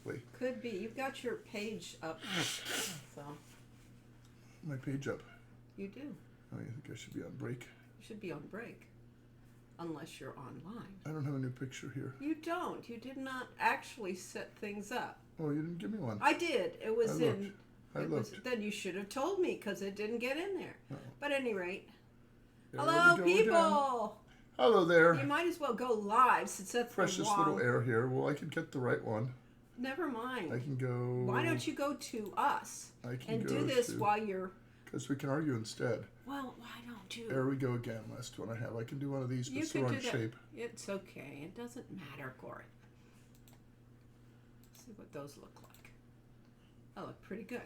basically. Could be. You've got your page up, so My page up. you do. Oh, you think I should be on break? You should be on break, unless you're online. I don't have a new picture here. You don't. You did not actually set things up. Oh, you didn't give me one. I did. It was in. I looked. Then you should have told me because it didn't get in there. Oh. But at any rate, There hello, we go people. again. Hello there. You might as well go live since that's Precious the little air here. Well, I can get the right one. Never mind. I can go. Why don't you go to us I can and go do this to, while you're? Because we can argue instead. Well, why don't you? There we go again. Last one I have. I can do one of these, You but can so do on that. shape. It's okay. It doesn't matter, Corey. See what those look like. Oh, look pretty good.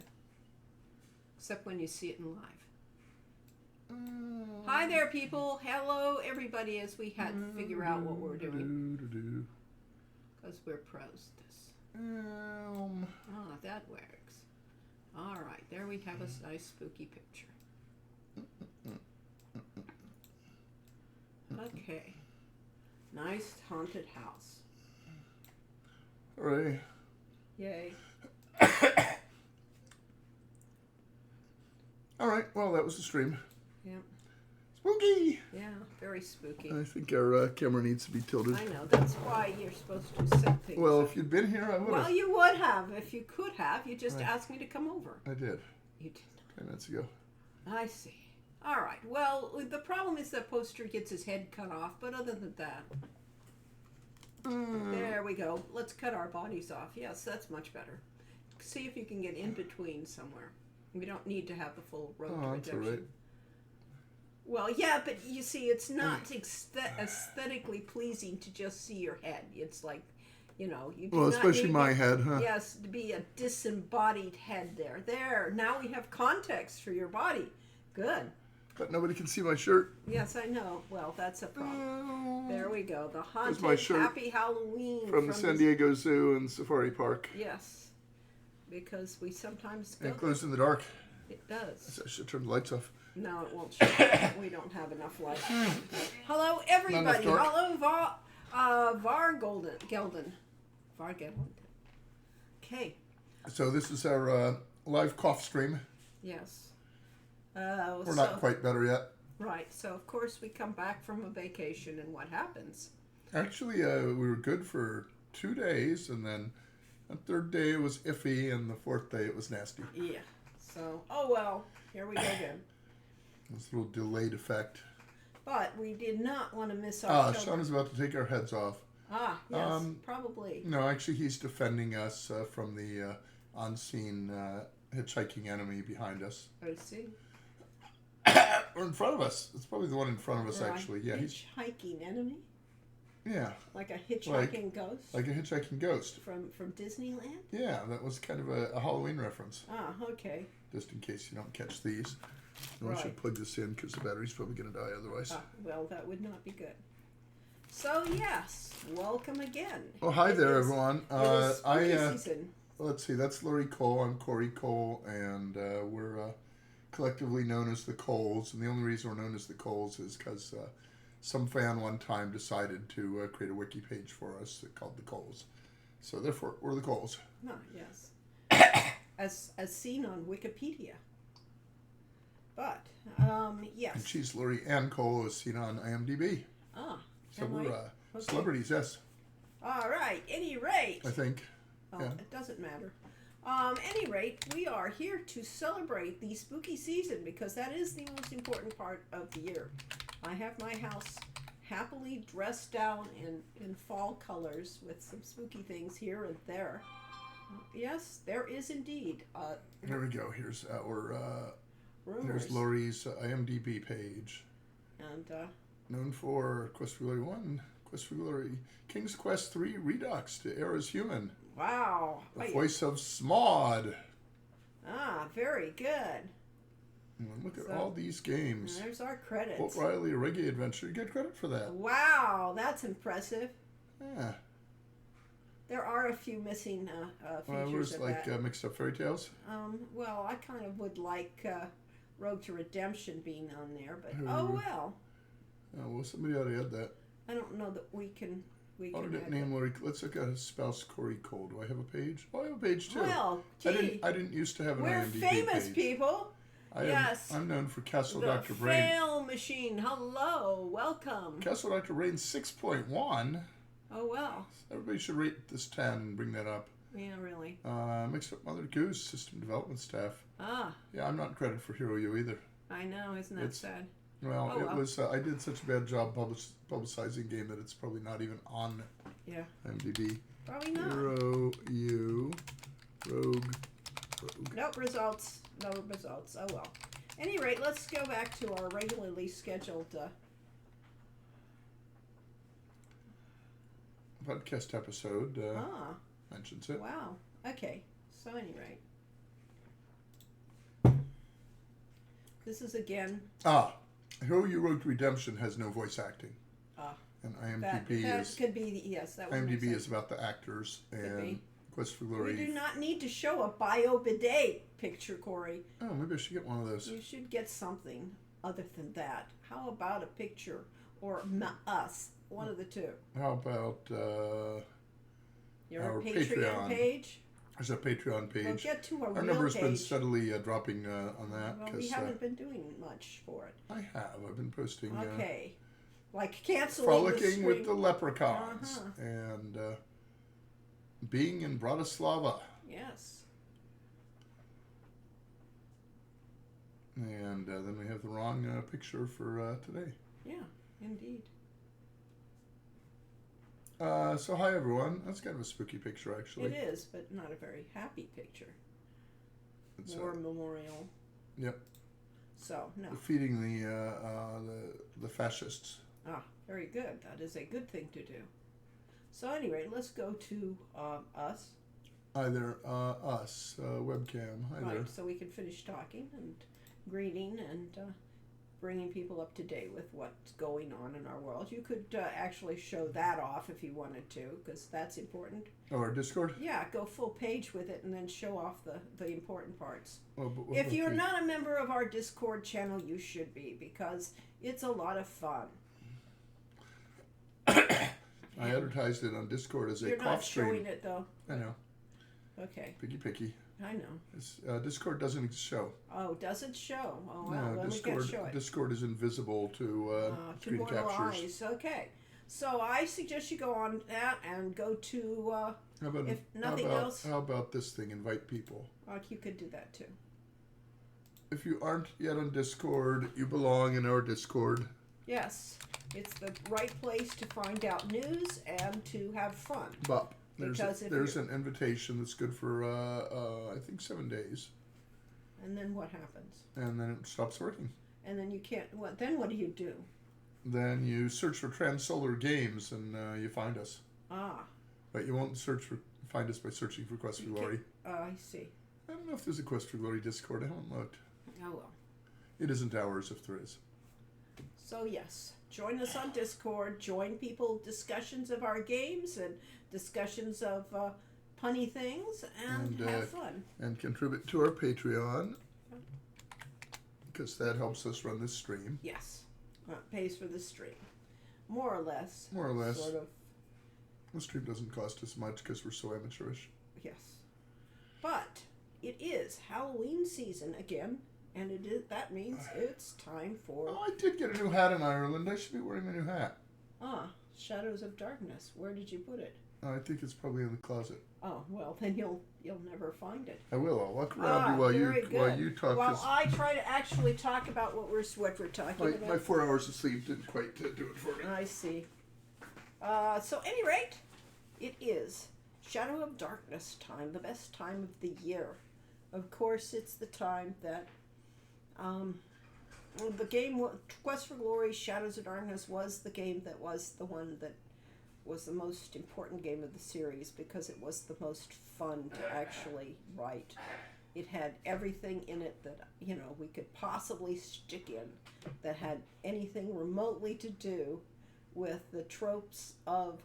Except when you see it in live. Hi there, people. Hello, everybody, as we had to figure out what we're doing. Because we're pros at this. Ah, that works. All right, there we have a nice spooky picture. Okay. Nice haunted house. Hooray. Yay. All right. Well, that was the stream. Yeah. Spooky. Yeah, very spooky. I think our camera needs to be tilted. I know. That's why you're supposed to set things Well, up. if you'd been here, I would have. Well, you would have. If you could have, you just Right. asked me to come over. I did. You did 10 minutes ago. not. I see. All right. Well, the problem is that poster gets his head cut off, but other than that, there we go. Let's cut our bodies off. Yes, that's much better. See if you can get in between somewhere. We don't need to have the full road to Oh, that's all redemption. right. Well, yeah, but you see, it's not aesthetically pleasing to just see your head. It's like, you know, you do Well, not especially need my head, huh? Yes, to be a disembodied head there. There, now we have context for your body. Good. But nobody can see my shirt. Yes, I know. Well, that's a problem. There we go. The haunted my shirt Happy Halloween From the San Diego Zoo and Safari Park. Yes, because we sometimes go. It glows in the dark. It does. I should turn the lights off. No, it won't show. We don't have enough light. Hello, everybody. dark. Hello, Gelden. Var Gelden. Okay. So this is our live cough stream. Yes. We're not quite better yet. Right. So, of course, we come back from a vacation, and what happens? Actually, we were good for 2 days, and then the third day it was iffy, and the fourth day it was nasty. Yeah. So, oh well. Here we go again. This little delayed effect. But we did not want to miss our Sean is about to take our heads off. Ah, yes, probably. No, actually, he's defending us from the unseen hitchhiking enemy behind us. I see. Or in front of us. It's probably the one in front of us, actually. Yeah, he's hitchhiking enemy? yeah, Like a hitchhiking ghost? like a hitchhiking ghost. From Disneyland? Yeah, that was kind of a Halloween reference. Ah, okay. Just in case you don't catch these. And we Right. should plug this in because the battery's probably going to die otherwise. Ah, well, that would not be good. So, yes, welcome again. Oh, hi It there, is- everyone. It is spooky season. Let's see, that's Laurie Cole. I'm Corey Cole, and we're collectively known as the Coles. And the only reason we're known as the Coles is because some fan one time decided to create a wiki page for us called the Coles. So therefore, we're the Coles. Ah, yes. as seen on Wikipedia. But, yes. And she's Laurie Ann Cole, as seen on IMDb. Ah, So am we're I? Okay. celebrities, yes, All right, any rate. I think. Oh, Yeah. it doesn't matter. Any rate, we are here to celebrate the spooky season because that is the most important part of the year. I have my house happily dressed down in fall colors with some spooky things here and there. Yes, there is indeed. Here we go. Here's our Rumors. there's Laurie's IMDb page. And Known for Quest for Glory 1, Quest for Glory, King's Quest 3 Redux to Era's Human, wow. the voice of Smaud. Ah, very good. And look at So, all these games. There's our credits. Boat Riley, a reggae adventure. You get credit for that. Wow, that's impressive. Yeah. There are a few missing features Where's of like that. Mixed Up Fairy Tales? Well, I kind of would like Road to Redemption being on there, but Ooh. oh well. Oh, well, somebody ought to add that. I don't know that we we can Alternate add name that. Lori. Let's look at his spouse Corey Cole. Do I have a page? Oh, I have a page too. Well, I gee, didn't used to have an we're IMDb famous page. people. Yes. I'm known for Castle The Dr. Brain. fail machine. Hello, welcome. Castle Dr. Brain 6.1. Oh well. Everybody should rate this 10 and bring that up. Yeah, really. Mixed Up Mother Goose, system development staff. Ah, Yeah, I'm not credited for Hero U either. I know. Isn't that It's- sad? Well, Oh, it well. was. I did such a bad job publicizing game that it's probably not even on Yeah. IMDb. Probably not. Hero U, Rogue. Nope, results. No results. Oh well. Any rate, let's go back to our regularly scheduled. Podcast episode Ah, mentions it. wow. Okay. So any rate, this is again. Hero U Rogue Redemption has no voice acting. Ah. And That IMDb is could be yes. That would make IMDb sense. is about the actors, and be. Quest for We Glory. do not need to show a bio bidet picture, Corey. Oh, maybe I should get one of those. You should get something other than that. How about a picture or us? One of the two. How about Your Our Patreon Patreon page. there's a Patreon We'll page. get to a Our real number's page. been steadily dropping on that Well, we because haven't been doing much for it. I have. I've been posting Okay. Like canceling frolicking the with the stream. leprechauns Uh-huh. and being in Bratislava. Yes. And then we have the wrong picture for today. Yeah, indeed. So hi everyone. That's kind of a spooky picture actually. It is, but not a very happy picture. It's War memorial. Yep. So, no. defeating the fascists. Ah, very good. That is a good thing to do. So anyway, let's go to us. Either us webcam. Hi there. Right, so we can finish talking and greeting and bringing people up to date with what's going on in our world. You could actually show that off if you wanted to, because that's important. Oh, our Discord. Yeah, go full page with it and then show off the important parts. Oh, but what If about you're the- not a member of our Discord channel, you should be, because it's a lot of fun. I advertised it on Discord as a You're cough not stream. showing it though. I know. Okay, Picky. I know. It's, Discord doesn't show. Oh, does it show? Oh, well, No, then we can't show it. Discord is invisible to To screen mortal captures. eyes. Okay. So I suggest you go on that and go to, How about if nothing how about, else- How about this thing? Invite people. you could do that too. If you aren't yet on Discord, you belong in our Discord. Yes, it's the right place to find out news and to have fun. But there's Because if there's you're- an invitation that's good for I think 7 days, And then what happens? and then it stops working. And then you can't, then what do you do? Then you search for Transsolar Games and you find us. Ah, But you won't find us by searching for Quest for You Glory. I see. I don't know if there's a Quest for Glory Discord. I haven't looked. Oh well. It isn't ours if there is. So yes, join us on Discord. Join people discussions of our games and discussions of punny things, and And, have fun. And contribute to our Patreon because that helps us run this stream. Yes, pays for the stream, more or less. More or less. Sort of. The stream doesn't cost us much because we're so amateurish. Yes, but it is Halloween season again, and that means it's time for Oh, I did get a new hat in Ireland. I should be wearing my new hat. Shadows of Darkness. Where did you put it? I think it's probably in the closet. Oh well, then you'll never find it. I will. I'll walk around you Very good. while you talk. While 'Cause I try to actually talk about what we're talking my about. 4 hours of sleep didn't quite do it for me. I see. So, any rate, it is Shadow of Darkness time, the best time of the year. Of course, it's the time that the game Quest for Glory: Shadows of Darkness was the game that was the one that was the most important game of the series because it was the most fun to actually write. It had everything in it that we could possibly stick in that had anything remotely to do with the tropes of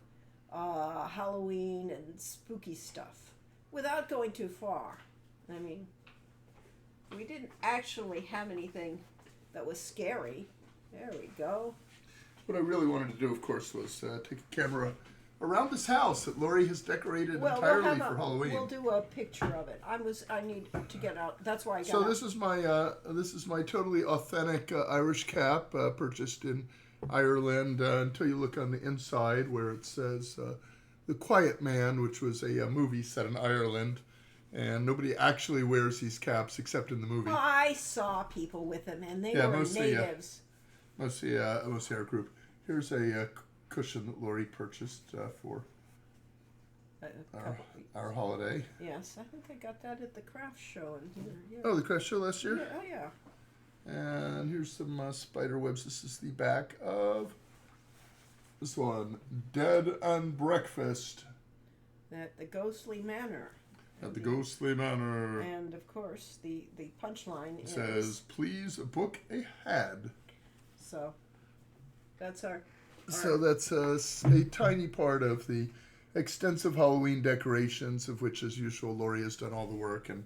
Halloween and spooky stuff without going too far. I mean, we didn't actually have anything that was scary. There we go. What I really wanted to do, of course, was take a camera around this house that Lori has decorated Well, entirely for Halloween. we'll do a picture of it. I need to get out. That's why I got So out. this is my totally authentic Irish cap purchased in Ireland. Until you look on the inside where it says "The Quiet Man," which was a movie set in Ireland, and nobody actually wears these caps except in the movie. I saw people with them, and they Yeah, were mostly, natives. Mostly our group. Here's a cushion that Lori purchased for our holiday. Yes, I think I got that at the craft show in here. Yeah. Oh, the craft show last year. Yeah, oh yeah. And here's some spider webs. This is the back of this one, Dead and Breakfast At the Ghostly Manor. at the Ghostly Manor. And of course, the punchline It is says, "Please book a head." so. That's our. So that's a tiny part of the extensive Halloween decorations, of which, as usual, Lori has done all the work, and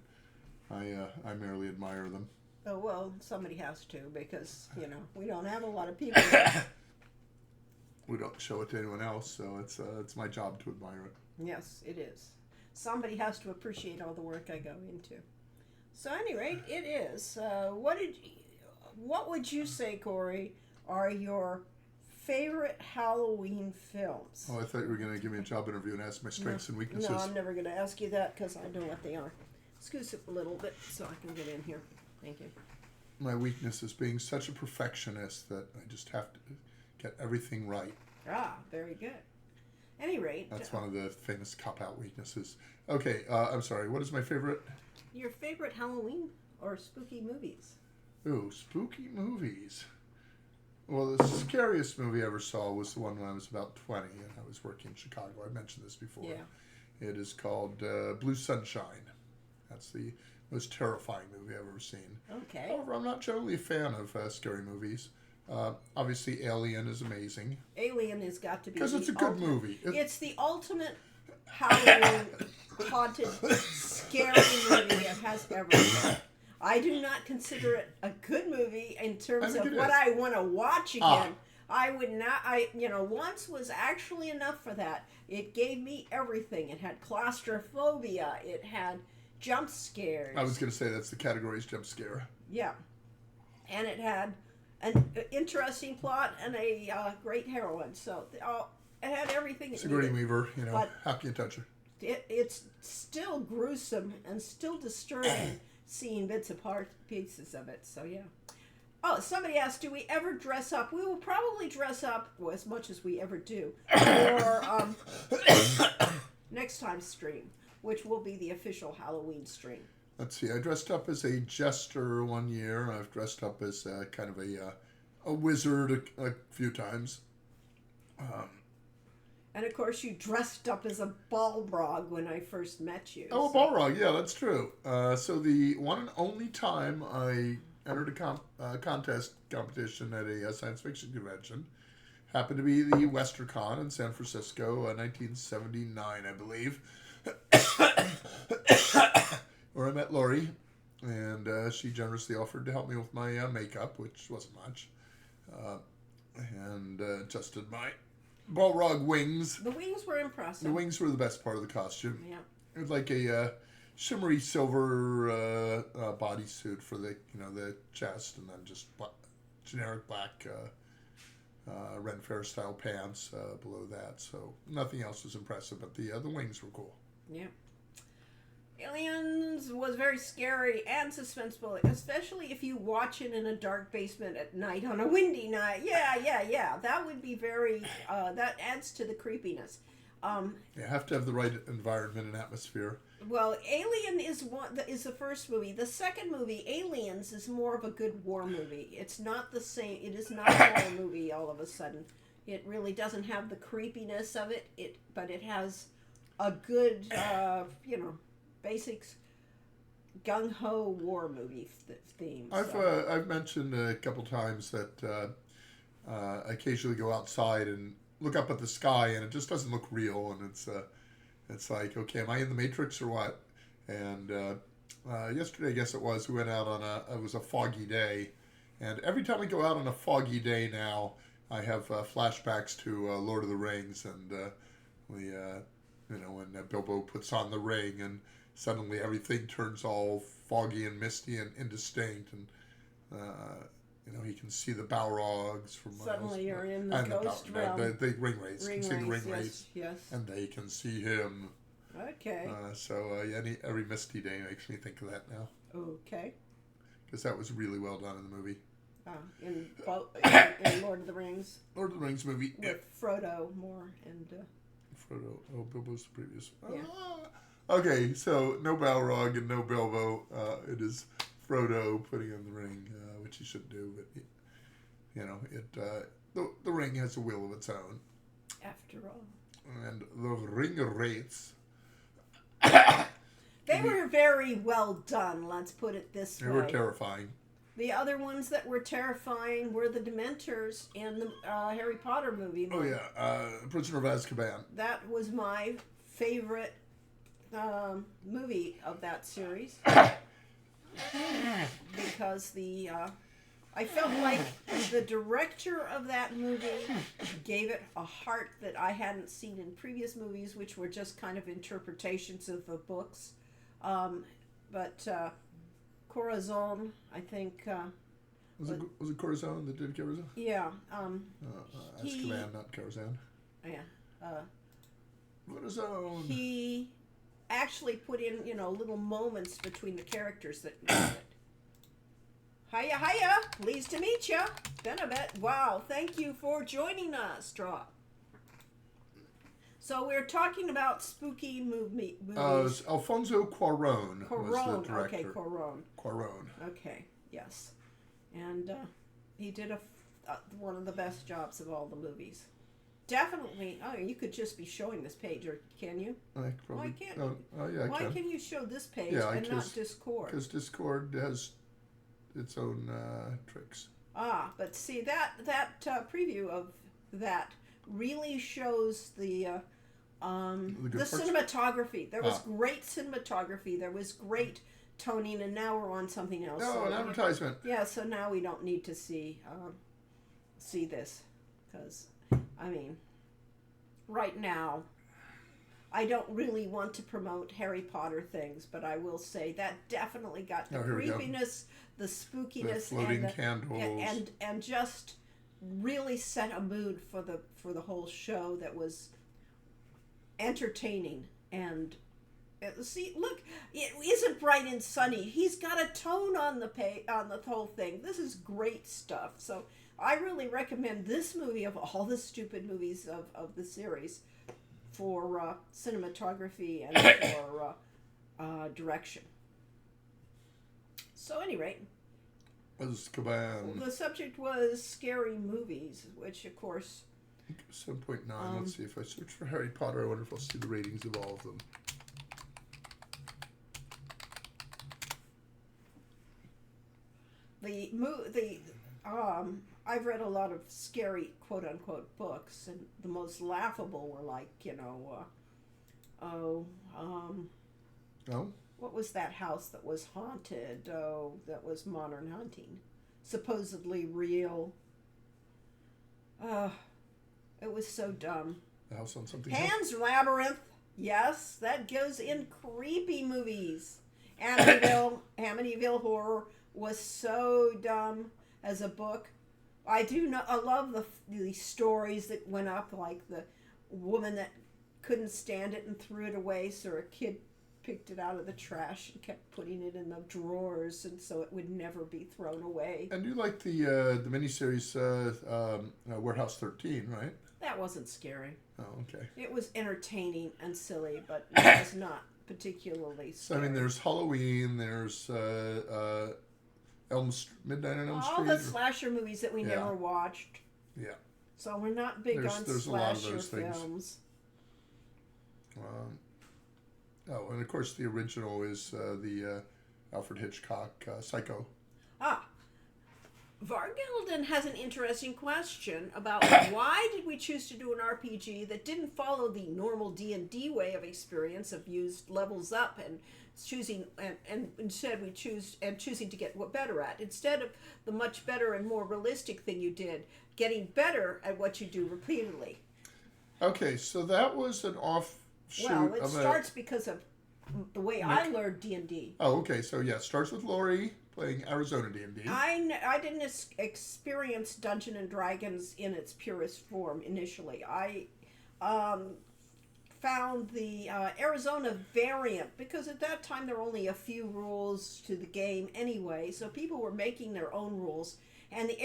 I merely admire them. Oh well, somebody has to because we don't have a lot of people. We don't show it to anyone else, so it's my job to admire it. Yes, it is. Somebody has to appreciate all the work I go into. So, at any rate, it is. What would you say, Corey, are your favorite Halloween films? Oh, I thought you were going to give me a job interview and ask my strengths and weaknesses. No, I'm never going to ask you that because I know what they are. Scoot up a little bit so I can get in here. Thank you. My weakness is being such a perfectionist that I just have to get everything right. Ah, very good. Any rate. That's one of the famous cop-out weaknesses. Okay, I'm sorry. What is my favorite? Your favorite Halloween or spooky movies? Ooh, spooky movies. Well, the scariest movie I ever saw was the one when I was about 20 and I was working in Chicago. I mentioned this before. Yeah. It is called Blue Sunshine. That's the most terrifying movie I've ever seen. Okay. However, I'm not generally a fan of scary movies. Obviously, Alien is amazing. Alien has got to be because it's a good movie. It's the ultimate Halloween haunted, scary movie it has ever been. I do not consider it a good movie in terms of what I want to watch again. I would not. Once was actually enough for that. It gave me everything. It had claustrophobia. It had jump scares. I was going to say that's the category's jump scare. Yeah, and it had an interesting plot and a great heroine. So it had everything. Sigourney Weaver, but how can you touch her? It's still gruesome and still disturbing seeing pieces of it. So yeah. Oh, somebody asked, do we ever dress up? We will probably dress up as much as we ever do for next time's stream, which will be the official Halloween stream. Let's see. I dressed up as a jester one year. I've dressed up as kind of a wizard a few times. And of course, you dressed up as a Balrog when I first met you. Oh, a Balrog. Yeah, that's true. So the one and only time I entered a competition at a science fiction convention happened to be the WesterCon in San Francisco, 1979, I believe, where I met Lori, and she generously offered to help me with my makeup, which wasn't much, and adjusted my Balrog wings. The wings were impressive. The wings were the best part of the costume. Yeah. It was like a shimmery silver bodysuit for the chest, and then just generic black Ren Fair style pants below that. So nothing else was impressive, but the wings were cool. Yeah. Aliens was very scary and suspenseful, especially if you watch it in a dark basement at night on a windy night. Yeah. That would be very. That adds to the creepiness. You have to have the right environment and atmosphere. Well, Alien is the first movie. The second movie, Aliens, is more of a good war movie. It's not the same. It is not a horror movie. All of a sudden, it really doesn't have the creepiness of it. But it has a good, basics gung ho war movie theme. I've mentioned a couple times that I occasionally go outside and look up at the sky, and it just doesn't look real, and it's like, okay, am I in the Matrix or what? And yesterday, I guess it was, we went out on it was a foggy day, and every time I go out on a foggy day now, I have flashbacks to Lord of the Rings, and When Bilbo puts on the ring and suddenly everything turns all foggy and misty and indistinct, and he can see the Balrogs from miles. Suddenly you're in the and ghost realm. the ring wraiths can see the ring wraiths, yes. and they can see him. Okay. Every misty day makes me think of that now. Okay. Because that was really well done in the movie. In Lord of the Rings. Lord of the Rings movie. With Frodo more and... Frodo. Oh, Bilbo's the previous one. Yeah. Okay, so no Balrog and no Bilbo. It is Frodo putting on the ring, which he shouldn't do. But, the ring has a will of its own. After all. And the ring wraiths... They were very well done, let's put it this way. They were terrifying. The other ones that were terrifying were the Dementors in the Harry Potter movie. Oh, yeah. Prisoner of Azkaban. That was my favorite movie of that series. Because I felt like the director of that movie gave it a heart that I hadn't seen in previous movies, which were just kind of interpretations of the books. But Corazon, I think... Was it Corazon that did Corazon? Yeah. Azkaban, not Corazon. Yeah. Corazon. He actually put in, little moments between the characters that made it. Hiya, pleased to meet ya. Been a bit. Wow, thank you for joining us, Drop. So we're talking about spooky movies. Alfonso Cuarón was the director. Okay, Cuarón. Okay, yes. And he did one of the best jobs of all the movies. Definitely. Oh, you could just be showing this page, or can you? I probably, Why can't you? Yeah, Why can you show this page and not Discord? Because Discord has its own tricks. But see, that preview of that really shows the cinematography. There was great cinematography. There was great toning, and now we're on something else. No, an advertisement. Yeah, so now we don't need to see this, because right now, I don't really want to promote Harry Potter things, but I will say that definitely got the creepiness, the spookiness, the floating candles, and just really set a mood for the whole show that was entertaining. And see, look, it isn't bright and sunny. He's got a tone on the whole thing. This is great stuff. So I really recommend this movie of all the stupid movies of the series for cinematography and for direction. So, at any rate, Azkaban. The subject was scary movies, which, of course... 7.9. Let's see if I search for Harry Potter. I wonder if I'll see the ratings of all of them. I've read a lot of scary quote-unquote books, and the most laughable were like, what was that house that was haunted? Oh, that was Modern Hunting. Supposedly real. It was so dumb. The House on Something Pan's Labyrinth. Yes, that goes in creepy movies. Amityville Horror was so dumb as a book. I love the stories that went up, like the woman that couldn't stand it and threw it away, so her kid picked it out of the trash and kept putting it in the drawers, and so it would never be thrown away. And you like the miniseries Warehouse 13, right? That wasn't scary. Oh, okay. It was entertaining and silly, but it was not particularly scary. So, there's Halloween, there's Midnight on Elm Street. All the slasher movies that we never watched. Yeah. So we're not big on there's slasher a lot of those films. And of course the original is the Alfred Hitchcock Psycho. Vargelden has an interesting question about why did we choose to do an RPG that didn't follow the normal D&D way of experience of used levels up and choosing and instead we choosing to get better at, instead of the much better and more realistic thing you did, getting better at what you do repeatedly. Okay, so that was an offshoot Well, it of starts because of the way I learned D&D. Oh, okay. So yeah, starts with Lori playing Arizona D&D. I didn't experience Dungeon and Dragons in its purest form initially. I um, found the Arizona variant because at that time there were only a few rules to the game anyway, so people were making their own rules. And the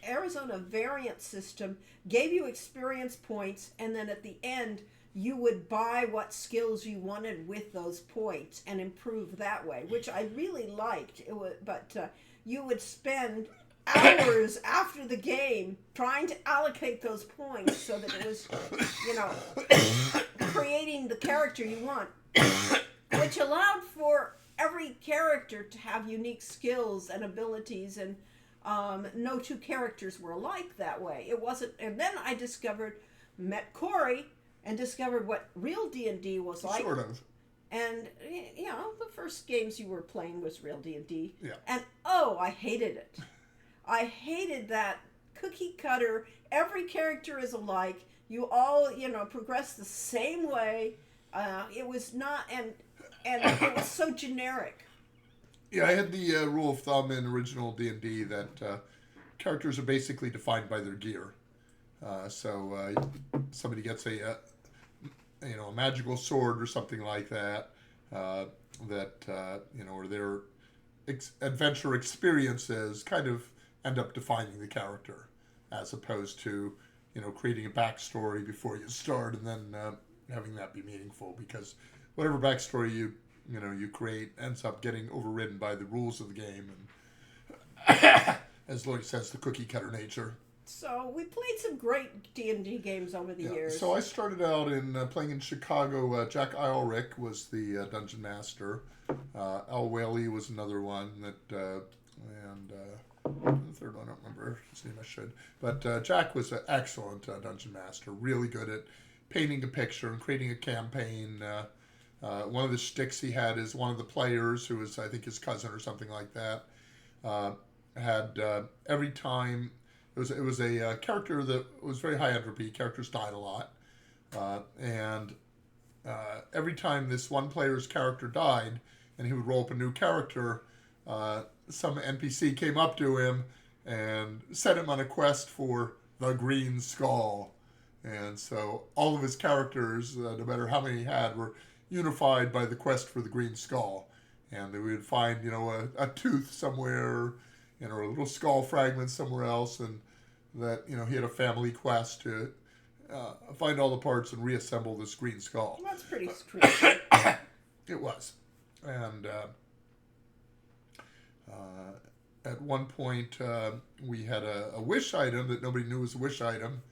Arizona variant system gave you experience points, and then at the end, you would buy what skills you wanted with those points and improve that way, which I really liked. But you would spend hours after the game trying to allocate those points so that it was, you know, creating the character you want, which allowed for every character to have unique skills and abilities, and no two characters were alike that way. It wasn't, and then I met Corey, and discovered what real D&D was like. Sort of. And you know, the first games you were playing was real D&D. Yeah. And oh, I hated it. I hated that cookie cutter. Every character is alike. You all, you know, progress the same way. It was not, and it was so generic. Yeah, I had the rule of thumb in original D&D that characters are basically defined by their gear. So somebody gets a magical sword or something like that. Or their adventure experiences kind of end up defining the character, as opposed to creating a backstory before you start and then having that be meaningful, because whatever backstory you create ends up getting overridden by the rules of the game, and as Lloyd says, the cookie cutter nature. So we played some great D&D games over the years. So I started out in playing in Chicago. Jack Eilrich was the dungeon master. Al Whaley was another one and the third one I don't remember his name. I should, but Jack was an excellent dungeon master. Really good at painting a picture and creating a campaign. One of the shticks he had is one of the players, who was I think his cousin or something like that, had every time. It was a character that was very high entropy. Characters died a lot. And every time this one player's character died, and he would roll up a new character, some NPC came up to him and sent him on a quest for the Green Skull. And so all of his characters, no matter how many he had, were unified by the quest for the Green Skull. And they would find, a tooth somewhere, or a little skull fragment somewhere else, and that he had a family quest to find all the parts and reassemble this Green Skull. Well, that's pretty creepy. It was, and at one point we had a wish item that nobody knew was a wish item,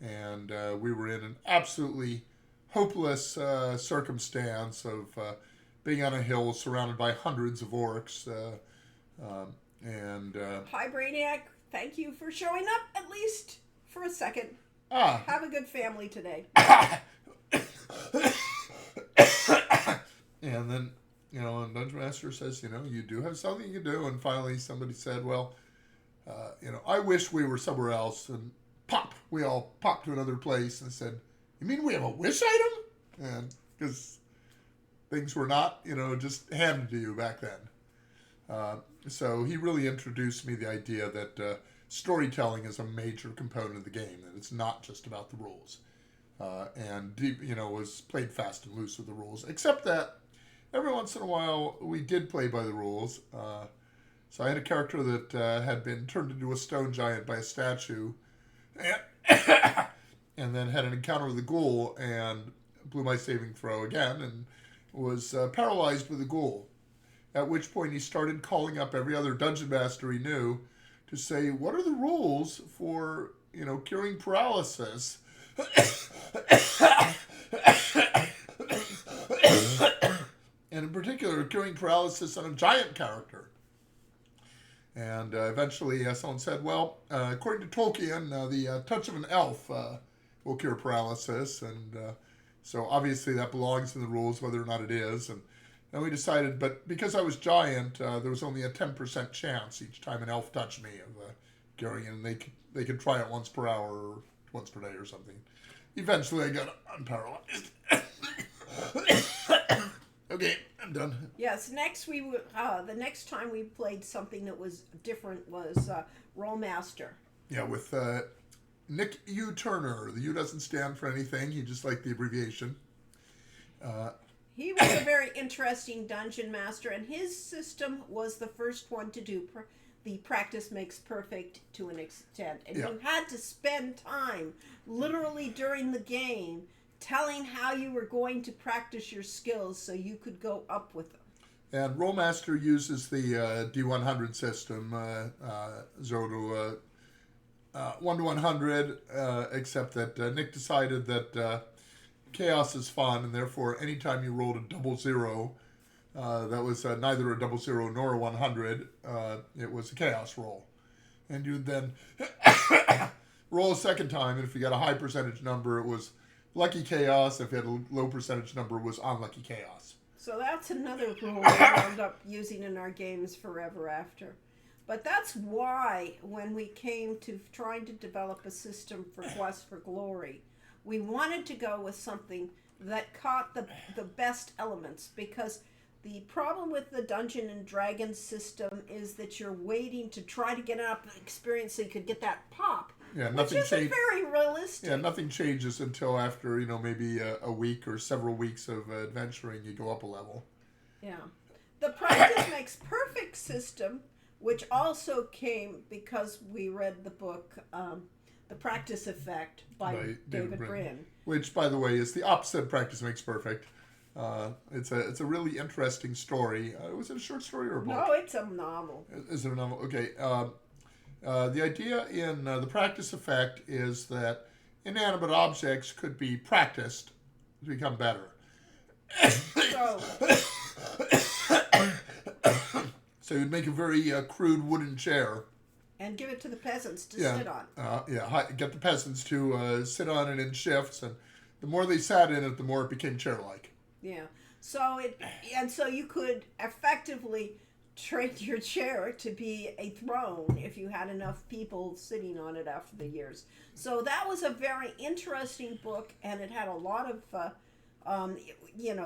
and we were in an absolutely hopeless circumstance of being on a hill surrounded by hundreds of orcs. Hi, Brainiac. Thank you for showing up, at least for a second. Have a good family today. And then, and Dungeon Master says, you do have something you can do. And finally somebody said, well, I wish we were somewhere else. And we all popped to another place and said, you mean we have a wish item? And because things were not, just handed to you back then. So he really introduced me the idea that storytelling is a major component of the game, that it's not just about the rules. And deep, was played fast and loose with the rules, except that every once in a while we did play by the rules. So I had a character that had been turned into a stone giant by a statue, and then had an encounter with a ghoul and blew my saving throw again and was paralyzed with a ghoul. At which point he started calling up every other dungeon master he knew to say, what are the rules for, curing paralysis? And in particular, curing paralysis on a giant character. And eventually someone said, well, according to Tolkien, the touch of an elf will cure paralysis. And so obviously that belongs in the rules, whether or not it is. And we decided, but because I was giant, there was only a 10% chance each time an elf touched me of curing it, and they could try it once per hour or once per day or something. eventually I got unparalyzed. Okay, I'm done. Yes. Next, the next time we played something that was different was Rollmaster. Yeah, with Nick U. Turner. The U doesn't stand for anything. He just liked the abbreviation. He was a very interesting dungeon master, and his system was the first one to do the practice makes perfect to an extent. And Yeah. you had to spend time, literally during the game, telling how you were going to practice your skills so you could go up with them. And Rollmaster uses the D100 system, 0 to 1 to 100, except that Nick decided that chaos is fun, and therefore anytime you rolled a double zero, that was neither a double zero nor a 100, it was a chaos roll. And you'd then roll a second time, and if you got a high percentage number, it was lucky chaos. If you had a low percentage number, it was unlucky chaos. So that's another rule we wound up using in our games forever after. But that's why when we came to trying to develop a system for Quest for Glory, we wanted to go with something that caught the best elements, because the problem with the Dungeon and Dragons system is that you're waiting to try to get enough experience so you could get that pop. Yeah, Which nothing isn't changed. very realistic. Yeah, nothing changes until after maybe a week or several weeks of adventuring. You go up a level. Yeah. The Practice Makes Perfect system, which also came because we read the book The Practice Effect by David Brin. Which, by the way, is the opposite of Practice Makes Perfect. It's a really interesting story. Was it a short story or a book? No, it's a novel. Is it a novel? Okay. The idea in The Practice Effect is that inanimate objects could be practiced to become better. So, So you'd make a very crude wooden chair. and give it to the peasants to sit on. Get the peasants to sit on it in shifts, and the more they sat in it, the more it became chair-like. Yeah. So you could effectively train your chair to be a throne if you had enough people sitting on it after the years. So that was a very interesting book, and it had a lot of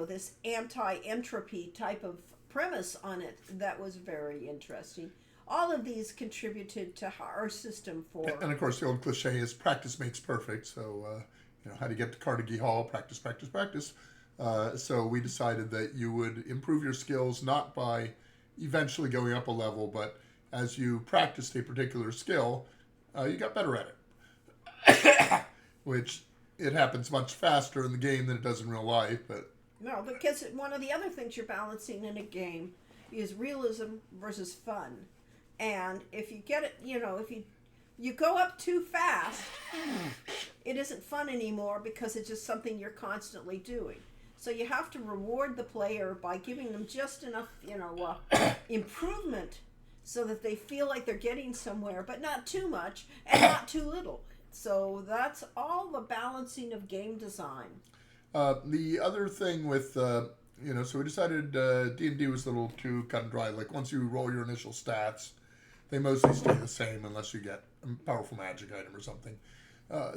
this anti-entropy type of premise on it that was very interesting. All of these contributed to our system for... And of course, the old cliche is practice makes perfect. So, how to get to Carnegie Hall, practice, practice, practice. So we decided that you would improve your skills not by eventually going up a level, but as you practiced a particular skill, you got better at it. Which, it happens much faster in the game than it does in real life, but... No, because one of the other things you're balancing in a game is realism versus fun. And if you get it, if you go up too fast, it isn't fun anymore because it's just something you're constantly doing. So you have to reward the player by giving them just enough, improvement so that they feel like they're getting somewhere, but not too much and not too little. So that's all the balancing of game design. The other thing with, so we decided D&D was a little too cut and dry. Like, once you roll your initial stats, they mostly stay the same unless you get a powerful magic item or something.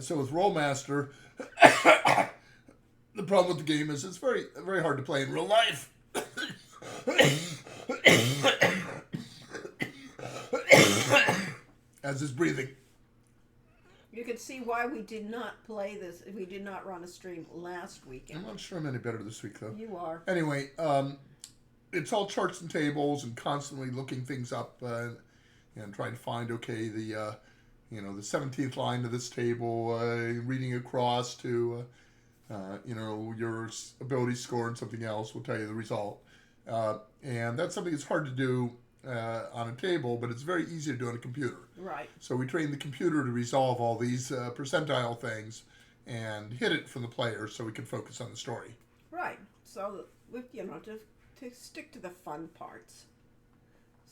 So with Rollmaster, the problem with the game is it's very, very hard to play in real life. As is breathing. You can see why we did not play this. We did not run a stream last weekend. I'm not sure I'm any better this week, though. You are. Anyway, it's all charts and tables and constantly looking things up and trying to find, the 17th line of this table, reading across to, your ability score and something else will tell you the result. And that's something that's hard to do on a table, but it's very easy to do on a computer. Right. So we train the computer to resolve all these percentile things and hit it from the player so we can focus on the story. Right. So, to stick to the fun parts.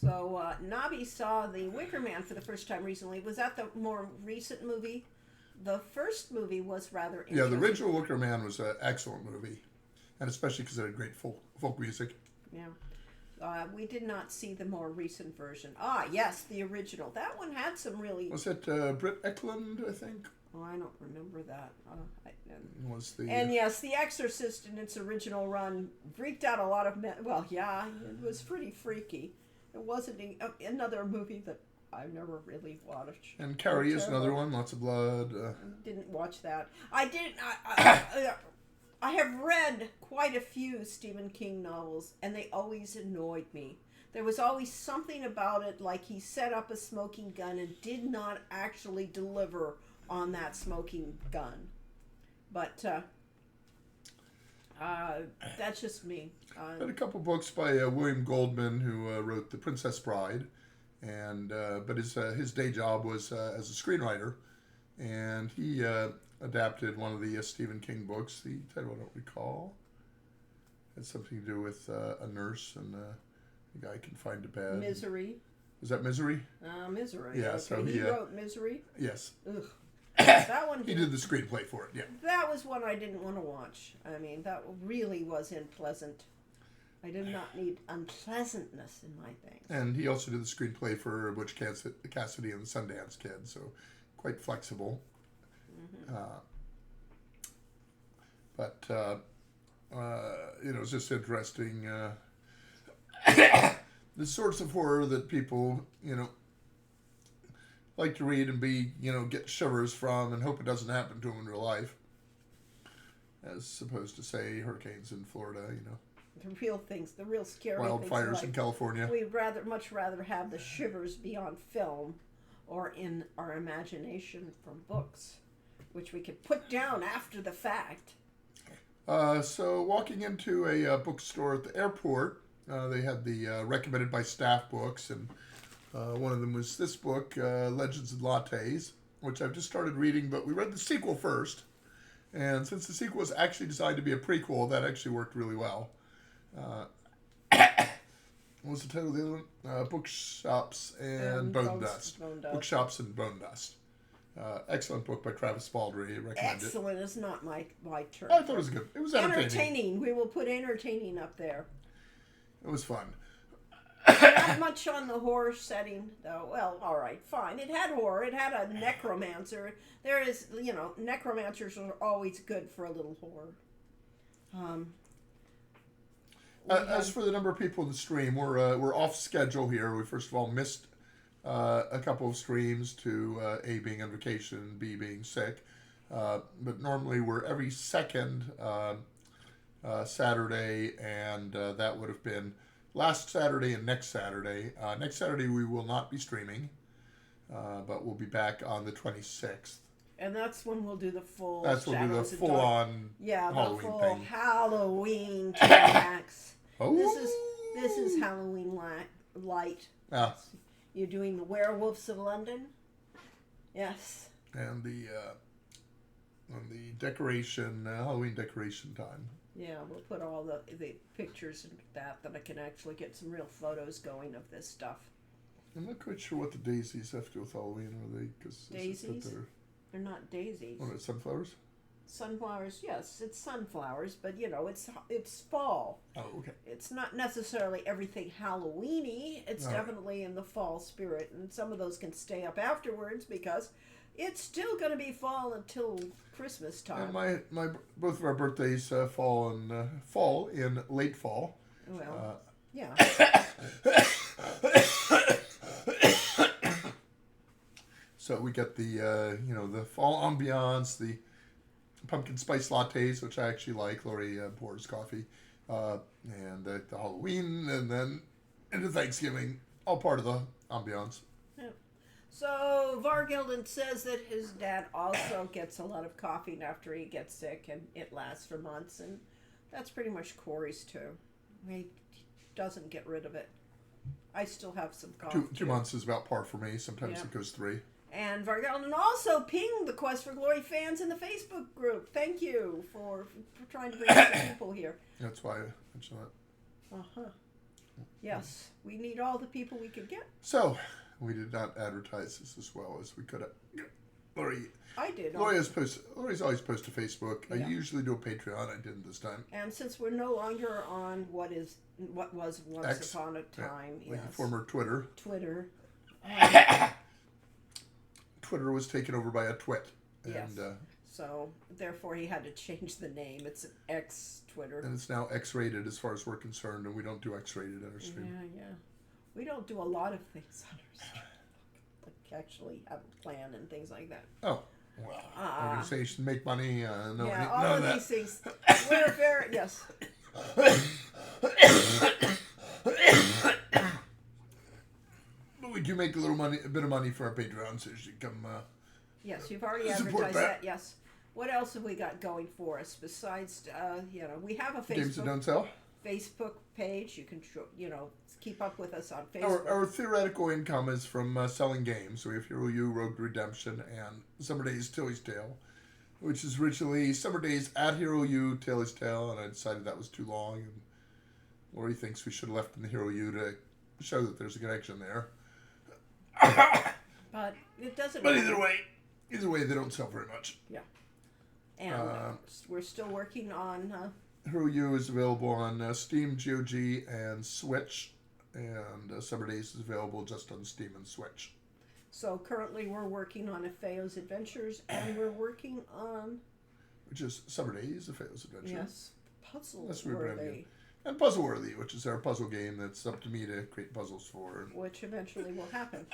So, Nabi saw The Wicker Man for the first time recently. Was that the more recent movie? The first movie was rather interesting. Yeah, the original Wicker Man was an excellent movie, and especially because it had great folk music. Yeah. We did not see the more recent version. Ah, yes, the original. That one had some really... Was it Britt Eklund, I think? Oh, I don't remember that. Was the And yes, The Exorcist in its original run freaked out a lot of men. Well, yeah, it was pretty freaky. It wasn't another movie that I never really watched. and Carrie is another one. Lots of blood. Didn't watch that. I didn't. I have read quite a few Stephen King novels, and they always annoyed me. There was always something about it, like he set up a smoking gun and did not actually deliver on that smoking gun. But that's just me. Had a couple books by William Goldman, who wrote The Princess Bride, and but his day job was as a screenwriter, and he adapted one of the Stephen King books. The title I don't recall. Had something to do with a nurse and a guy confined to bed. Misery. Was that Misery? Misery. Yeah. Okay. So he wrote Misery. Yes. Ugh. That one. He did the screenplay for it. Yeah. That was one I didn't want to watch. I mean, that really was unpleasant. I did not need unpleasantness in my things. And he also did the screenplay for Butch Cassidy and the Sundance Kid, so quite flexible. Mm-hmm. But it's just interesting. The sorts of horror that people, like to read and get shivers from and hope it doesn't happen to them in real life. As opposed to, say, hurricanes in Florida, The real things, the real scary wildfires things. in California. We'd much rather have the shivers be on film or in our imagination from books, which we could put down after the fact. So walking into a bookstore at the airport, they had the recommended by staff books, and one of them was this book, Legends and Lattes, which I've just started reading, but we read the sequel first. And since the sequel was actually designed to be a prequel, that actually worked really well. What was the title of the other one? Bookshops and Bone Dust. Bookshops and Bone Dust. Excellent book by Travis Baldry. Recommend Excellent is not my term. I thought it was good. It was entertaining. Entertaining. We will put entertaining up there. It was fun. Not much on the horror setting, though. Well, all right, fine. It had horror. It had a necromancer. There is, necromancers are always good for a little horror. As for the number of people in the stream, we're off schedule here. We first of all missed a couple of streams to A, being on vacation, B, being sick. But normally we're every second Saturday, and that would have been last Saturday and next Saturday. Next Saturday we will not be streaming, but we'll be back on the 26th. And that's when we'll do the full. That's when we'll do the full-on Halloween the full thing. Halloween climax. Oh. This is Halloween light. Ah. You're doing the Werewolves of London. Yes. And the decoration, Halloween decoration time. Yeah, we'll put all the pictures and that I can actually get some real photos going of this stuff. I'm not quite sure what the daisies have to do with Halloween, are they? Cause daisies? They're not daisies. Oh, it's sunflowers? Sunflowers, yes, it's sunflowers, but it's fall. Oh, okay. It's not necessarily everything Halloween-y. It's All definitely in the fall spirit, and some of those can stay up afterwards because it's still going to be fall until Christmas time. And my both of our birthdays fall in late fall. Well, yeah. So we get the the fall ambiance, the pumpkin spice lattes, which I actually like. Lori pours coffee, and the Halloween, and then into Thanksgiving, all part of the ambiance. Yeah. So Vargilden says that his dad also gets a lot of coffee after he gets sick, and it lasts for months, and that's pretty much Corey's too. He doesn't get rid of it. I still have some coffee. Two months is about par for me. Sometimes Yeah. it goes 3. And Vargilden also pinged the Quest for Glory fans in the Facebook group. Thank you for trying to bring some people here. That's why I mentioned that. Uh-huh. Yes, we need all the people we could get. So, we did not advertise this as well as we could have. Lori. I did. Lori's always post to Facebook. Yeah. I usually do a Patreon. I didn't this time. And since we're no longer on what was once X. upon a time, Like yes, former Twitter. Twitter. Twitter was taken over by a twit. and Yes. So therefore, he had to change the name. It's an X Twitter. and it's now X-rated as far as we're concerned, and we don't do X-rated on our stream. Yeah. We don't do a lot of things on our stream. Like actually have a plan and things like that. Oh, well, organization make money. No, Yeah, none all of of that. these things. We're very yes. But we do make a bit of money for our Patreon, so you should come. Yes, you've already Support advertised that. that. Yes. What else have we got going for us besides, we have a Games that Facebook don't sell. page. You can, keep up with us on Facebook. Our theoretical income is from selling games. So we have Hero U, Rogue Redemption, and Summer Days Tilly's Tale, which is originally Summer Days at Hero U, Tilly's Tale, and I decided that was too long. And Lori thinks we should have left in the Hero U to show that there's a connection there. But it doesn't But matter. either way, they don't sell very much. And we're still working on, Hero U is available on Steam, GOG, and Switch, and Summer Days is available just on Steam and Switch. so currently we're working on Afeo's Adventures, and we're working on, Which is Summer Days, A Fail's Adventure. yes, Puzzle That's what we're Worthy, doing. And Puzzle Worthy, which is our puzzle game that's up to me to create puzzles for. which eventually will happen.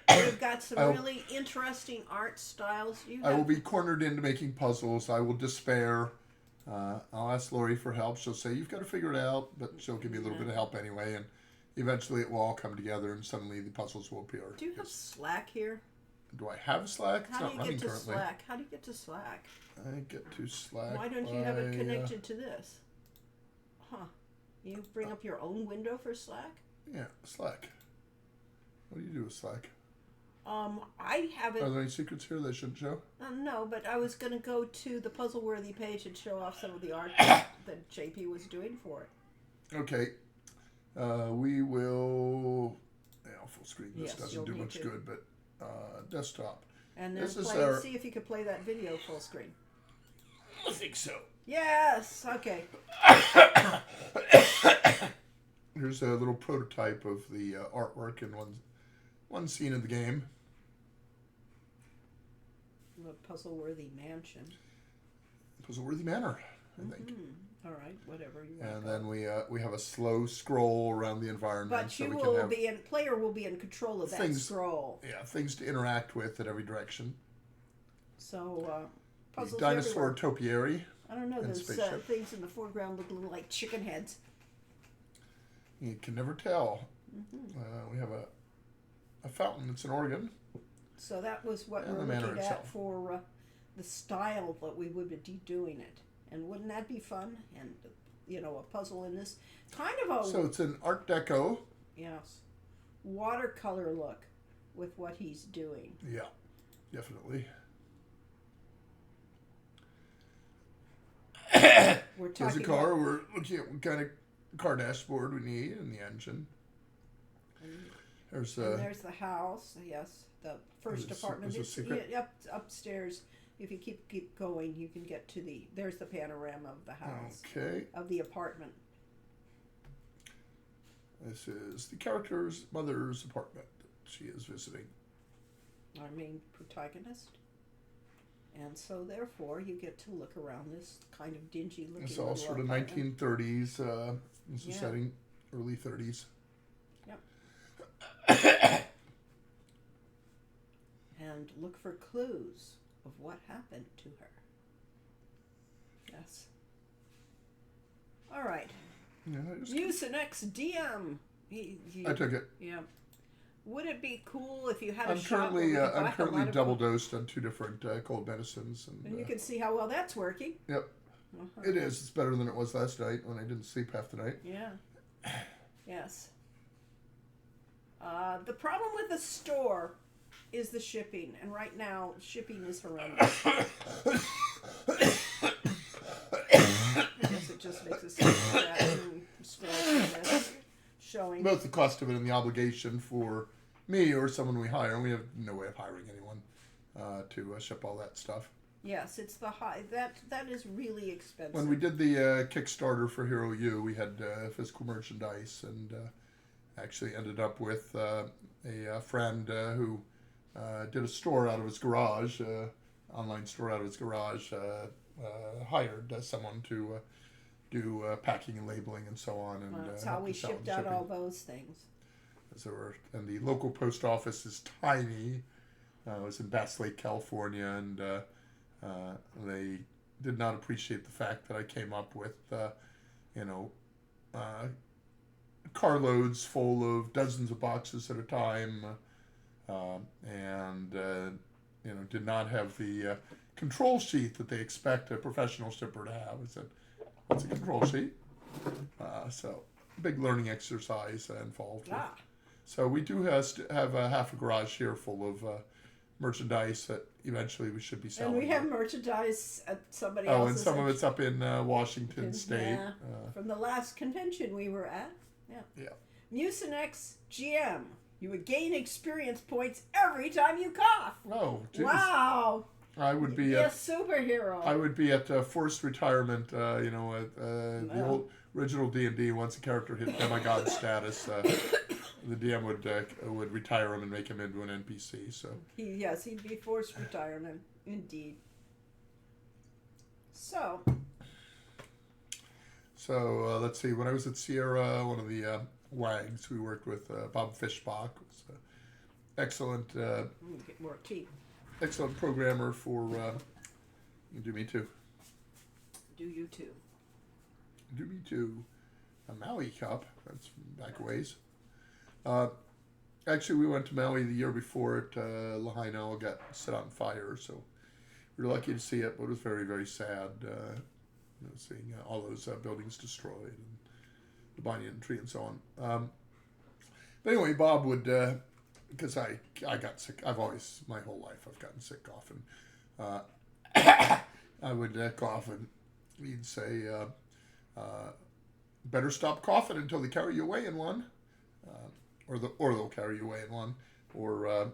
But we've got some really interesting art styles. I will be cornered into making puzzles. I will despair. I'll ask Lori for help. She'll say, "You've got to figure it out," but she'll give me a little bit of help anyway. And eventually it will all come together, and suddenly the puzzles will appear. Do you have Slack here? Do I have Slack? It's How not do you running get to currently. Slack? How do you get to Slack? I get to Slack. Why don't you have it by, connected to this? Huh. You bring up your own window for Slack? Yeah, Slack. What do you do with Slack? I have it. Are there any secrets here that I shouldn't show? No, but I was going to go to the Puzzle Worthy page and show off some of the art that JP was doing for it. Okay. We will. Yeah, full screen. This Yes, doesn't you'll do need much to. good, but desktop. And then This is play, our- see if you could play that video full screen. I think so. Yes. Okay. Here's a little prototype of the artwork in one scene of the game. The Puzzle Worthy Mansion. Puzzle-worthy manner, I think. All right. Whatever you want. And then we have a slow scroll around the environment, But so you we will can have be in. Player will be in control of that things- scroll. things to interact with at every direction. So The puzzles dinosaur everywhere. topiary. I don't know. and Those spaceship. things in the foreground look a little like chicken heads. You can never tell. Mm-hmm. We have a fountain. It's an organ. So that was what And we're the manner looking at itself. for the style that we would be doing it. And wouldn't that be fun? And a puzzle in this kind of a So it's an Art Deco. yes watercolor look with what he's doing. Yeah, definitely. We're Here's talking a car. We're looking at what kind of car dashboard we need and the engine. There's and there's the house. Yes, the first There's a- apartment. there's a secret? Up upstairs. If you keep going, you can get to there's the panorama of the house okay. of the apartment. This is the character's mother's apartment that she is visiting. Our main protagonist. And so, therefore, you get to look around this kind of dingy looking. It's all little sort of apartment. 1930s. This is Yeah. setting early 30s. And look for clues of what happened to her. Yes. All right. Yeah, I just- Use an XDM. I took it. Yeah. Would it be cool if you had a I'm shop where currently we could buy I'm a currently lot of- double dosed on 2 different cold medicines, And and you can see how well that's working. yep, Uh-huh. it is. It's better than it was last night when I didn't sleep half the night. Yeah. Yes. The problem with the store is the shipping, and right now shipping is horrendous. I guess it just makes it sound like that in stores like this, showing. Both the cost of it and the obligation for me or someone we hire. And we have no way of hiring anyone to ship all that stuff. Yes, it's the high. That is really expensive. When we did the Kickstarter for Hero U, we had physical merchandise, and actually ended up with a friend who did a store out of his garage, online store out of his garage. Hired someone to do packing and labeling and so on. And That's how we shipped out all those things. And the local post office is tiny. It was in Bass Lake, California, and they did not appreciate the fact that I came up with, carloads full of dozens of boxes at a time, and did not have the control sheet that they expect a professional shipper to have. I said, "What's a control sheet?" So, big learning exercise involved. Ah. So we do have half a garage here full of merchandise that eventually we should be selling. And we have merchandise at somebody else's. else's. And some of it's up in Washington State. Yeah, from the last convention we were at. Yeah. Mucinex GM. You would gain experience points every time you cough. Oh, geez. Wow. I would be a superhero. I would be at forced retirement. The old original D&D. Once a character hit demigod status, the DM would retire him and make him into an NPC. So he'd be forced retirement indeed. So let's see. When I was at Sierra, one of the WAGs we worked with, Bob Fischbach, was excellent. Get more tea. Excellent programmer for. You do me too. Do you too? Do me too. A Maui Cup. That's from back a ways. Actually, we went to Maui the year before it. Lahaina got set on fire, so we were lucky to see it, but it was very, very sad seeing all those buildings destroyed and the banyan tree and so on. But anyway, Bob would, because I got sick. My whole life, I've gotten sick often. I would cough, and he'd say, "Better stop coughing until they carry you away in one." Or they'll carry you away in one. Or,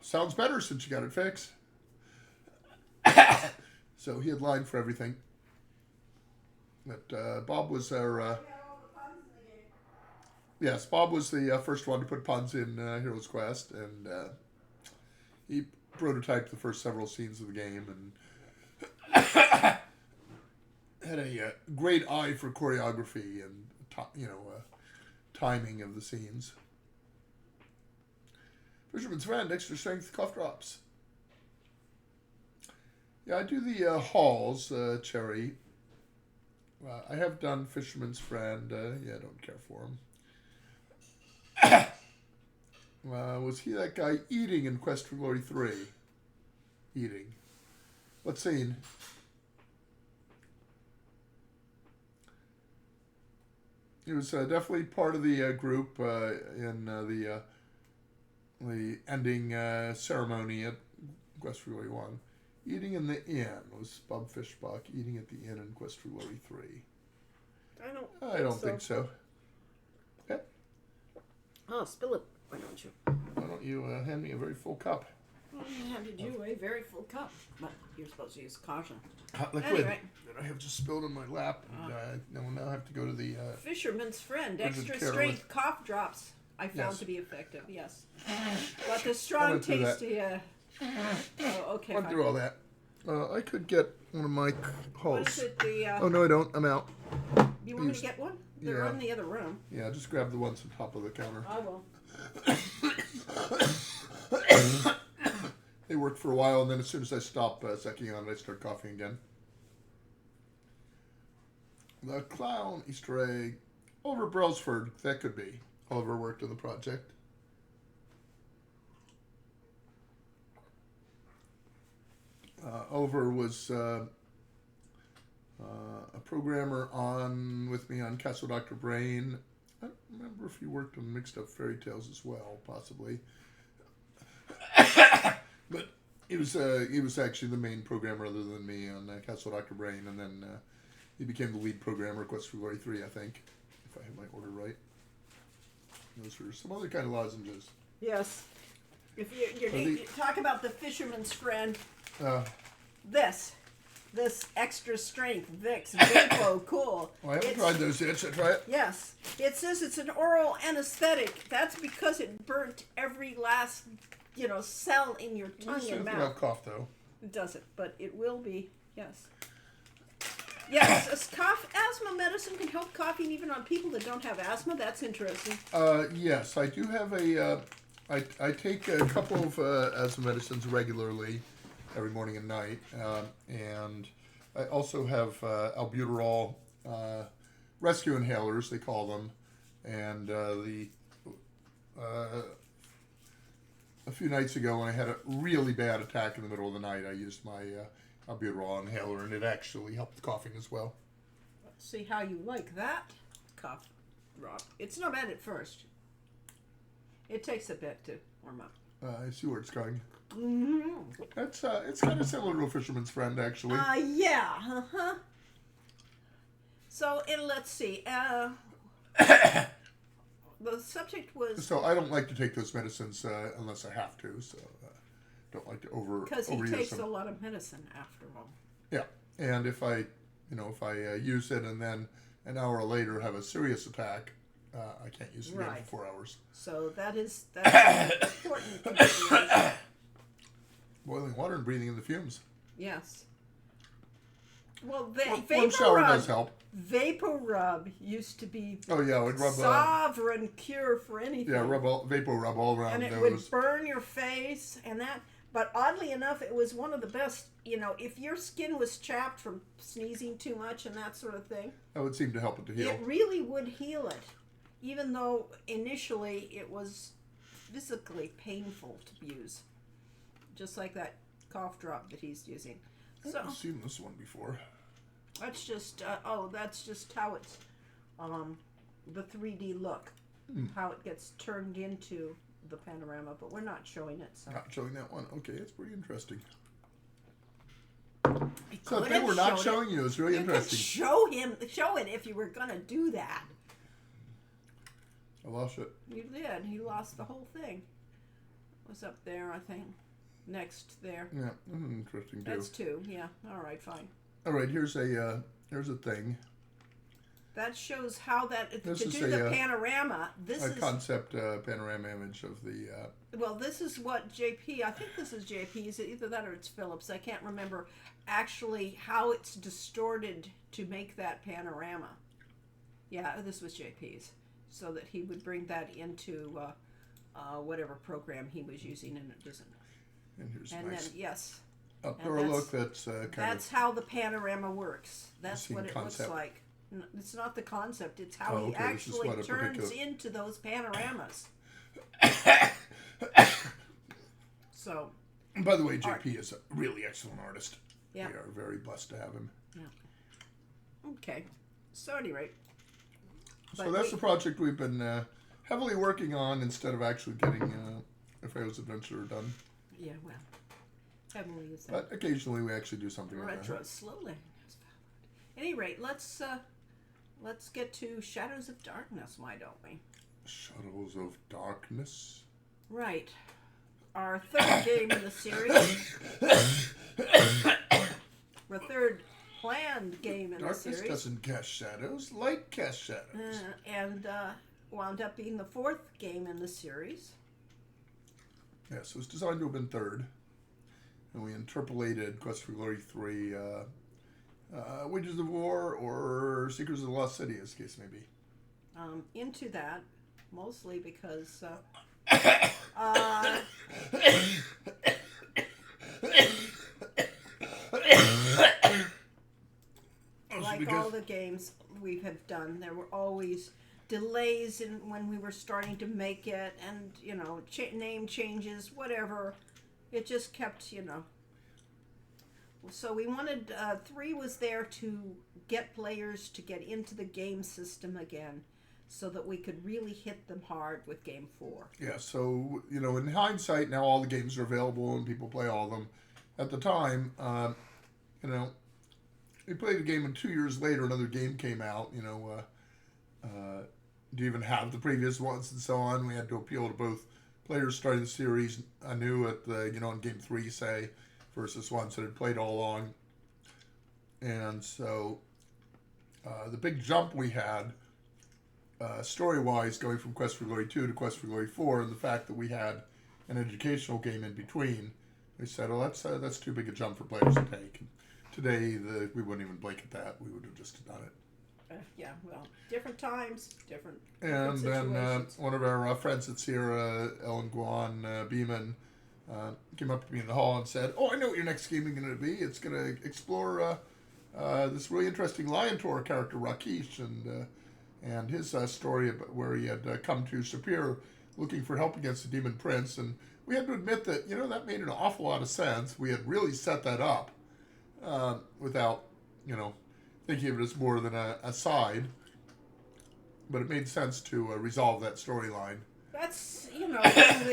sounds better since you got it fixed. So he had line for everything. But Bob was our... yes, Bob was the first one to put puns in Heroes Quest, and he prototyped the first several scenes of the game, and had a great eye for choreography and, timing of the scenes. Fisherman's Friend, extra strength cough drops. Yeah, I do the halls, Cherry. I have done Fisherman's Friend. I don't care for him. Was he that guy eating in Quest for Glory 3? Eating. What scene? He was definitely part of the group in the ending ceremony at Quest for Glory 1. Eating in the inn was Bob Fischbach. Eating at the inn in Quest for Glory 3. I don't think so. Yeah. Oh, spill it. Why don't you? Why don't you hand me a very full cup? Well, I handed you a very full cup, but you're supposed to use caution. Hot liquid that I have just spilled in my lap, and I will now have to go to the... Fisherman's Friend, extra strength cough drops. I found to be effective, yes. But the strong tasty... oh, okay. Went through all that. I could get one of my halls. What is it, oh, no, I don't. I'm out. You want me to get one? They're in the other room. Yeah, just grab the ones on top of the counter. I will. They worked for a while, and then as soon as I stop sucking on it, I start coughing again. The Clown Easter egg. Oliver Brailsford, that could be. Oliver worked on the project. Oliver was a programmer with me on Castle Dr. Brain. I don't remember if he worked on Mixed Up Fairy Tales as well, possibly. But he was actually the main programmer other than me on Castle Dr. Brain, and then he became the lead programmer at Quest for Glory 3, I think, if I have my order right. Those are some other kind of lozenges. Yes. If you talk about the Fisherman's Friend, this this extra strength Vicks Vapo Cool. Well, I haven't tried those yet. Should I try it? Yes, it says it's an oral anesthetic. That's because it burnt every last, cell in your tongue It and doesn't mouth. have cough, though. It doesn't, but it will be. Yes. Yes, asthma medicine can help coughing even on people that don't have asthma. That's interesting. Yes, I do have a. I take a couple of asthma medicines regularly, every morning and night, and I also have albuterol rescue inhalers, they call them, and a few nights ago when I had a really bad attack in the middle of the night, I used my albuterol inhaler, and it actually helped the coughing as well. Let's see how you like that cough drop. It's not bad at first. It takes a bit to warm up. I see where it's going. Mm-hmm. That's it's kind of similar to a fisherman's friend, actually. Yeah. Uh-huh. So, let's see. The subject was... So I don't like to take those medicines unless I have to. So don't like to Because he overuse takes them. a lot of medicine after all. Yeah, and if I use it and then an hour later have a serious attack, I can't use it again Right. for 4 hours. So that's important consideration. Boiling water and breathing in the fumes. Yes. Well, One shower does help. Vapor Rub used to be Oh yeah, I would rub sovereign cure for anything. vapor rub all around and it those. would burn your face and that. But oddly enough, it was one of the best. If your skin was chapped from sneezing too much and that sort of thing, That would seem to help it to heal. it really would heal it. Even though initially it was physically painful to use, just like that cough drop that he's using. So I've seen this one before. that's just that's just how it's the 3D look, how it gets turned into the panorama. But we're not showing it, so Not showing that one. Okay, it's pretty interesting. We So could they have were not showed showing you. It's really You could interesting. show it if you were gonna do that. I lost it. You did. You lost the whole thing. It was up there, I think. Next there. Yeah, interesting too. That's 2. Yeah. All right. Fine. All right, here's a thing. That shows how that This to is do the a, panorama. This A is concept panorama image of the. well. This is what JP. I think this is JP's. Either that or it's Phillips. I can't remember actually how it's distorted to make that panorama. Yeah, this was JP's, so that he would bring that into whatever program he was using, and it doesn't. And here's And nice then yes, outdoor look. That's kind that's of. how the panorama works. That's seen what it concept. looks like. It's not the concept. It's how Oh, he okay, this is actually what a turns particular- into those panoramas. So, By the way, JP is a really excellent artist. yeah. We are very blessed to have him. Okay. So, at any rate. So But that's we- the project we've been heavily working on instead of actually getting Rafael's Adventure done. Yeah, well. Heavenly is that. But occasionally we actually do something like Retro that. slowly. At any rate, let's get to Shadows of Darkness, why don't we? Shadows of Darkness. Right. Our third game in the series. Our third planned game in Darkness the series. doesn't cast shadows. Light casts shadows. And wound up being the 4th game in the series. Yeah, so it's designed to have been third. And we interpolated Quest for Glory 3, Wages of War, or Secrets of the Lost City, as the case may be. Into that, mostly because like all the games we have done, there were always delays in when we were starting to make it, and name changes, whatever. It just kept, So we wanted 3 was there to get players to get into the game system again, so that we could really hit them hard with game 4. Yeah, so, in hindsight, now all the games are available and people play all of them. At the time, we played a game and 2 years later another game came out, do you even have the previous ones and so on? We had to appeal to both players starting the series anew at the, on game 3, say, versus ones that had played all along. And so the big jump we had, story-wise, going from Quest for Glory 2 to Quest for Glory 4, and the fact that we had an educational game in between, we said, oh, that's too big a jump for players to take. And today, we wouldn't even blink at that. We would have just done it. Yeah, well, different times, different And then situations. one of our friends at Sierra, Ellen Guan Beeman, came up to me in the hall and said, "Oh, I know what your next game is going to be. It's going to explore this really interesting Lion Tour character, Rakesh, and his story about where he had come to Sapir looking for help against the Demon Prince." And we had to admit that, that made an awful lot of sense. We had really set that up without, thinking of it as more than a side. But it made sense to resolve that storyline. That's, one of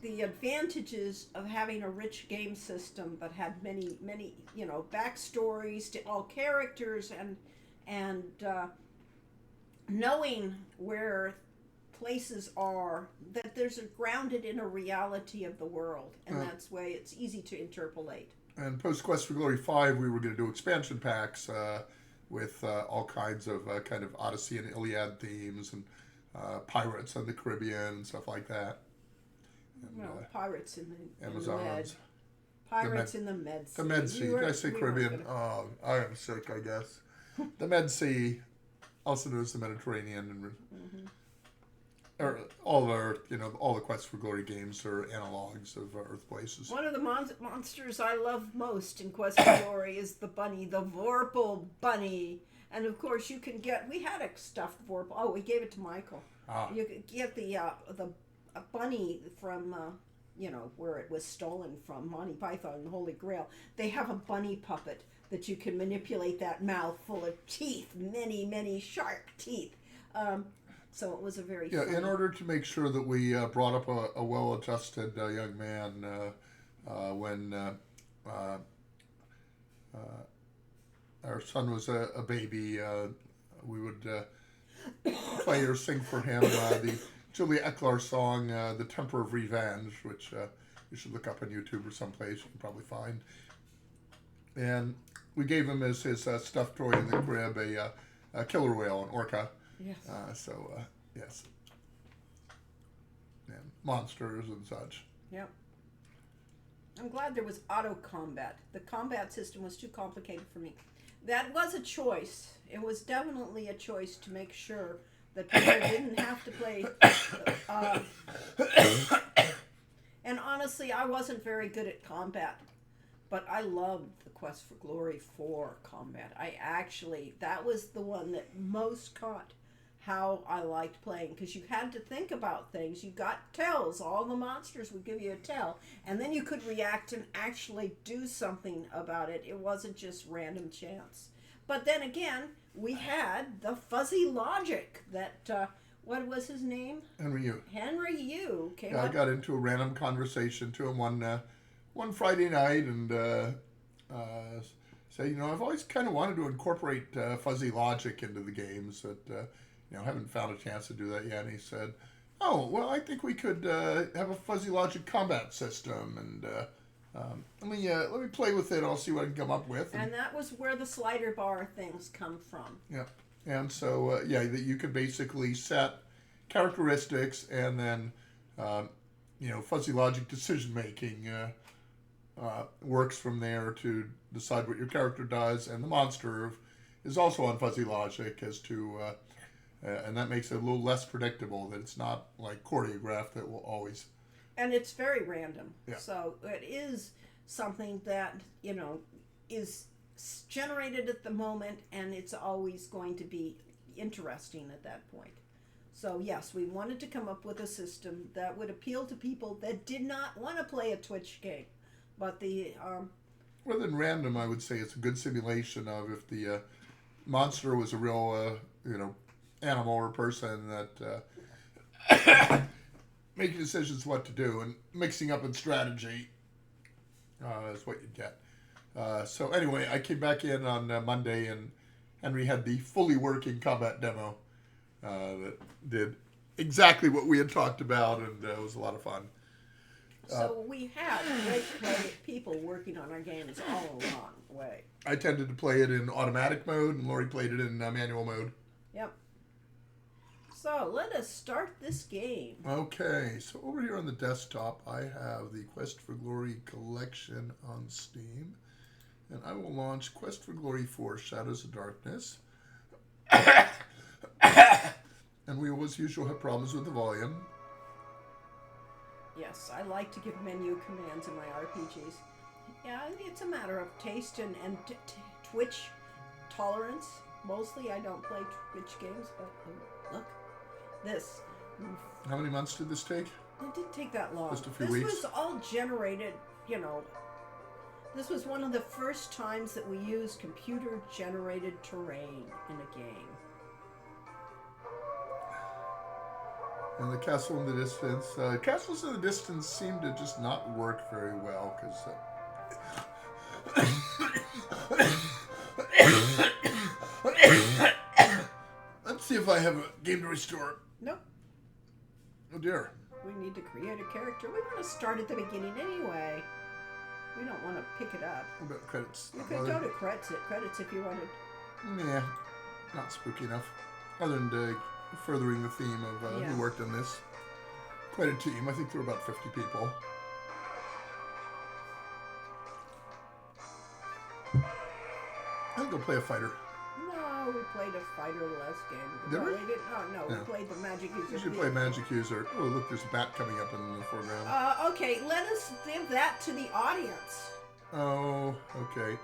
the advantages of having a rich game system that had many, many, backstories to all characters and knowing where places are, that there's grounded in a reality of the world, and that's why it's easy to interpolate. And post Quest for Glory 5, we were going to do expansion packs with all kinds of kind of Odyssey and Iliad themes and pirates in the Caribbean and stuff like that. And, pirates in the Amazons. Med. Pirates in the Med Sea. The Med Sea. Did I say Caribbean? Oh, I am sick, I guess. The Med Sea, also known as the Mediterranean, and or all of our, all the Quest for Glory games are analogs of Earth places. One of the monsters I love most in Quest for Glory is the bunny, the Vorpal bunny. And of course, you can get. We had a stuffed Vorpal. Oh, we gave it to Michael. You could get the bunny from where it was stolen from, Monty Python and the Holy Grail. They have a bunny puppet that you can manipulate, that mouth full of teeth, many, many sharp teeth. So it was a very fun. In order to make sure that we brought up a well-adjusted young man when our son was a baby, we would play or sing for him the Julia Ecklar song, The Temper of Revenge, which you should look up on YouTube or someplace. You can probably find. And we gave him as his stuffed toy in the crib a killer whale, an orca. Yes. Yes. And monsters and such. Yep. I'm glad there was auto combat. The combat system was too complicated for me. That was a choice. It was definitely a choice to make sure that people didn't have to play. And honestly, I wasn't very good at combat. But I loved the Quest for Glory 4 combat. That was the one that most caught how I liked playing, because you had to think about things. You got tells. All the monsters would give you a tell, and then you could react and actually do something about it. It wasn't just random chance. But then again, we had the fuzzy logic that, what was his name? Henry Yu. Henry Yu came up. I got into a random conversation to him one Friday night and say, I've always kind of wanted to incorporate fuzzy logic into the games, that haven't found a chance to do that yet. And he said, "Oh, well, I think we could have a fuzzy logic combat system, and let me play with it. I'll see what I can come up with." And that was where the slider bar things come from. Yeah, and so that you could basically set characteristics, and then fuzzy logic decision making works from there to decide what your character does, and the monster is also on fuzzy logic as to, and that makes it a little less predictable, that it's not like choreographed that will always. And it's very random. Yeah. So it is something that, is generated at the moment, and it's always going to be interesting at that point. So yes, we wanted to come up with a system that would appeal to people that did not want to play a Twitch game. But the Rather than random, I would say it's a good simulation of if the monster was a real, animal or person that making decisions what to do, and mixing up in strategy is what you get. So anyway, I came back in on Monday, and Henry had the fully working combat demo that did exactly what we had talked about, and it was a lot of fun. So we had people working on our games all along the way. I tended to play it in automatic mode, and Lori played it in manual mode. Yep. So let us start this game. Okay, so over here on the desktop, I have the Quest for Glory collection on Steam. And I will launch Quest for Glory 4 Shadows of Darkness. And we will, as usual, have problems with the volume. Yes, I like to give menu commands in my RPGs. Yeah, it's a matter of taste and Twitch tolerance. Mostly I don't play Twitch games, but look, this. How many months did this take? It didn't take that long. Just a few this weeks? was all generated, this was one of the first times that we used computer-generated terrain in a game. And the castle in the distance. Castles in the distance seem to just not work very well, because... Let's see if I have a game to restore. Nope. Oh dear. We need to create a character. We want to start at the beginning anyway. We don't want to pick it up. What about credits? You could go to credits if you wanted. Yeah, not spooky enough. Other than furthering the theme of who worked on this. Quite a team. I think there were about 50 people. I think I'll play a fighter. No, we played a fighter last game. Did we? didn't. Oh, no, we played the magic user. You should play magic user. Oh, look, there's a bat coming up in the foreground. Okay, let us give that to the audience. Oh, okay.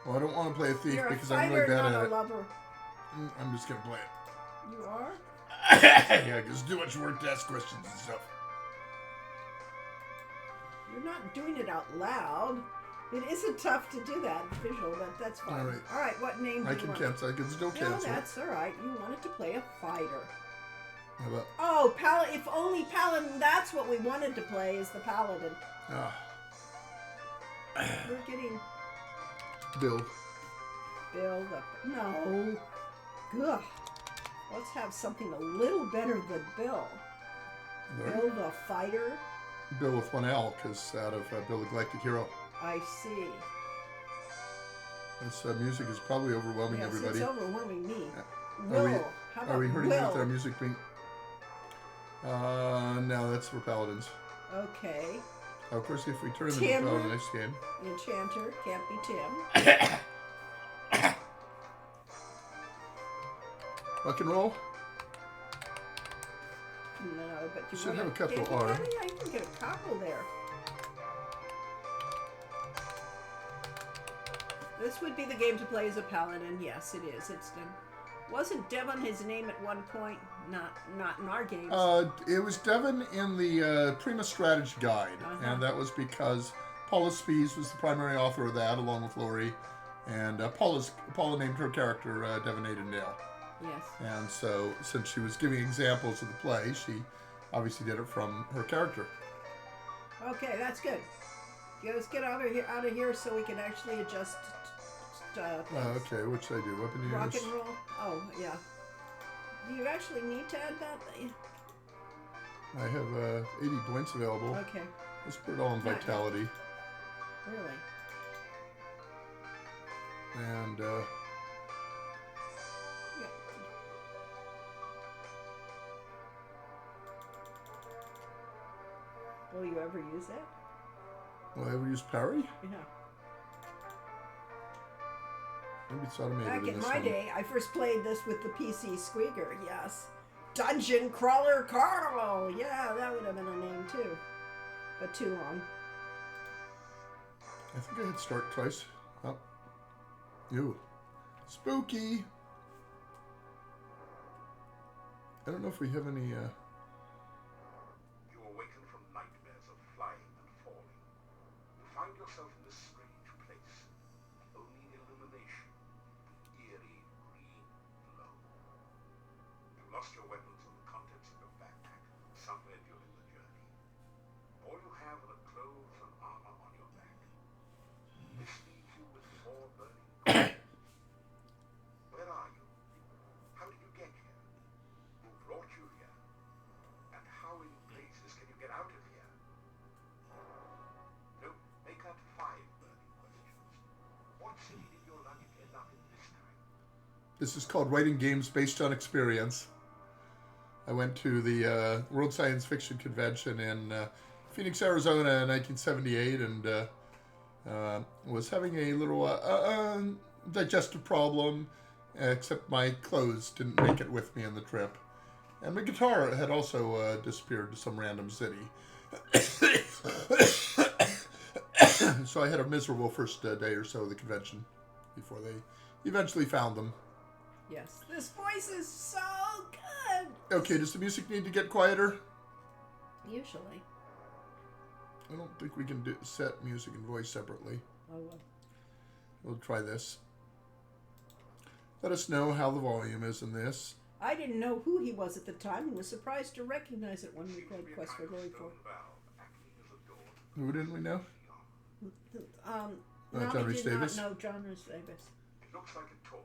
Well, I don't want to play a thief You're because a fighter, I'm really bad not at a it. lover. I'm just going to play it. You are? Yeah, because too much work to ask questions and stuff. You're not doing it out loud. It isn't tough to do that visual, but that's fine. All right, what name do you want? I can still cancel. No, that's all right. You wanted to play a fighter. How about? Oh, if only Paladin. That's what we wanted to play, is the Paladin. We're getting... Bill. No. Ugh. Let's have something a little better than Bill. There. Bill the Fighter. Bill with one L, because out of Bill the Galactic Hero. I see. This music is probably overwhelming everybody. It's overwhelming me. Are we hurting with our music being... no, that's for Paladins. Okay. Of course, if we turn them Tim. into the next game. Enchanter. Can't be Tim. Rock and roll? No, but you should have a can't capital you R. get it? I can get a couple there. This would be the game to play as a paladin. Yes, it is. It's done. Wasn't Devon his name at one point? Not in our games. It was Devon in the Prima Strategy Guide, and that was because Paula Spies was the primary author of that, along with Lori, and Paula named her character Devon Aidendale. Yes. And so, since she was giving examples of the play, she obviously did it from her character. Okay, that's good. Let's get out of here so we can actually adjust. Okay, what should I do? Weapon use? Rock and roll. Oh yeah. Do you actually need to add that? I have 80 points available. Okay. Let's put it all in vitality. Really? And will you ever use that? will I ever use parry? Yeah. Maybe it's automated. Back in my one. day, I first played this with the PC Squeaker. Yes. Dungeon Crawler Carl. Yeah, that would have been a name too, but too long. I think I hit start twice. Oh. Ew. Spooky. I don't know if we have any. You awaken from nightmares of flying and falling. You find yourself in this strange place. Only illumination, eerie green glow. You lost your weapons and the contents of your backpack somewhere during the journey. All you have are the clothes and armor on your back. This leaves you with 4 burning corpses. Where are you? How did you get here? Who brought you here? And how in blazes can you get out of here? This is called Writing Games Based on Experience. I went to the World Science Fiction Convention in Phoenix, Arizona in 1978 and was having a little digestive problem, except my clothes didn't make it with me on the trip. And my guitar had also disappeared to some random city. So I had a miserable first day or so of the convention before they eventually found them. Yes, this voice is so good. Okay, does the music need to get quieter? Usually. I don't think we can set music and voice separately. Oh, well. We'll try this. Let us know how the volume is in this. I didn't know who he was at the time and was surprised to recognize it when we played Quest for Glory 4. Who didn't we know? No, John we Rhys did Davis? not know John Rhys Davis. It looks like a torch,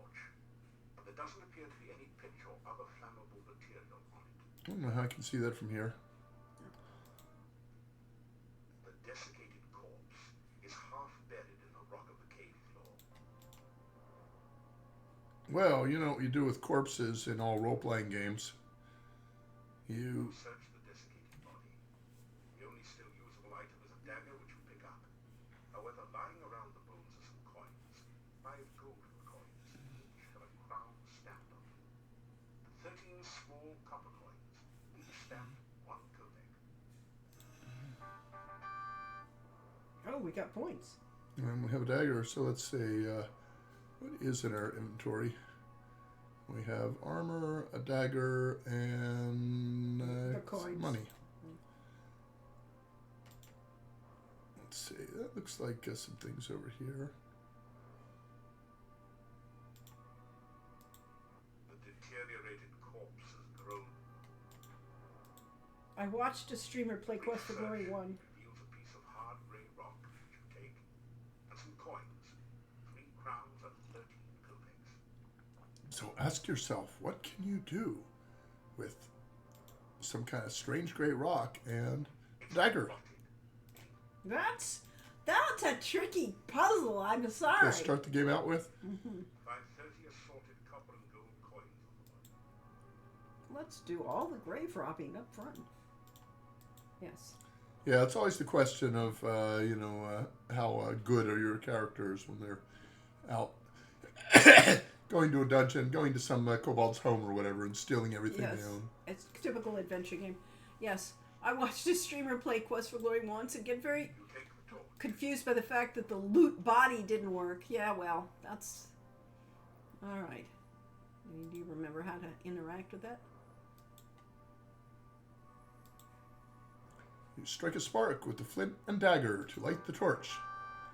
but there doesn't appear to be any pitch or other flammable material on it. I don't know how I can see that from here. The desiccated corpse is half buried in the rock of the cave floor. Well, you know what you do with corpses in all role-playing games. You Search the desiccated body. The only still usable item is a dagger which you pick up. However, lying around the bones are some coins. 5 golden coins, each have a crown stamped on them. 13 small copper coins, each stamped 1 kopeck. Oh, we got points. and we have a dagger, so let's see what is in our inventory. We have armor, a dagger, and The coins. money. Let's see. That looks like some things over here. The deteriorated corpse has grown. I watched a streamer play Quest for Glory 1. Reveals a piece of hard gray rock which you take, and some coins, 3 crowns and 13 kopecks. So ask yourself, what can you do with some kind of strange gray rock and a dagger? That's a tricky puzzle. I'm sorry. To start the game out with? Mm-hmm. Find 30 assorted copper and gold coins on the body. Let's do all the grave robbing up front. Yes. Yeah, it's always the question of, how good are your characters when they're out going to a dungeon, going to some kobold's home or whatever, and stealing everything Yes. they own. It's a typical adventure game. Yes. I watched a streamer play Quest for Glory once and get very You take the torch. confused by the fact that the loot body didn't work. Yeah, well, that's... Alright. Do you remember how to interact with that? You strike a spark with the flint and dagger to light the torch.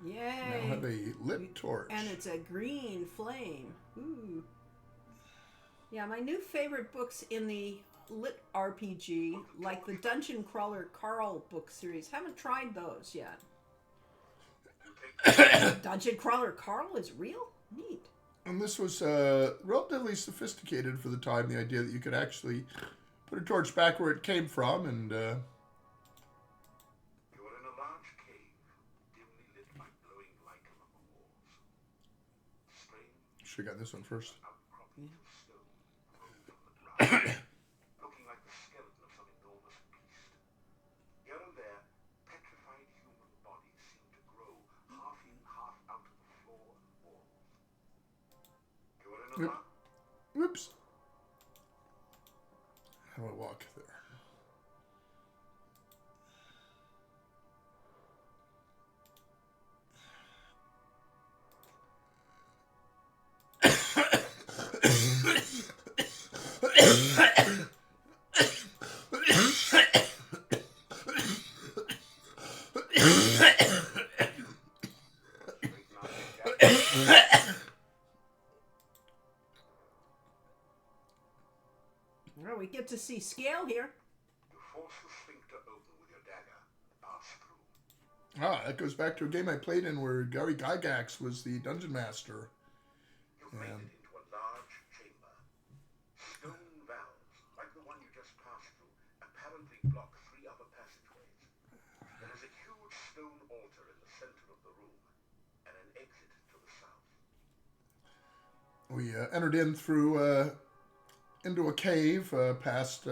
Yay! Now have a lit torch. And it's a green flame. Ooh. Yeah, my new favorite books in the lit RPG, like the Dungeon Crawler Carl book series, haven't tried those yet. Dungeon Crawler Carl is real? Neat. And this was relatively sophisticated for the time, the idea that you could actually put a torch back where it came from and... You are in a large cave, dimly lit by glowing light along the walls. Strange should have gotten this one first. outcroppings of stone rose from the ground, looking like the skeleton of some enormous beast. Here and there, petrified human bodies seem to grow half in, half out of the floor and walls. You are in a Yep. large... Whoops. How do I walk there? Well, we get to see scale here. You force the sphincter open with your dagger, pass through. That goes back to a game I played in where Gary Gygax was the dungeon master. You've made it into a large chamber. Stone valves, like the one you just passed through, apparently block 3 other passageways. There is a huge stone altar in the center of the room, and an exit to the south. We entered in through into a cave past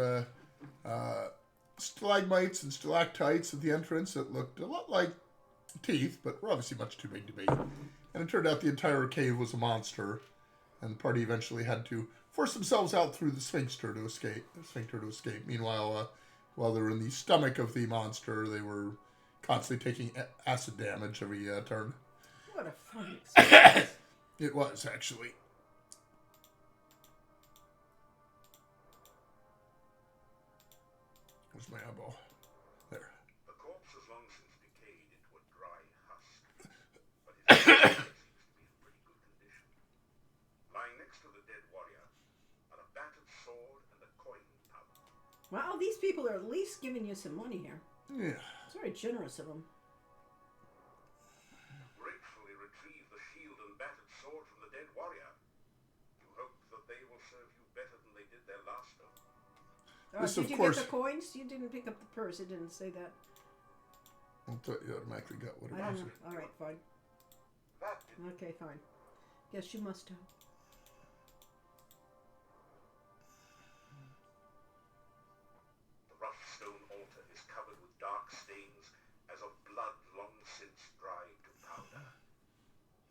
stalagmites and stalactites at the entrance that looked a lot like teeth, but were obviously much too big to be. And it turned out the entire cave was a monster, and the party eventually had to force themselves out through the sphincter to escape. Meanwhile, while they were in the stomach of the monster, they were constantly taking acid damage every turn. What a fun experience. It was, actually. Where's my eyeball? There. The corpse has long since decayed into a dry husk, but his body seems to be in pretty good condition. Lying next to the dead warrior are a battered sword and a coin pouch. Well, these people are at least giving you some money here. Yeah. It's very generous of them. Gratefully retrieve the shield and battered sword from the dead warrior. You hope that they will serve you better than they did their last owner. This, Did of you course- get the coins? You didn't pick up the purse. It didn't say that. I thought you automatically got what it I was. don't know. All right, fine. That didn't Okay, fine. Guess you must have. The rough stone altar is covered with dark stains as of blood long since dried to powder.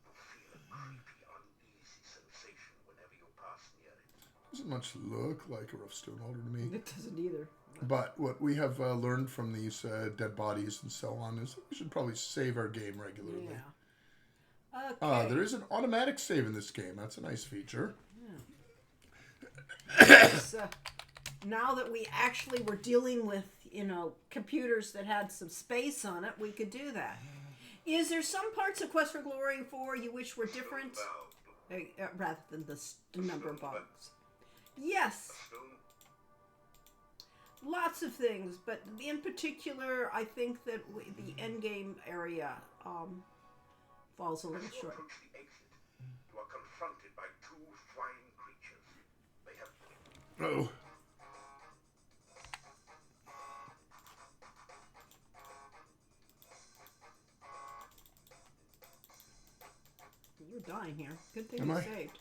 You feel a creepy, uneasy sensation whenever you pass near it. Doesn't much look like a rough stone altar to me. It doesn't either. But what we have learned from these dead bodies and so on is we should probably save our game regularly. Yeah. Okay. There is an automatic save in this game. That's a nice feature. So, now that we actually were dealing with, computers that had some space on it, we could do that. Is there some parts of Quest for Glory 4 you wish were different? Rather than the number bugs. Yes, Stone lots of things, but in particular, I think that the endgame area falls a little As you short. approach the exit, you are confronted by two flying creatures. They have Oh. You're dying here. Good thing Am you I? saved.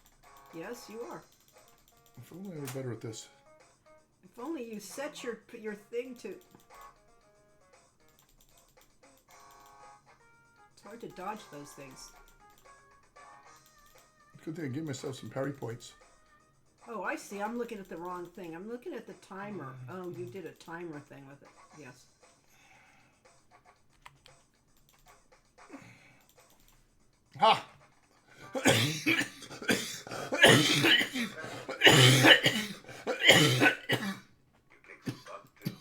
Yes, you are. If only I were better at this. If only you set your thing to. It's hard to dodge those things. Good thing I gave myself some parry points. Oh, I see. I'm looking at the wrong thing. I'm looking at the timer. Oh, you did a timer thing with it. Yes. Ha! you kick the bug too.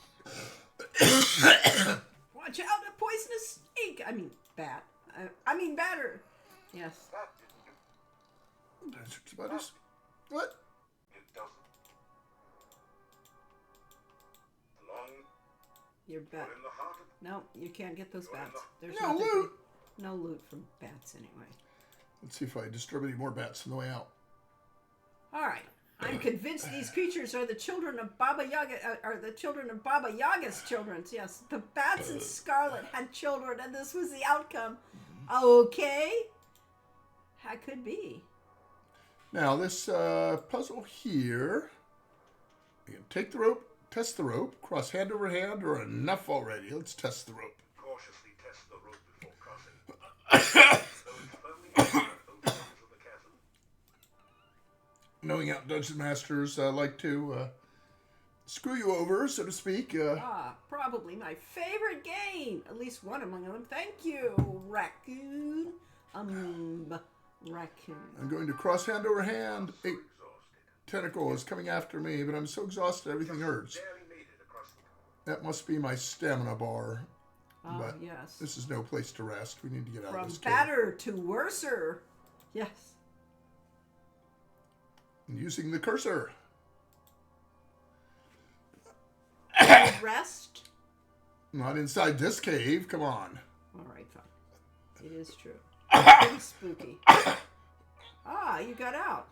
Watch out, a poisonous snake! I mean, bat. I mean, batter. Yes. That didn't do. That's about us. What? It doesn't. Along You're bat. in the heart of No, you can't get those bats. There's No nothing- loot! No loot from bats, anyway. Let's see if I disturb any more bats on the way out. All right. I'm convinced these creatures are the children of Baba Yaga, are the children of Baba Yaga's children. Yes, the bats and Scarlet had children, and this was the outcome. Okay, that could be. Now, this puzzle here, you can take the rope, test the rope, cross hand over hand, or enough already. Let's test the rope. cautiously test the rope before crossing. Those firmly anchored opens of the chasm. Knowing how Dungeon Masters like to screw you over, so to speak. Probably my favorite game. At least one among them. Thank you, raccoon. Raccoon. I'm going to cross hand over hand. A Exhausted. tentacle is coming after me, but I'm so exhausted everything hurts. Barely made it across the That must be my stamina bar. Oh, But yes. this is no place to rest. We need to get out From of this cave. better to worser. Yes. And using the cursor. Rest. Not inside this cave. Come on. All right, fine. It is true. Pretty spooky. You got out.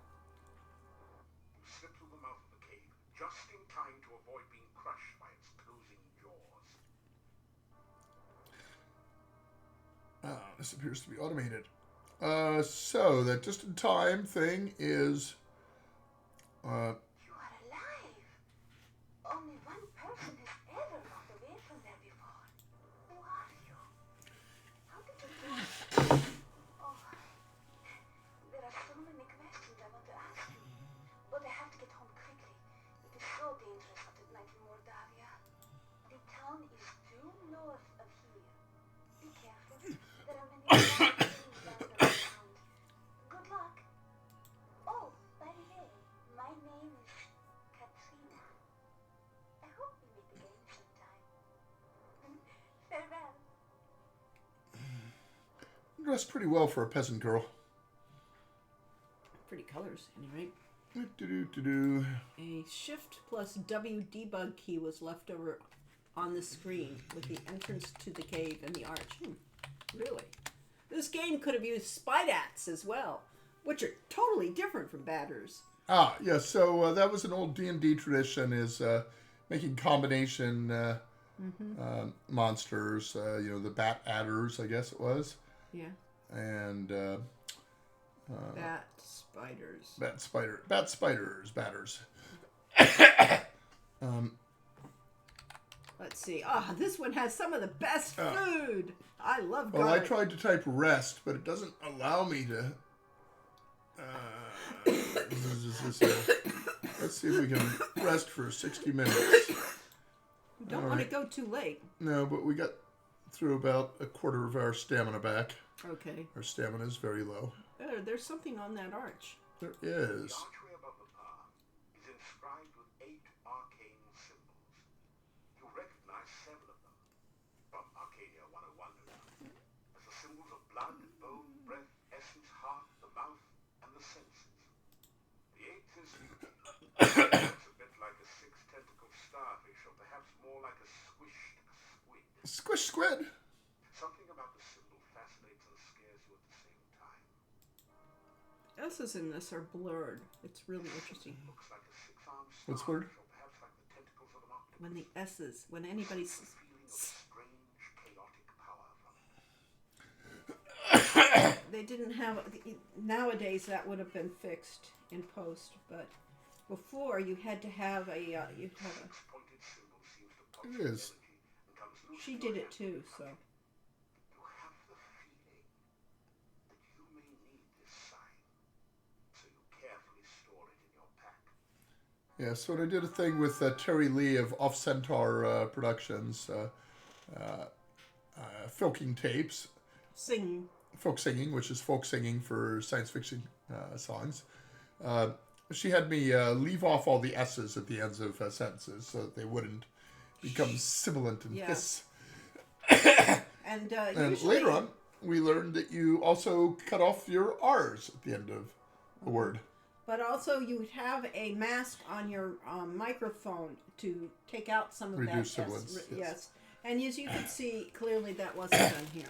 You slip through the mouth of the cave, just in time to avoid being crushed by its closing jaws. This appears to be automated. So that just in time thing is, You are alive. Only one person has ever walked away from there before. Who are you? How did you do it? Oh, there are so many questions I want to ask you. But I have to get home quickly. It is so dangerous out at night in Mordavia. The town is due north of here. Be careful. There are many bad things lying around. Good luck. Oh, by the way, my name is Katrina. I hope we meet again sometime. Farewell. dressed pretty well for a peasant girl. Pretty colors, anyway. Do-do-do-do. A Shift plus W debug key was left over on the screen with the entrance to the cave and the arch. Really? This game could have used Spidats as well, which are totally different from batters. Ah, yes. So that was an old D&D tradition, is making combination monsters. The bat adders, I guess it was, Yeah. and Bat spiders. bat spiders, batters. Let's see. This one has some of the best food. I love Well, I garlic. tried to type rest, but it doesn't allow me to. Let's see if we can rest for 60 minutes. Don't want to go too late. No, but we got through about a quarter of our stamina back. Okay. Our stamina is very low. There's something on that arch. There is. The archway above the bar is inscribed with 8 arcane symbols. You recognize 7 of them from Arcadia 101 as the symbols of blood, bone, breath, essence, heart, the mouth, and the senses. The 8th is beauty. It's a bit like a 6-tentacled starfish, or perhaps more like a squished squid. Squish squid. Something about the symbol fascinates and scares you at the same time. S's in this are blurred. It's really interesting. Looks like a 6-armed What's blurred? starfish, or perhaps like the tentacles of an octopus. When the S's, when anybody's... Feeling of strange, chaotic power from it. They didn't have... Nowadays, that would have been fixed in post, but before, you had to have a... You'd have a Six-pointed symbol seems to pulse It with is. energy and comes loose she in did your it hand too, when you so... touch it. You have the feeling that you may need this sign, so you carefully store it in your pack. Yeah, so I did a thing with Terry Lee of Off Centaur Productions, Filking Tapes, Sing. folk singing, which is folk singing for science fiction songs. She had me leave off all the S's at the ends of sentences so that they wouldn't become sibilant and Yeah. hiss. And And usually... later on, we learned that you also cut off your R's at the end of a word. But also, you would have a mask on your microphone to take out some of Reduce that. sibilance, yes. Yes. And as you can see, clearly that wasn't done here.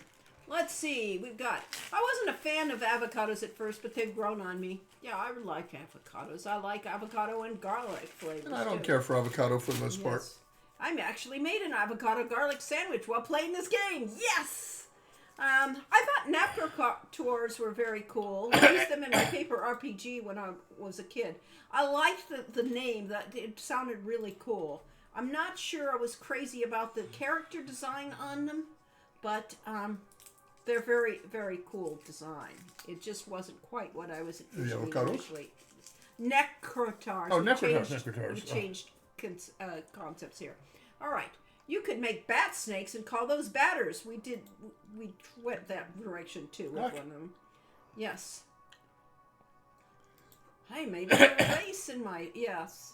Let's see. We've got... I wasn't a fan of avocados at first, but they've grown on me. Yeah, I like avocados. I like avocado and garlic flavors, And I don't too. care for avocado for the most part. Yes. I actually made an avocado garlic sandwich while playing this game. Yes! I thought Napcators were very cool. I used them in my paper RPG when I was a kid. I liked the name. That it sounded really cool. I'm not sure I was crazy about the character design on them, but they're very, very cool design. It just wasn't quite what I was avocados? initially. Necrotars. Oh, We necrotars, changed- necrotars. We Oh. changed concepts here. All right. You could make bat snakes and call those batters. We went that direction too with Okay. one of them. Yes. Hey, maybe a race in my... Yes.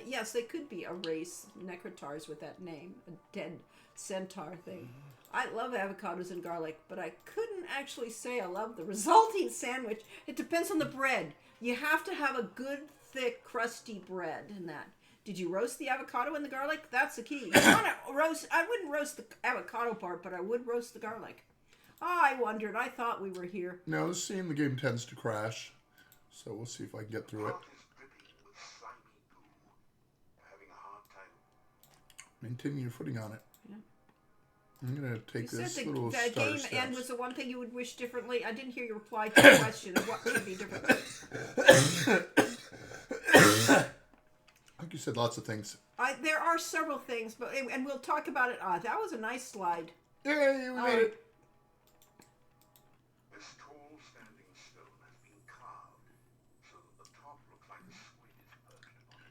Yes, they could be a race. Necrotars with that name. A dead centaur thing. I love avocados and garlic, but I couldn't actually say I love the resulting sandwich. It depends on the bread. You have to have a good, thick, crusty bread in that. Did you roast the avocado and the garlic? That's the key. You want to roast... I wouldn't roast the avocado part, but I would roast the garlic. I wondered. I thought we were here. Now, this scene, the game tends to crash. So we'll see if I can get through it. Heart is dripping with slimy goo. You're having a hard time. Maintain your footing on it. I'm gonna You take said this the little game starter end steps. was the one thing you would wish differently. I didn't hear your reply to the question of what should be different. Like you said, lots of things. There are several things, but and we'll talk about it. That was a nice slide. Yay, we made it. This tall standing stone has been carved so that the top looks like a squid is perched upon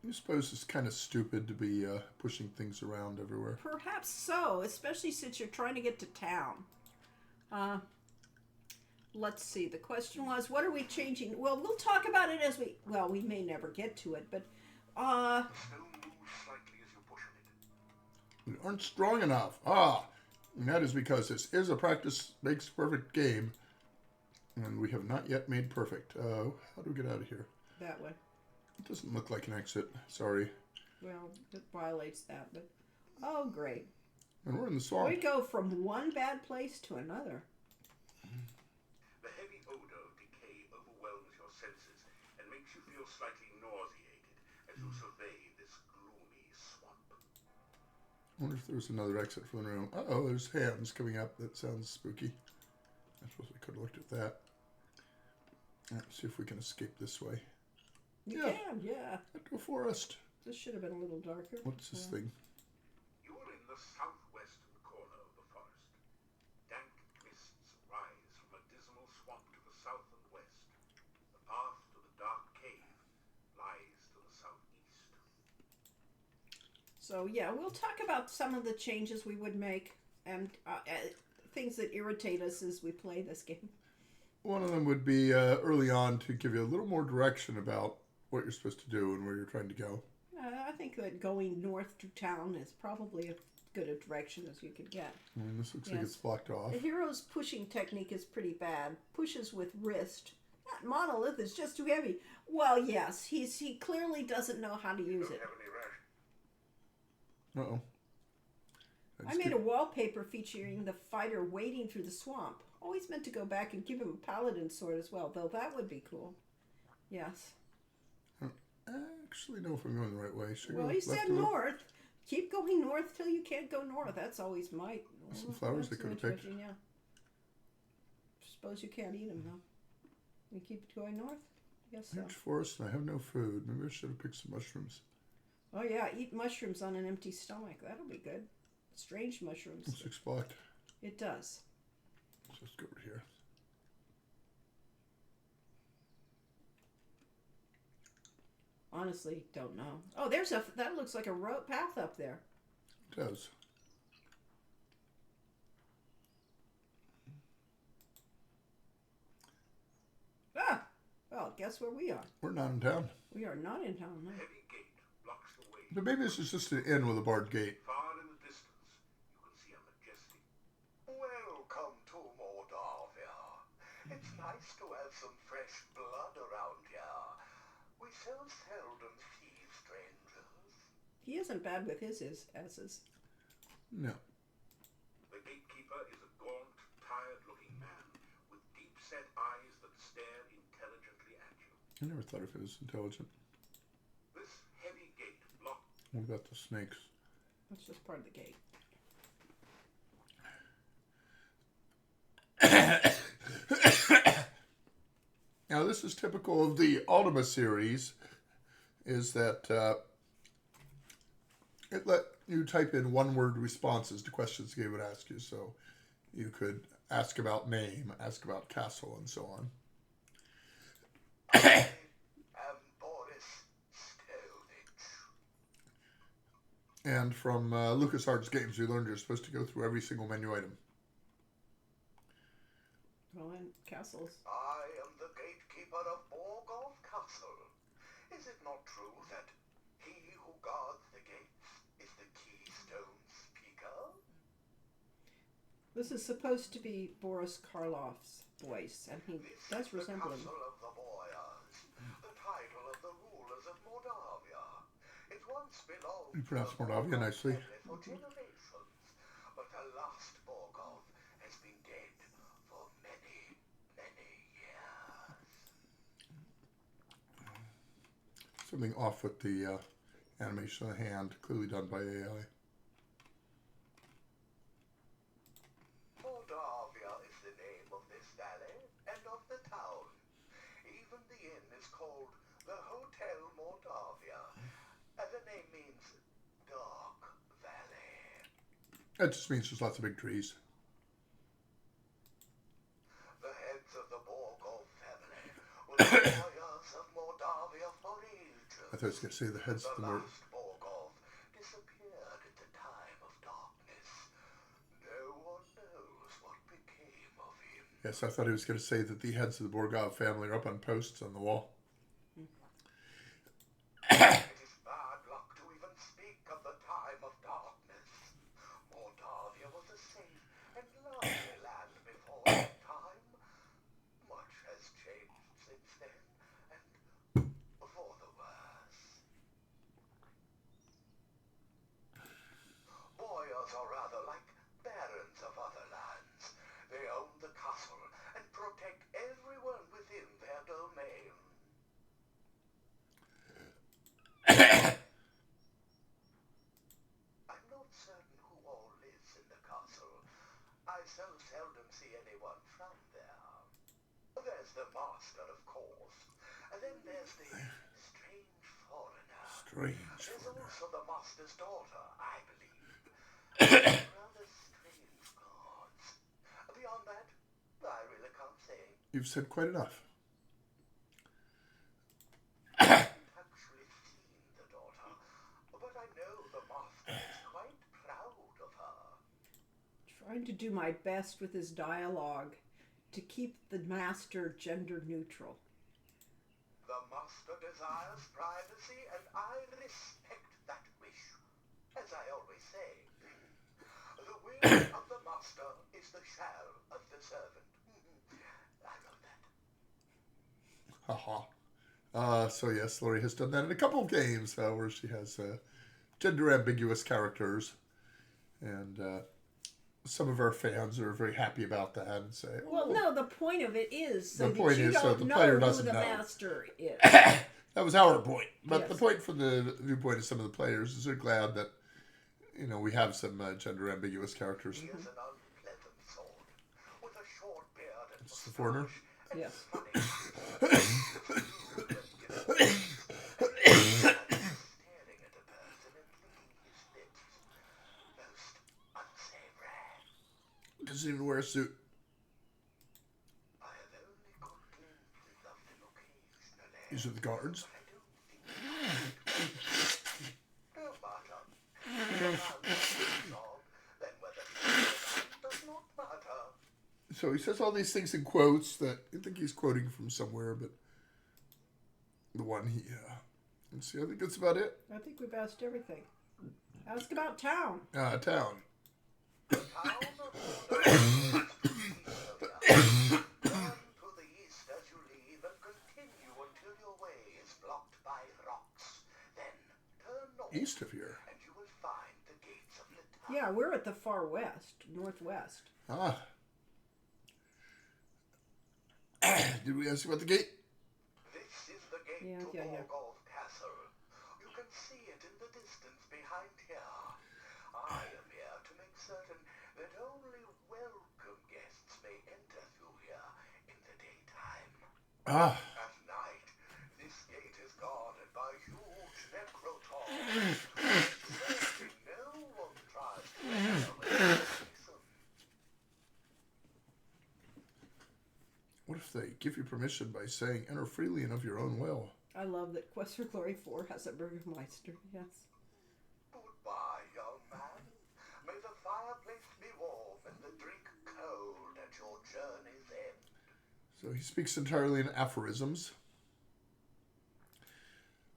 it. I suppose it's kind of stupid to be pushing things around everywhere. Perhaps so, especially since you're trying to get to town. Let's see. The question was, what are we changing? Well, we'll talk about it as we may never get to it, but The stone moves slightly as you push on it. We aren't strong enough. And that is because this is a practice makes perfect game, and we have not yet made perfect. How do we get out of here? that way. It doesn't look like an exit. Sorry. Well, it violates that, but oh, great. And we're in the swamp. We go from one bad place to another. The heavy odor of decay overwhelms your senses and makes you feel slightly nauseated as you survey this gloomy swamp. I wonder if there's another exit from the room. Uh-oh, there's hands coming up. That sounds spooky. I suppose we could have looked at that. Let's see if we can escape this way. You Yeah. can, yeah. Into a forest. This should have been a little darker. What's this thing? You are in the southwestern corner of the forest. Dank mists rise from a dismal swamp to the south and west. The path to the dark cave lies to the southeast. So yeah, we'll talk about some of the changes we would make and things that irritate us as we play this game. One of them would be early on to give you a little more direction about what you're supposed to do and where you're trying to go. I think that going north to town is probably as good a direction as you could get. I mean, this looks like Yes. it's blocked off. The hero's pushing technique is pretty bad. Pushes with wrist. That monolith is just too heavy. Well, yes, he clearly doesn't know how to use Don't it. have any ration. Uh-oh. I made a wallpaper featuring the fighter wading through the swamp. Always meant to go back and give him a paladin sword as well, though that would be cool. Yes. I actually know if I'm going the right way. Should I Well, go he left said or- north. Keep going north till you can't go north. That's always my. Some flowers that's they could have picked. interesting, Yeah. Suppose you can't eat them though. You keep going north. I guess so. Huge forest and I have no food. Maybe I should have picked some mushrooms. Oh yeah, eat mushrooms on an empty stomach. That'll be good. Strange mushrooms. This looks blocked. It does. So let's go over here. Honestly, don't know. Oh, that looks like a road path up there. It does. Ah, well, guess where we are. We're not in town. We are not in town. No. Heavy gate blocks the way. But maybe this is just an inn with a barred gate. Far in the distance, you can see a majestic. Welcome to Moldavia. It's nice to have some fresh blood around here. We so seldom see strangers. He isn't bad with his asses. No. The gatekeeper is a gaunt, tired-looking man with deep-set eyes that stare intelligently at you. I never thought of it as intelligent. This heavy gate blocks. What about the snakes? That's just part of the gate. Now, this is typical of the Ultima series, is that it let you type in one-word responses to questions the game would ask you. So you could ask about name, ask about castle, and so on. I am Boris Stovich. And from LucasArts games, you learned you're supposed to go through every single menu item. Well, and castles. I am the gatekeeper of Borgov Castle. Is it not true that he who guards the gates is the Keystone Speaker? This is supposed to be Boris Karloff's voice, and he This does is the resemble him. Castle of the Boyars, the title of the rulers of Moldavia. It once belonged You pronounce to the Moldavia Borgov nicely. family for generations, but the last Borgov has been dead for many, many years. Something off with the Animation of the hand, clearly done by AI. Moldavia is the name of this valley and of the town. Even the inn is called the Hotel Moldavia, and the name means Dark Valley. That just means there's lots of big trees. The heads of the Borgov family were the warriors of Moldavia for ages. I thought I was going to say the heads of The the Mor- last Borgov disappeared at the time of darkness. No one knows what became of him. Yes, I thought he was going to say that the heads of the Borgov family are up on posts on the wall. It is bad luck to even speak of the time of darkness. Moldavia was a safe and lovely land before that time. Much has changed since then, and for the worse. Warriors are rather like barons of other lands. They own the castle and protect everyone within their domain. I'm not certain who all lives in the castle. I so seldom see anyone from there. There's the master, of course. And then there's the strange foreigner. Strange. There's also the master's daughter, I believe. Rather strange gods. Beyond that, I really can't say. You've said quite enough. I haven't actually seen the daughter, but I know the master is quite proud of her. Trying to do my best with his dialogue to keep the master gender neutral. The master desires privacy, and I respect that wish. As I always say, the will of the master is the shall of the servant. I wrote that. Haha. So yes, Lori has done that in a couple of games where she has gender ambiguous characters, and some of our fans are very happy about that and say, Well, no, the point of it is so The that point you is so don't the know player who doesn't the know. master is. that was our point. But Yes. the point from the viewpoint of some of the players is they're glad that, you know, we have some gender ambiguous characters. He is an unpleasant sword, with a short beard and It's the foreigner? mustache, and Yes. funny. Staring at a person and licking his lips. Most unsavory. Doesn't even wear a suit. I have only got glimpses of them occasionally. These are the guards. I don't think no matter. If a man does his job, then whether he is a man does not matter. So he says all these things in quotes that I think he's quoting from somewhere, but the one he, let's see, I think that's about it. I think we've asked everything. Ask about town. Town. The town of Moldavia is to the east of here. Turn to the east as you leave and continue until your way is blocked by rocks. Then turn north East of here. and you will find the gates of the town. Yeah, we're at the far west, northwest. Ah. Did we ask you about the gate? This is the gate Yeah, to yeah. Borgov Castle. You can see it in the distance behind here. I am here to make certain that only welcome guests may enter through here in the daytime. Ah. At night, this gate is guarded by huge necrotons. Certainly no one tries to enter without permission. What if they give you permission by saying, enter freely and of your own will? I love that Quest for Glory 4 has a Burgermeister. Yes. Goodbye, young man. May the fireplace be warm and the drink cold at your journey's end. So he speaks entirely in aphorisms.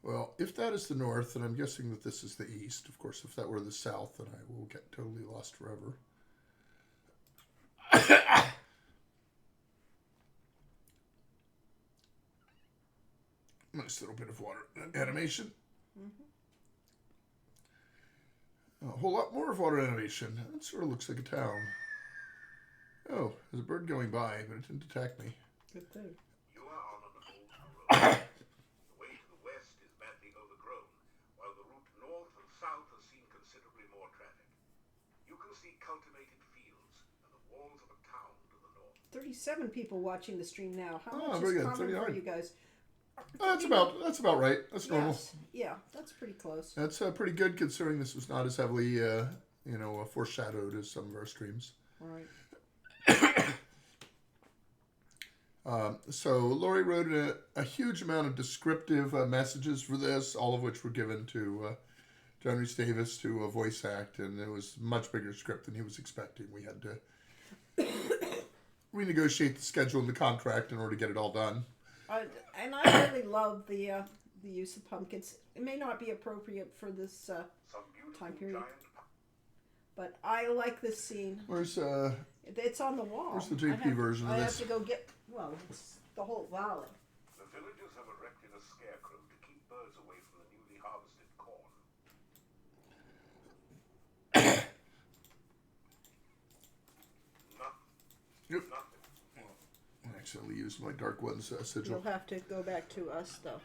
Well, if that is the north, then I'm guessing that this is the east. Of course, if that were the south, then I will get totally lost forever. Nice little bit of water animation. A whole lot more of water animation. That sort of looks like a town. Oh, there's a bird going by, but it didn't attack me. Good thing. You are on an old road. The way to the west is badly overgrown, while the route can see cultivated fields and the walls of a town to the north. 37 people watching the stream now. How Oh, much very is good. common for 39. you guys? That's about right. That's normal. Yes. Yeah, that's pretty close. That's pretty good considering this was not as heavily, foreshadowed as some of our streams. All right. So Lori wrote a huge amount of descriptive messages for this, all of which were given to John Rhys Davis to voice act, and it was a much bigger script than he was expecting. We had to renegotiate the schedule and the contract in order to get it all done. And I really love the use of pumpkins. It may not be appropriate for this Some beautiful time period, giant but I like this scene. Where's It's on the wall. Where's the JP version of I this? have to go get. Well, it's the whole valley. The villagers have erected a scarecrow to keep birds away from the newly harvested corn. Nothing. Yep. Nothing. I accidentally used my Dark One's sigil. You'll have to go back to us though.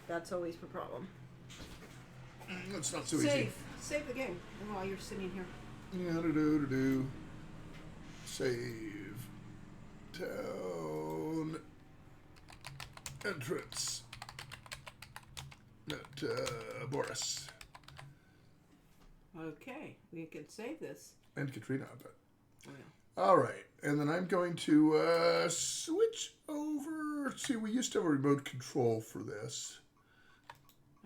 That's always the problem. That's not so easy. Save the game while you're sitting here. Yeah, Save. Town. Entrance. Not, Boris. Okay, we can save this. And Katrina, I bet. Oh, yeah. All right, and then I'm going to switch over. See, we used to have a remote control for this.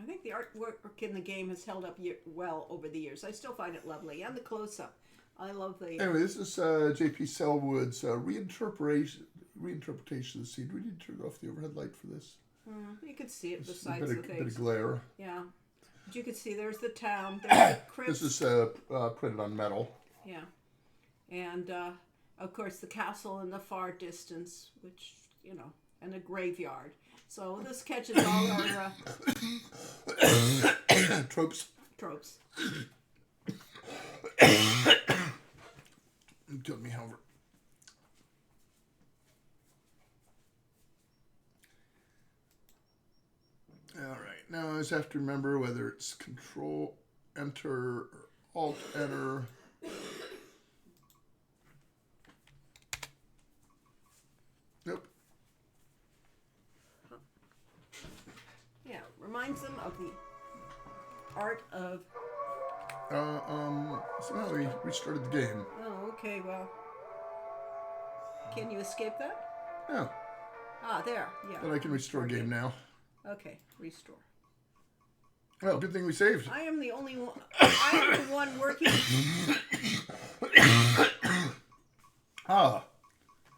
I think the artwork in the game has held up well over the years. I still find it lovely, and the close-up. I love the. Anyway, this is J.P. Selwood's reinterpretation of the scene. Do we need to turn off the overhead light for this? You could see it There's besides a the bit of things. glare. Yeah, but you could see there's the town. There's the crypts. This is printed on metal. Yeah, and of course the castle in the far distance, which and a graveyard. So this catches all our Tropes. tropes. It killed me, however. All right. Now I just have to remember whether it's Control Enter or Alt Enter. Nope. Yeah, reminds them of the art of. Somehow we restarted the game. Oh, okay. Well, can you escape that? Yeah, Ah, there. Yeah. but I can restore game now. Okay, restore. Well, good thing we saved. I am the only one. I am the one working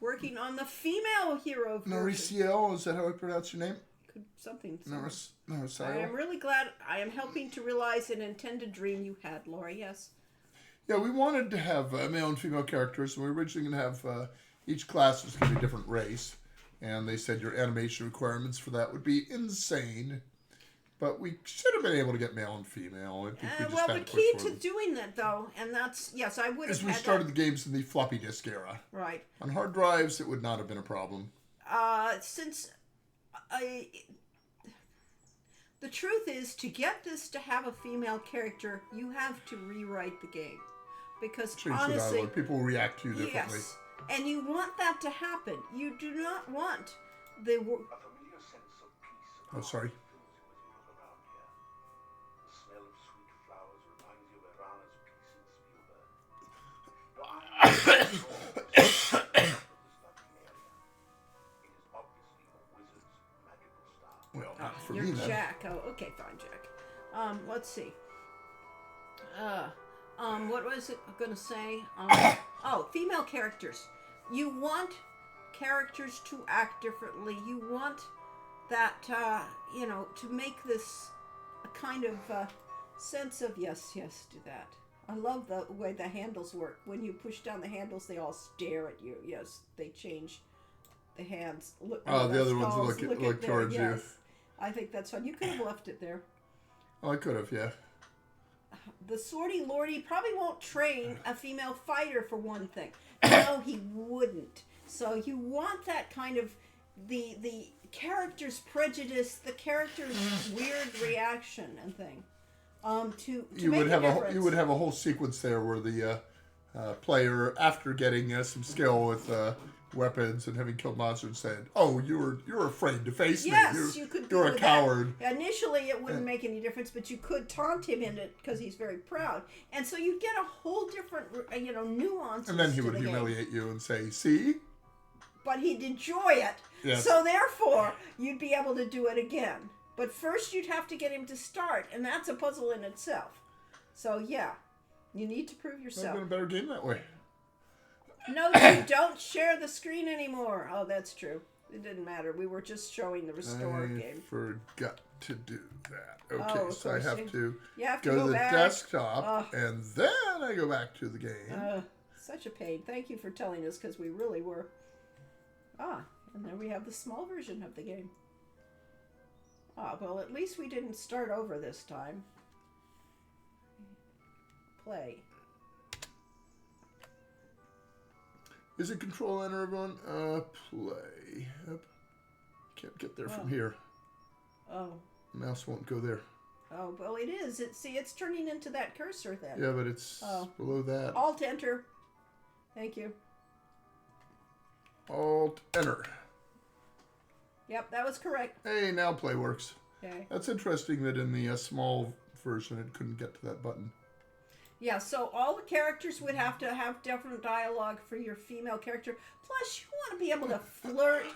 working on the female hero version. Noriciel, is that how I pronounce your name? Could something. I Noriciel. am really glad. I am helping to realize an intended dream you had, Lori. Yes. Yeah, we wanted to have male and female characters, and we were originally going to have each class was going to be a different race. And they said your animation requirements for that would be insane. But we should have been able to get male and female. I think we just Well, had the to push key for to them. doing that, though, and that's yes, I would have As we had started that. the games in the floppy disk era. Right. On hard drives, it would not have been a problem. Since the truth is, to get this to have a female character, you have to rewrite the game, because Change the honestly, dialogue. People will react to you differently. yes, and you want that to happen. You do not want the A familiar sense of peace and Oh, sorry. fills you as you look around here. The smell of sweet flowers reminds you of Irana's peace in Spielberg. Your eye is this lovely area. It is obviously a wizard's magical star. Well, not for you're me then. Jack. Oh, okay, fine, Jack. Let's see. What was it going to say? Female characters. You want characters to act differently. You want that, to make this a kind of sense of yes, do that. I love the way the handles work. When you push down the handles, they all stare at you. Yes, they change the hands. Look. Oh, the other ones skulls, look at there, towards you. yes. I think that's fun. You could have left it there. Oh, I could have, yeah. The Swordy Lordy probably won't train a female fighter for one thing. No, he wouldn't. So you want that kind of the character's prejudice, the character's weird reaction and thing. To you make would have a a difference. you would have a whole sequence there where the player, after getting some skill with weapons and having killed monsters, said, "Oh, you're afraid to face Yes, me. you could. You're do a that. coward." Initially, it wouldn't make any difference, but you could taunt him in it because he's very proud, and so you get a whole different, nuance. And then he would humiliate you and say, "See." But he'd enjoy it. Yes. So therefore, you'd be able to do it again. But first, you'd have to get him to start, and that's a puzzle in itself. So yeah, you need to prove I've yourself. been a better game that way. No, you don't share the screen anymore. Oh, that's true. It didn't matter. We were just showing the restore I game. forgot to do that. Oh, Okay, of so I course have you- to You have to go go to the back. desktop, and then I go back to the game. Such a pain. Thank you for telling us because we really were. And there we have the small version of the game. Well, at least we didn't start over this time. Play. Is it Control Enter, everyone? Play. Yep. Can't get there from here. Oh. Mouse won't go there. Oh, well, it is. It's turning into that cursor then. Yeah, but it's below that. Alt Enter. Thank you. Alt Enter. Yep, that was correct. Hey, now play works. Okay. That's interesting that in the small version it couldn't get to that button. Yeah, so all the characters would have to have different dialogue for your female character. Plus, you want to be able to flirt,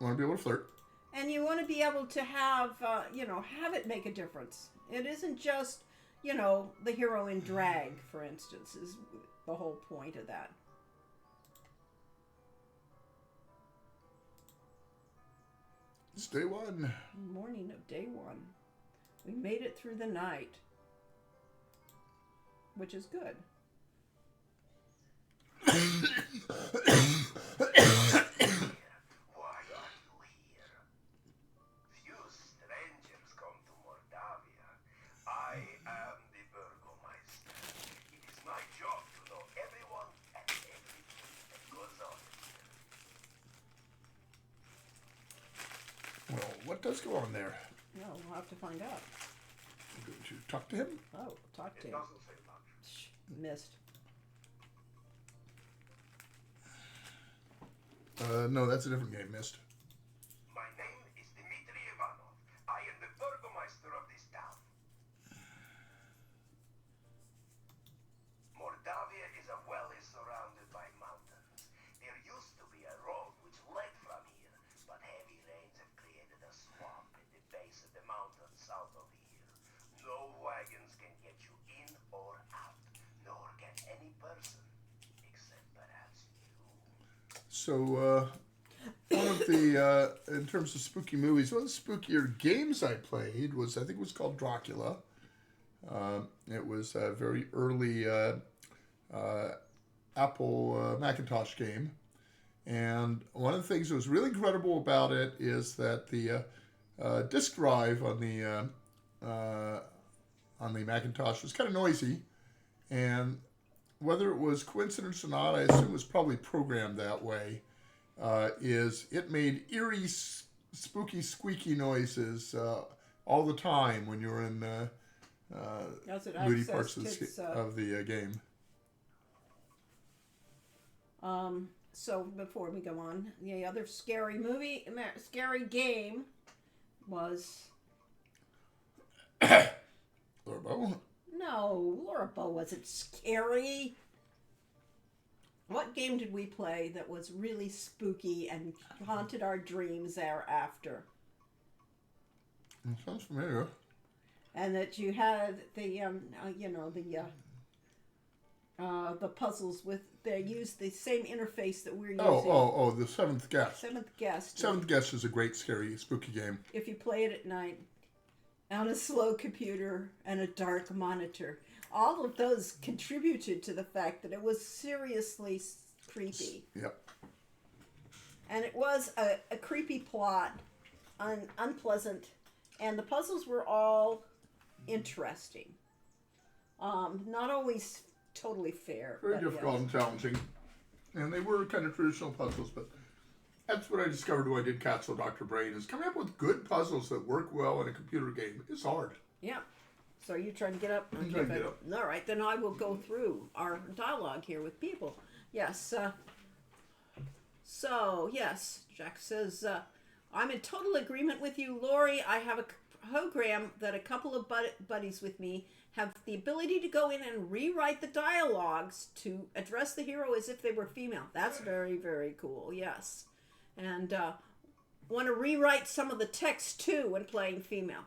Want to be able to flirt. and you want to be able to have, have it make a difference. It isn't just, the hero in drag, for instance, is the whole point of that. It's day one. Morning of day one. We made it through the night, which is good. Why are you here? Few strangers come to Mordavia. I am the Burgomeister. It is my job to know everyone and everything that goes on here. Well, what does go on there? No, we'll have to find out. I'm going to talk to him. Oh, talk to It him. doesn't say much. Shh, missed. No, that's a different game, Mist. My name is Dmitri Ivanov. I am the Burgomeister of this town. Mordavia is a valley surrounded by mountains. There used to be a road which led from here, but heavy rains have created a swamp at the base of the mountain south of here. No wagons can get you in or out, nor can any person, except perhaps you. So, one of the, in terms of spooky movies, one of the spookier games I played was, I think it was called Dracula. It was a very early Apple Macintosh game. And one of the things that was really incredible about it is that the disk drive on the Macintosh was kind of noisy. And whether it was coincidence or not, I assume it was probably programmed that way, is it made eerie, spooky, squeaky noises all the time when you were in Does it moody access parts of kids, of the game. So before we go on, the other scary game was Lorbo. no, Laura Bow wasn't scary. What game did we play that was really spooky and haunted our dreams thereafter? Sounds familiar. And that you had the puzzles with they used the same interface that we're using. Oh, the Seventh Guest. Seventh Guest. Seventh Guest is a great, scary, spooky game. If you play it at night, on a slow computer and a dark monitor, all of those contributed to the fact that it was seriously creepy. Yep. And it was a creepy plot, unpleasant, and the puzzles were all interesting. Not always totally fair. Very but difficult yes. and challenging. And they were kind of traditional puzzles, but That's what I discovered when I did Castle Dr. Brain, is coming up with good puzzles that work well in a computer game is hard. Yeah. So are you trying to get up? I'm trying to get up. All right, then I will go through our dialogue here with people. Yes. So, yes, Jack says, I'm in total agreement with you, Lori. I have a program that a couple of buddies with me have the ability to go in and rewrite the dialogues to address the hero as if they were female. That's very, very cool, yes. And want to rewrite some of the text, too, when playing female.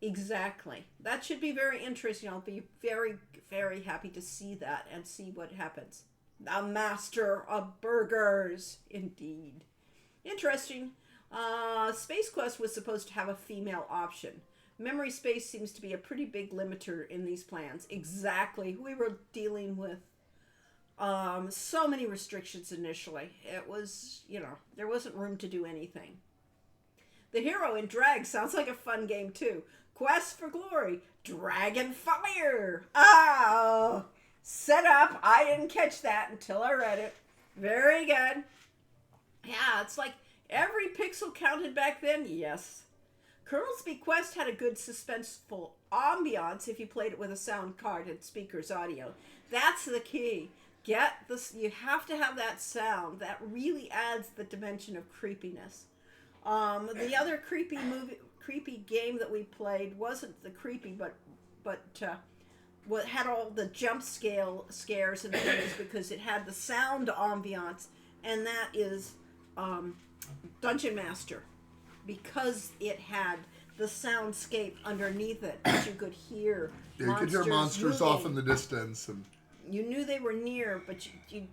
Exactly. That should be very interesting. I'll be very, very happy to see that and see what happens. The master of burgers. Indeed. Interesting. Space Quest was supposed to have a female option. Memory space seems to be a pretty big limiter in these plans. Exactly. We were dealing with so many restrictions initially. It was, there wasn't room to do anything. The Hero in Drag sounds like a fun game too. Quest for Glory, Dragon Fire. Oh, set up. I didn't catch that until I read it. Very good. Yeah, it's like every pixel counted back then. Yes. Colonel's Bequest had a good suspenseful ambiance if you played it with a sound card and speakers audio. That's the key. Get this. You have to have that sound. That really adds the dimension of creepiness. The other creepy game that we played wasn't the creepy, but what had all the jump scares and things because it had the sound ambiance, and that is Dungeon Master, because it had the soundscape underneath it that you could hear. Yeah, you could hear monsters off in the distance, and you knew they were near, but you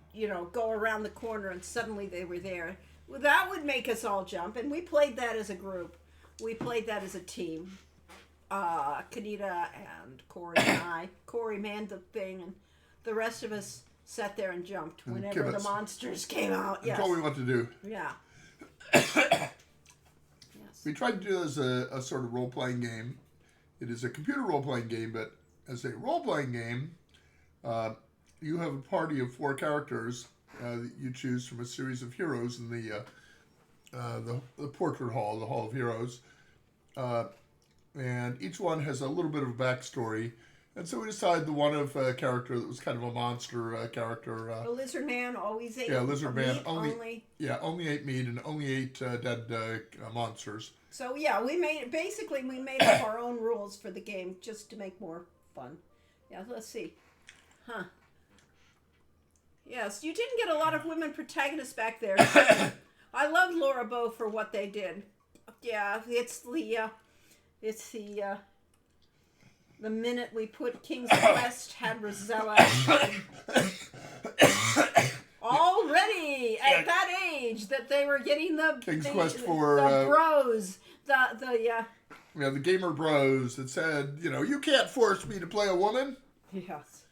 go around the corner and suddenly they were there. Well, that would make us all jump, and we played that as a group. We played that as a team. Kanita and Corey and I. Corey manned the thing, and the rest of us sat there and jumped whenever the monsters came out. Yes. That's all we want to do. Yeah. Yes. We tried to do it as a sort of role-playing game. It is a computer role-playing game, but as a role-playing game, you have a party of 4 characters that you choose from a series of heroes in the portrait hall, the Hall of Heroes. And each one has a little bit of a backstory. And so we decided the one of a character that was kind of a monster character. The Lizard Man always ate Lizard Man only. Yeah, only ate meat and only ate dead monsters. So yeah, we made up our own rules for the game just to make more fun. Yeah, let's see. Huh. Yes, you didn't get a lot of women protagonists back there. I loved Laura Bow for what they did. Yeah, it's the minute we put King's Quest had Rosella already at that age that they were getting the King's Quest for the bros, the gamer bros that said, you can't force me to play a woman. Yes.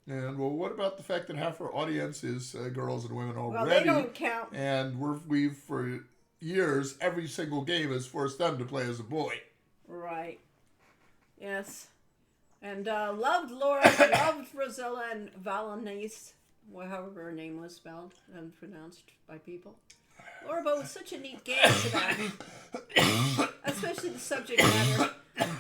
And well, what about the fact that half our audience is girls and women already? Well, they don't count. And we've for years, every single game has forced them to play as a boy. Right. Yes. And loved Laura, loved Rosella and Valenice, however her name was spelled and pronounced by people. Laura Bow was such a neat game for that. Especially the subject matter.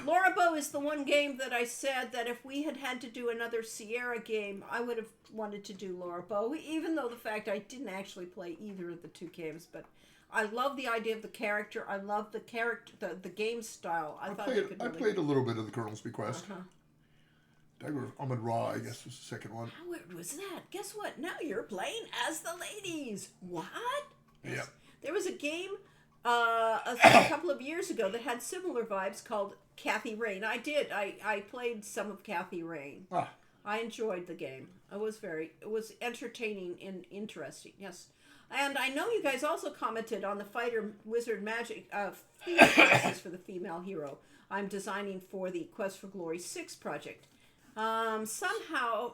Laura Bow is the one game that I said that if we had to do another Sierra game, I would have wanted to do Laura Bow, even though the fact I didn't actually play either of the 2 games. But I love the idea of the character. I love the character, the game style. I played a little bit of the Colonel's Bequest. Dagger of Amon-Ra, I guess, was the second one. How weird was that? Guess what? Now you're playing as the ladies. What? Yeah. There was a game a couple of years ago that had similar vibes called Kathy Rain. I played some of Kathy Rain. Ah. I enjoyed the game. It was entertaining and interesting. Yes. And I know you guys also commented on the Fighter Wizard Magic theme classes for the female hero I'm designing for the Quest for Glory 6 project. However,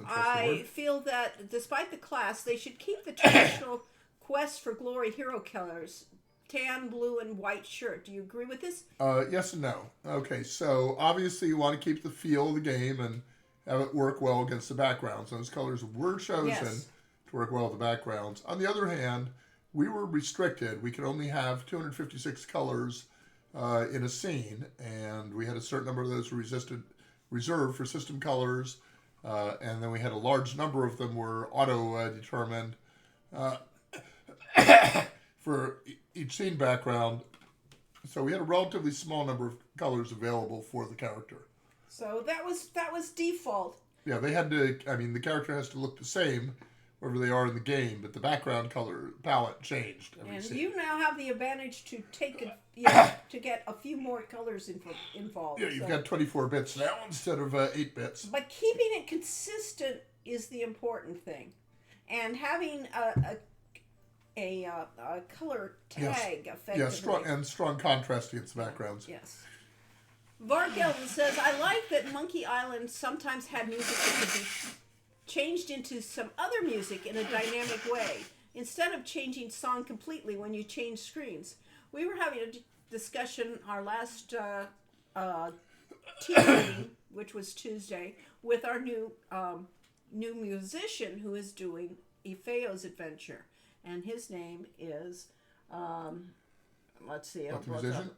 I feel that despite the class, they should keep the traditional Quest for Glory hero colors, tan, blue, and white shirt. Do you agree with this? Yes and no. Okay, so obviously you want to keep the feel of the game and have it work well against the backgrounds. Those colors were chosen to to work well with the backgrounds. On the other hand, we were restricted. We could only have 256 colors in a scene, and we had a certain number of those reserved for system colors, and then we had a large number of them were auto-determined for each scene background. So we had a relatively small number of colors available for the character. So that was default. Yeah, they had to. I mean, the character has to look the same wherever they are in the game, but the background color palette changed every And scene. you now have the advantage to to get a few more colors involved. Yeah, you've so. got 24 bits now instead of 8 bits. But keeping it consistent is the important thing, and having a color tag effectively. Yeah, strong contrast against the backgrounds. Yes. Vargelden says, I like that Monkey Island sometimes had music that could be changed into some other music in a dynamic way, instead of changing song completely when you change screens. We were having a discussion our last team meeting, which was Tuesday, with our new musician who is doing Ifeo's adventure. And his name is, let's see. What, the musician?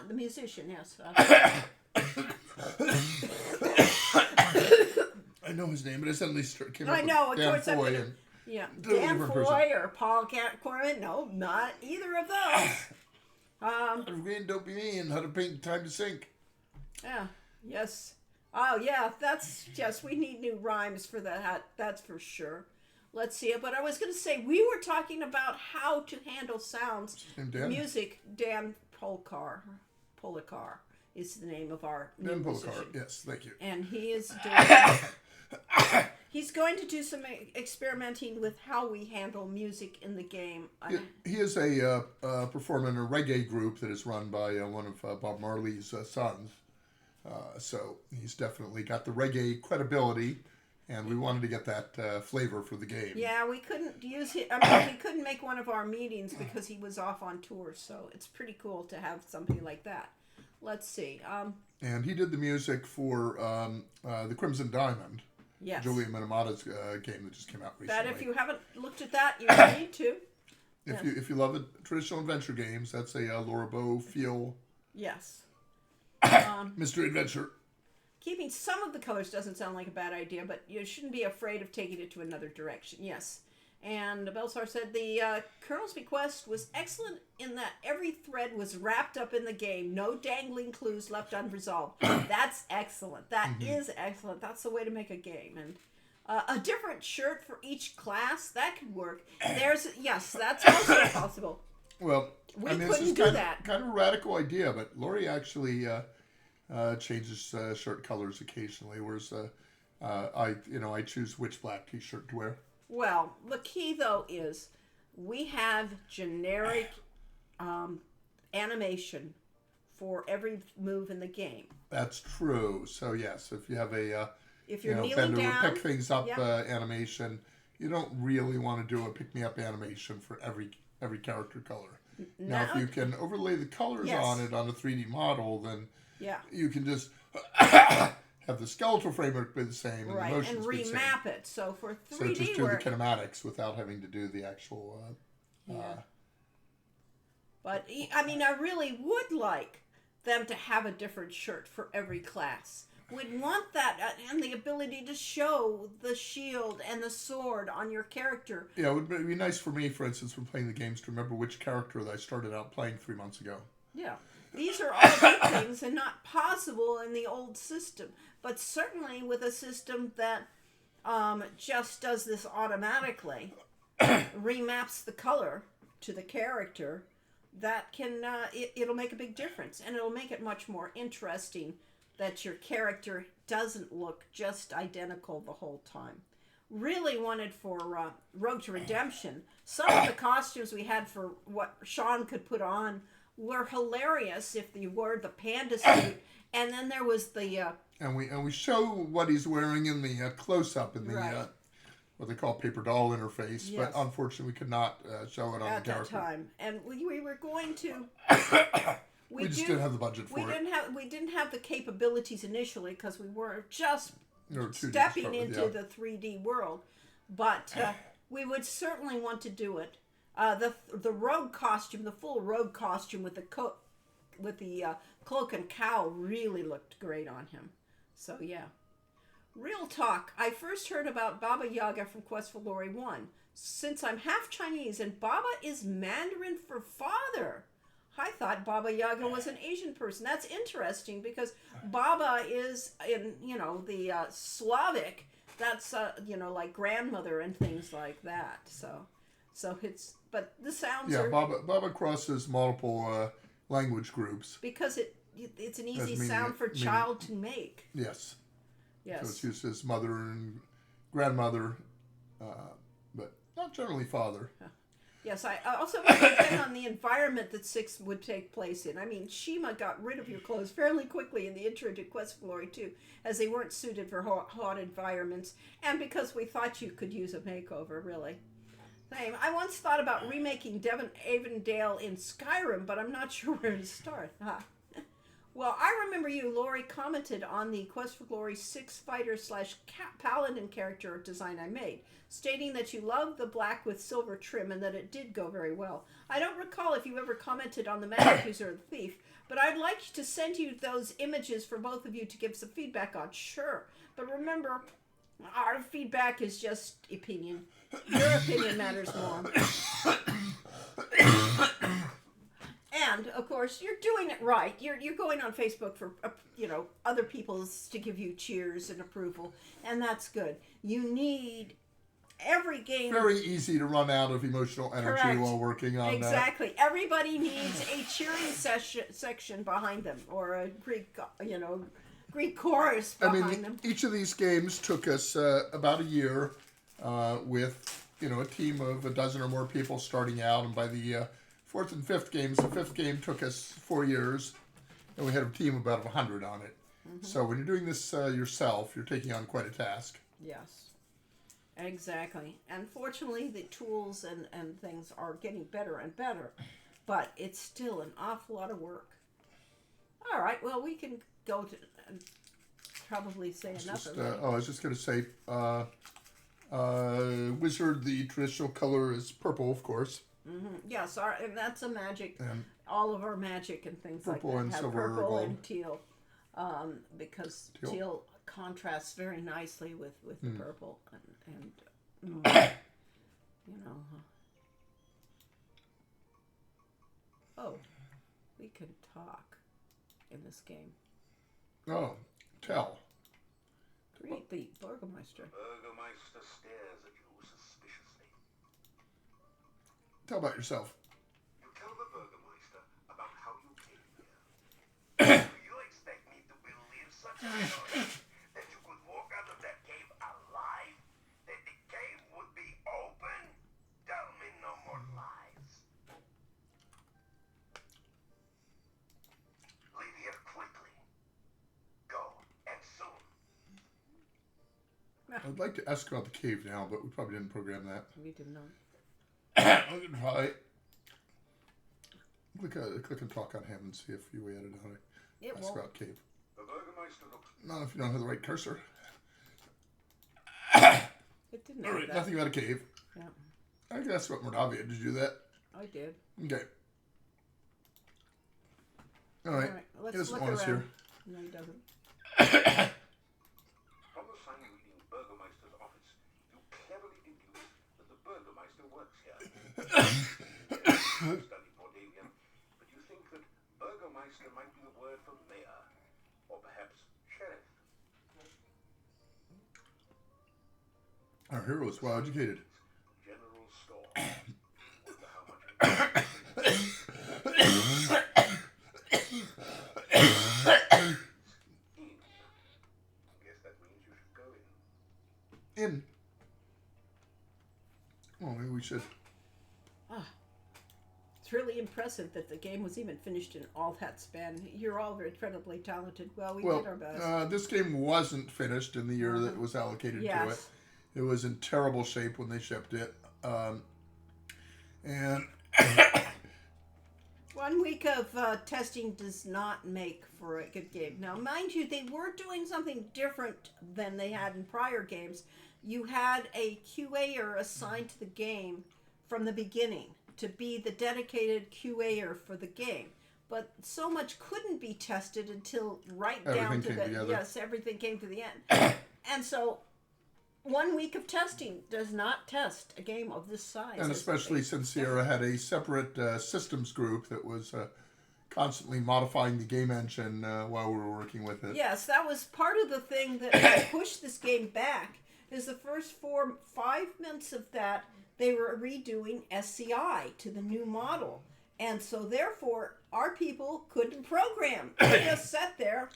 The musician, yes. I know his name, but I suddenly came up I know, with of Dan course, Foy. I'm And Yeah, Totally Dan different Foy person. or Paul Corman. No, not either of those. How to green, don't be mean. How to paint, time to sink. Yeah, yes. Oh, yeah, we need new rhymes for that, that's for sure. Let's see it. But I was going to say, we were talking about how to handle sounds, Name Dan? music. Dan Polkar is the name of our new Dan musician. Polkar. Yes, thank you. And he is doing... He's going to do some experimenting with how we handle music in the game. He is a performer in a reggae group that is run by one of Bob Marley's sons. So he's definitely got the reggae credibility, and we wanted to get that flavor for the game. Yeah, we couldn't use it. I mean, he couldn't make one of our meetings because he was off on tour. So it's pretty cool to have somebody like that. Let's see. And he did the music for the Crimson Diamond, Yes. Julia Minamata's game that just came out recently. That if you haven't looked at that, you need to. If you love it, traditional adventure games, that's a Laura Bow feel Yes. mystery adventure. Keeping some of the colors doesn't sound like a bad idea, but you shouldn't be afraid of taking it to another direction. Yes. And Belsar said the Colonel's Bequest was excellent in that every thread was wrapped up in the game. No dangling clues left unresolved. That's excellent. That is excellent. That's the way to make a game. And a different shirt for each class, that could work. Yes, that's also possible. Well, We this couldn't is do kind that. Kind of a radical idea, but Lori actually changes shirt colors occasionally. Whereas I choose which black T-shirt to wear. Well, the key, though, is we have generic animation for every move in the game. That's true. So yes, if you have a If you're kneeling bend over, down, pick things up yep. Animation, you don't really want to do a pick me up animation for every character color. Now, if you can overlay the colors Yes. on it on a 3D model, then yeah, you can just have the skeletal framework be the same and right, the motions and be the same. remap it. So for 3D, So just do the kinematics without having to do the actual. But I mean, I really would like them to have a different shirt for every class. We'd want that and the ability to show the shield and the sword on your character. Yeah, it would be nice for me, for instance, when playing the games, to remember which character that I started out playing 3 months ago. Yeah. These are all good things and not possible in the old system. But certainly with a system that just does this automatically, remaps the color to the character, that can, it'll make a big difference. And it'll make it much more interesting that your character doesn't look just identical the whole time. Really wanted for Rogue to Redemption, some of the costumes we had for what Sean could put on were hilarious if you wore the panda suit, and then there was the... And we show what he's wearing in the close-up in the, Right. what they call paper doll interface, Yes. but unfortunately we could not show it on at the that character. time. And we were going to... We just didn't have the budget for it. We didn't have the capabilities initially because we were just Or 2D to stepping start with, into yeah. the 3D world. But we would certainly want to do it. The rogue costume, the full rogue costume with the cloak and cowl really looked great on him. So yeah. Real talk. I first heard about Baba Yaga from Quest for Glory 1. Since I'm half Chinese and Baba is Mandarin for father, I thought Baba Yaga was an Asian person. That's interesting because Baba is in, the Slavic. That's, like grandmother and things like that. So it's, but the sounds Yeah, are... Baba crosses multiple language groups. Because it's an easy meaning- sound for meaning- child to make. Yes. Yes. So it's used as mother and grandmother, but not generally father. Yes, I also want to depend on the environment that 6 would take place in. I mean, Shima got rid of your clothes fairly quickly in the intro to Quest for Glory 2, as they weren't suited for hot environments, and because we thought you could use a makeover, really. Same. I once thought about remaking Devon Avondale in Skyrim, but I'm not sure where to start. Well, I remember you, Lori, commented on the Quest for Glory 6 fighter / paladin character design I made, stating that you loved the black with silver trim and that it did go very well. I don't recall if you ever commented on the magic user or the thief, but I'd like to send you those images for both of you to give some feedback on. Sure, but remember, our feedback is just opinion. Your opinion matters more. And of course, you're doing it right. You're going on Facebook for other people's to give you cheers and approval, and that's good. You need every game. Very easy to run out of emotional energy Correct. while working on that. Exactly. Everybody needs a cheering section behind them, or a Greek chorus behind them. Each of these games took us about a year with a team of a dozen or more people starting out, and by the fourth and fifth games, the fifth game took us 4 years, and we had a team of about 100 on it. Mm-hmm. So when you're doing this yourself, you're taking on quite a task. Yes, exactly. And fortunately, the tools and things are getting better and better, but it's still an awful lot of work. All right, well, we can go to and probably say enough of it. I was just going to say, Wizard, the traditional color is purple, of course. Mm-hmm. Yes, and that's a magic. And all of our magic and things like purple that and have silver or purple gold. and teal, because teal contrasts very nicely with the purple and Oh, we can talk in this game. Oh, tell. Greet the Burgermeister. Burgermeister stares at you suspiciously. Tell about yourself. You tell the Burgermeister about how you came here. Do you expect me to believe such a story? That you could walk out of that cave alive? That the cave would be open? Tell me no more lies. Leave here quickly. Go, and soon. I'd like to ask about the cave now, but we probably didn't program that. We did not. I can try. Click and talk on him and see if you added on it. It Ask won't. about cave. The Burgermeister looks Not if you don't have the right cursor. It didn't All do right, that. nothing about a cave. Yeah, I can ask about Mordavia. Did you do that? I did. Okay. All right. Let's He doesn't look want us around. here. No, he doesn't. From the sign reading Burgermeister's office, you cleverly deduce that the Burgermeister works here. Study Bordavian, but you think that Burgermeister might be the word for mayor, or perhaps sheriff. Our hero is well educated. General store. Wonder how much. In. Guess that means you should go in. In. Well, maybe we should. It's really impressive that the game was even finished in all that span. You're all incredibly talented. Well, we did our best. This game wasn't finished in the year that was allocated to it. Yes. It was in terrible shape when they shipped it. And 1 week of testing does not make for a good game. Now, mind you, they were doing something different than they had in prior games. you had a QAer assigned to the game from the beginning to be the dedicated QAer for the game. But so much couldn't be tested until right down to Everything the came together. yes, everything came to the end. And so 1 week of testing does not test a game of this size. And especially since Sierra had a separate systems group that was constantly modifying the game engine while we were working with it. Yes, that was part of the thing that pushed this game back. Is the first 5 months of that they were redoing SCI to the new model, and so therefore our people couldn't program. They just sat there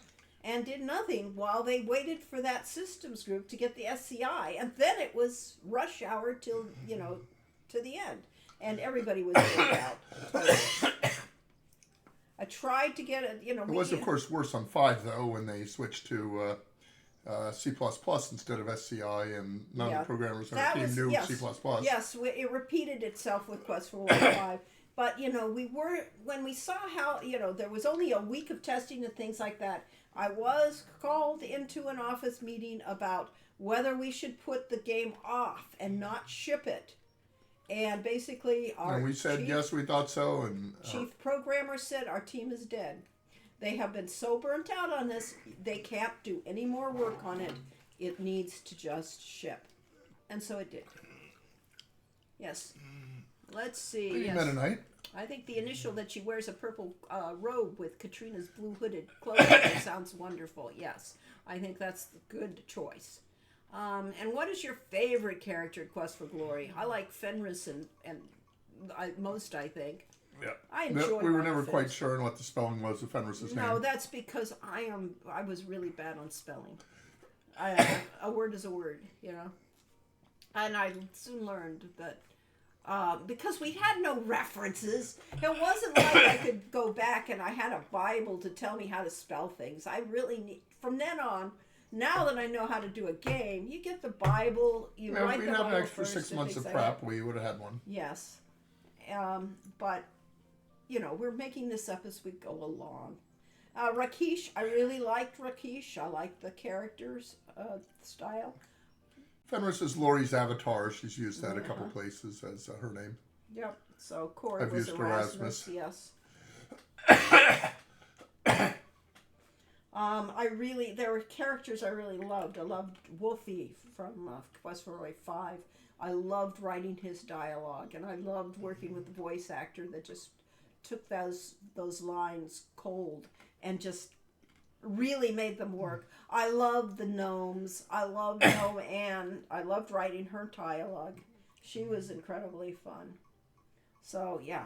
and did nothing while they waited for that systems group to get the SCI, and then it was rush hour till to the end, and everybody was burnt out. Totally. I tried to get it. It was, of course, worse on 5, though, when they switched to C++ instead of SCI, and none of the programmers on our team knew C++. Yes, it repeated itself with Quest for Glory 5. But, when we saw how, there was only a week of testing and things like that, I was called into an office meeting about whether we should put the game off and not ship it. And basically and we said, yes, we thought so. And chief programmer said, our team is dead. They have been so burnt out on this, they can't do any more work on it. It needs to just ship. And so it did. Yes. Let's see. Lady Meta Knight. I think the initial that she wears a purple robe with Katrina's blue hooded clothing sounds wonderful. Yes. I think that's a good choice. And what is your favorite character in Quest for Glory? I like Fenris and most, I think. Yeah. I enjoy. We were never quite sure on what the spelling was of Fenris's name. No, that's because I was really bad on spelling. A word is a word, And I soon learned that because we had no references, it wasn't like I could go back and I had a Bible to tell me how to spell things. I really need, from then on, now that I know how to do a game, you get the Bible, you write the Bible. If we'd had an extra 6 months of prep, we would have had one. Yes. But, we're making this up as we go along. Rakesh, I really liked Rakesh. I liked the character's style. Fenris is Lori's avatar. She's used that a couple places as her name. Yep. So Corey I've was used Erasmus. Yes. There were characters I really loved. I loved Wolfie from Quest for Glory 5. I loved writing his dialogue, and I loved working with the voice actor that just took those lines cold and just really made them work. I loved the gnomes. I loved Gnome Anne. I loved writing her dialogue. She was incredibly fun. So, yeah.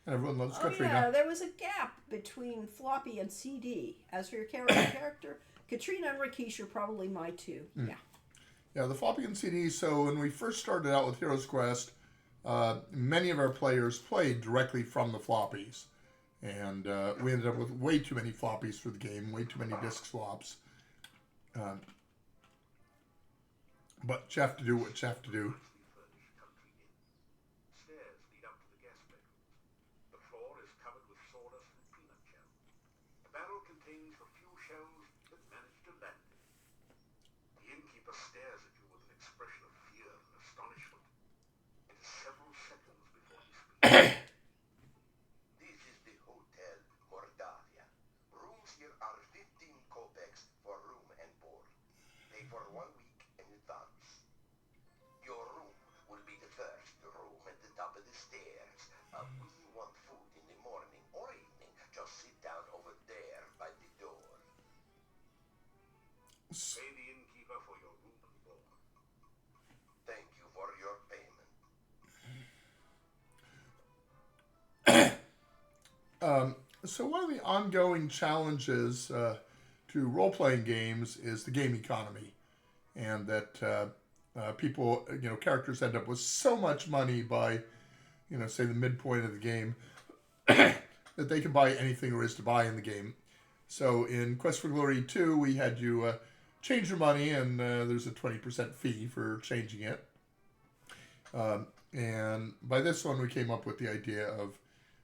Everyone loves Katrina. Yeah, there was a gap between floppy and CD. As for your character, Katrina and Rakesh are probably my two. Yeah. Yeah, the floppy and CD. So when we first started out with Heroes Quest, many of our players played directly from the floppies. And we ended up with way too many floppies for the game, way too many disk swaps. But you have to do what you have to do. Stairs lead up to the guest bedrooms. The floor is covered with sawdust and peanut shell. The barrel contains the few shells that manage to land it. The innkeeper stares at you with an expression of fear and astonishment. It is several seconds before he speaks. This is the Hotel Mordavia. Rooms here are 15 kopecks for room and board. Pay for 1 week in advance. Your room will be the first room at the top of the stairs. When you want food in the morning or evening, just sit down over there by the door. Pay the innkeeper for your room and board. Thank you for your payment. So one of the ongoing challenges to role-playing games is the game economy, and that people, characters end up with so much money by, say the midpoint of the game, that they can buy anything there is to buy in the game. So in Quest for Glory 2, we had you change your money, and there's a 20% fee for changing it. And by this one, we came up with the idea of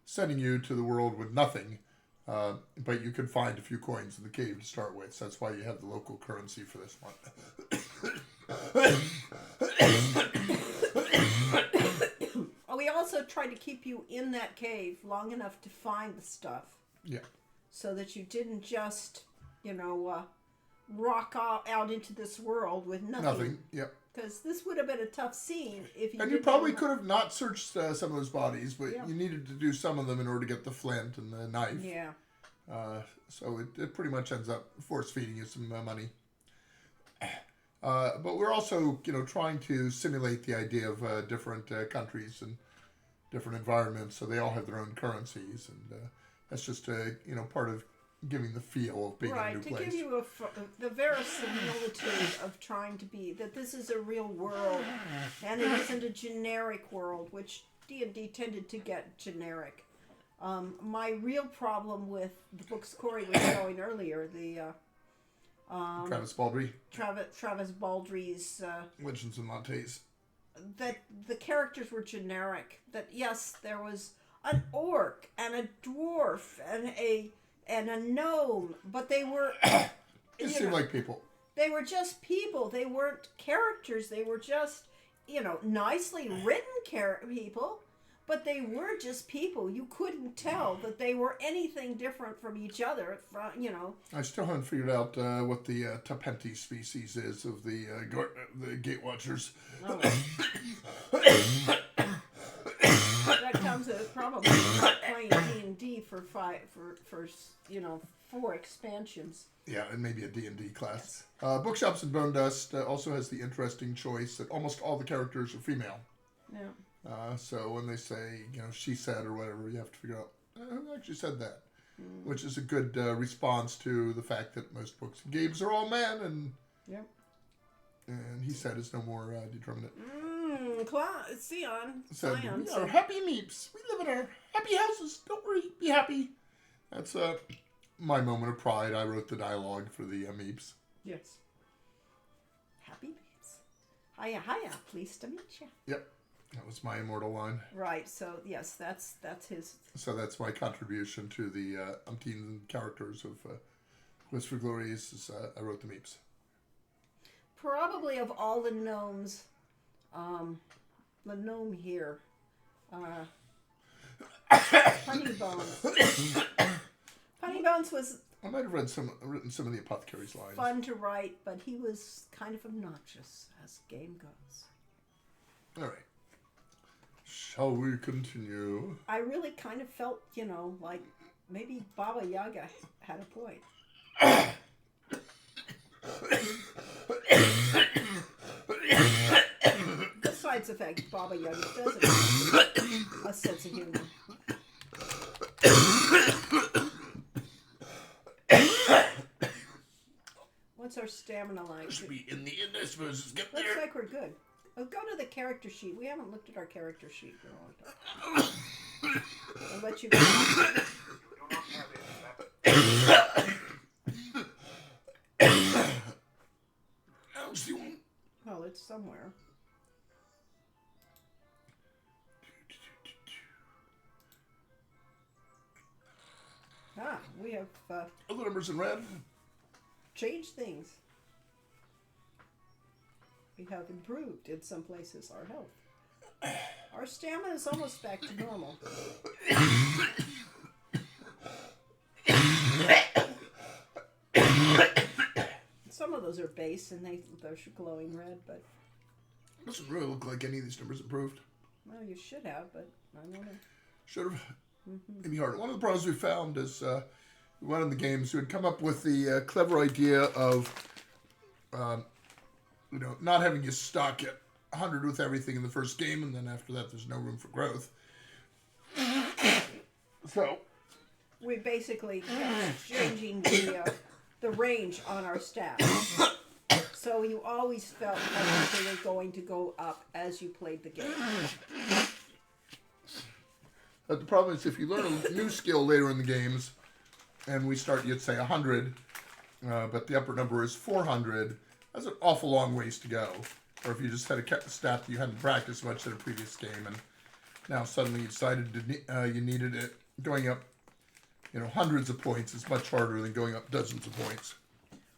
sending you to the world with nothing But you could find a few coins in the cave to start with, so that's why you have the local currency for this one. We also tried to keep you in that cave long enough to find the stuff. Yeah. So that you didn't just, rock out into this world with nothing. Nothing. Yep. Because this would have been a tough scene if you. And you didn't probably have- could have not searched some of those bodies, but Yeah. you needed to do some of them in order to get the flint and the knife. Yeah. So it pretty much ends up force feeding you some money. But we're also, trying to simulate the idea of different countries and different environments, so they all have their own currencies, and that's just part of giving the feel of being in a Right, new to place. give you the verisimilitude of trying to be that this is a real world and it isn't a generic world, which D&D tended to get generic. My real problem with the books Corey was showing earlier, the Travis Baldry, Travis Baldry's, Legends and Lattes. that the characters were generic. That yes, there was an orc and a dwarf and a gnome, but they were Just seem like people. they were just people. They weren't characters. They were just nicely written people, but they were just people. You couldn't tell that they were anything different from each other. I still haven't figured out what the Tapenti species is of the Gate Watchers. That comes as probably not playing D&D for 4 expansions. Yeah, and maybe a D&D class. Bookshops and Bone Dust also has the interesting choice that almost all the characters are female. Yeah. So when they say, she said or whatever, you have to figure out who actually said that. Which is a good response to the fact that most books and games are all men, and Yep. and he said is no more determinate. Sion. Said, Sion. we are happy meeps. We live in our happy houses. Don't worry, be happy. That's my moment of pride. I wrote the dialogue for the meeps. Yes. Happy beats. Hiya. Pleased to meet you. Yep, that was my immortal line. Right. So yes, that's his. So that's my contribution to the umpteen characters of Quest for Glories. Is, I wrote the meeps. Probably of all the gnomes, the gnome here, Honeybones. Honeybones was I might have written some of the apothecary's lines. fun to write, but he was kind of obnoxious as game goes. All right. Shall we continue? I really kind of felt, like maybe Baba Yaga had a point. Besides the fact Baba Yaga doesn't have a sense of humor. What's our stamina like? Should be in the end, I suppose. Let's get Looks there. like we're good. Go to the character sheet. We haven't looked at our character sheet for a long time. I'll let you go. You do not have it. How's the one? Well, it's somewhere. We have Other numbers in red. changed things. We have improved in some places our health. Our stamina is almost back to normal. Some of those are base and they're glowing red, but Doesn't really look like any of these numbers improved. well, you should have. But I don't know. Should have. Maybe harder. One of the problems we found is one of the games who had come up with the clever idea of, not having you stock at 100 with everything in the first game, and then after that, there's no room for growth. So, We basically kept changing the range on our stats. So you always felt like they were going to go up as you played the game. but the problem is if you learn a new skill later in the games, and we start you at say 100, but the upper number is 400, that's an awful long ways to go. Or if you just had a stat that you hadn't practiced much in a previous game, and now suddenly you decided you needed it going up hundreds of points is much harder than going up dozens of points.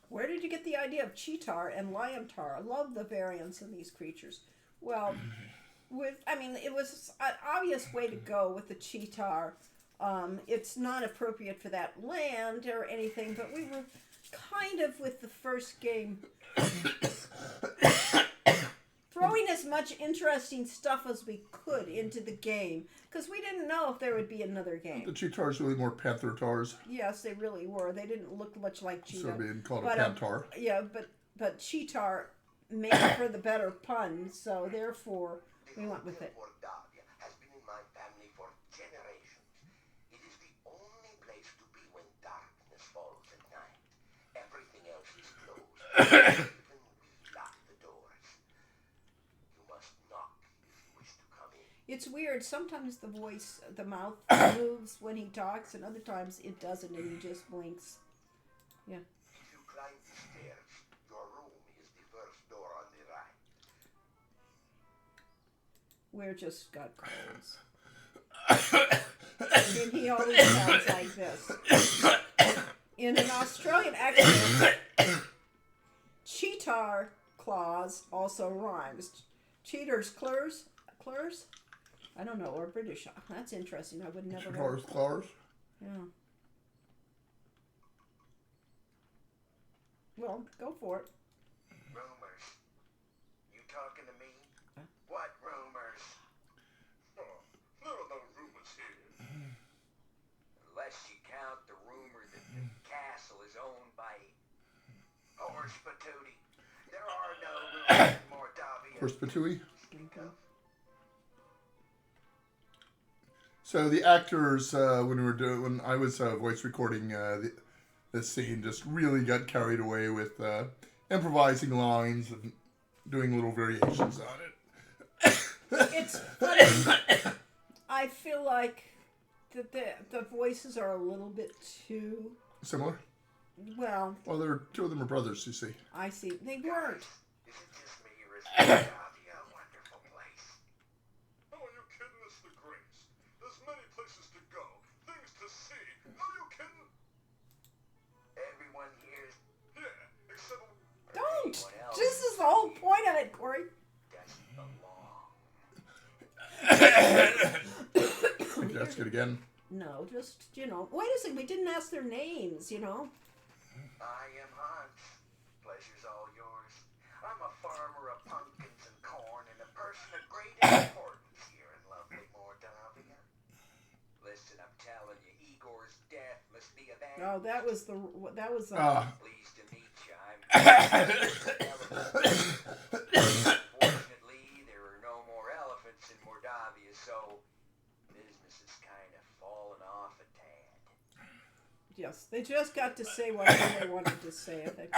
Where did you get the idea of Cheetar and Liontar? I love the variants in these creatures. Well, it was an obvious way to go with the Cheetar. It's not appropriate for that land or anything, but we were kind of with the first game throwing as much interesting stuff as we could into the game because we didn't know if there would be another game. The Cheetars really more Panther Tars, Yes, they really were. They didn't look much like cheetah. so being called But, a Pantar. Yeah, but Cheetar made for the better pun, so therefore we went with it. Mordavia has been in my family for generations. It is the only place to be when darkness falls at night. Everything else is closed. Even we lock the doors. You must knock if you wish to come in. It's weird. Sometimes the mouth moves when he talks, and other times it doesn't, and he just blinks. Yeah. If you climb the stairs, your room is the first door on the right. We're just got colds. And he always sounds like this. In an Australian accent, Cheetar claws also rhymes. Cheater's clurs? I don't know, or British. That's interesting. I would never know. Cheetars Claws. Yeah. Well, go for it. Rumors. You talking to me? What rumors? Oh, there are no rumors here. Unless you count the rumor that the castle is owned by Horse Patootie. There are no rumors in Mordavia. Horse Patui. Speak of. So the actors, when I was voice recording this scene, just really got carried away with improvising lines and doing little variations on it. It's funny. I feel like that the voices are a little bit too Similar? well. Well, two of them are brothers, you see. I see. They weren't. Is it just me or is Mordavia a wonderful place? Oh, are you kidding? It's the Grace. There's many places to go, things to see. Are you kidding? Everyone here Yeah, except Don't. anyone else This is the whole point of it, Corey. doesn't belong. I think that's good again. No, just wait a second. We didn't ask their names. I am Hans. Pleasure's all yours. I'm a farmer of pumpkins and corn and a person of great importance here in lovely Mordavia. Listen, I'm telling you, Igor's death must be a bad. Oh, that was the. Pleased to meet you. Fortunately, there are no more elephants in Mordavia, so business has kind of fallen off a tad. Yes, they just got to say what they wanted to say. I think.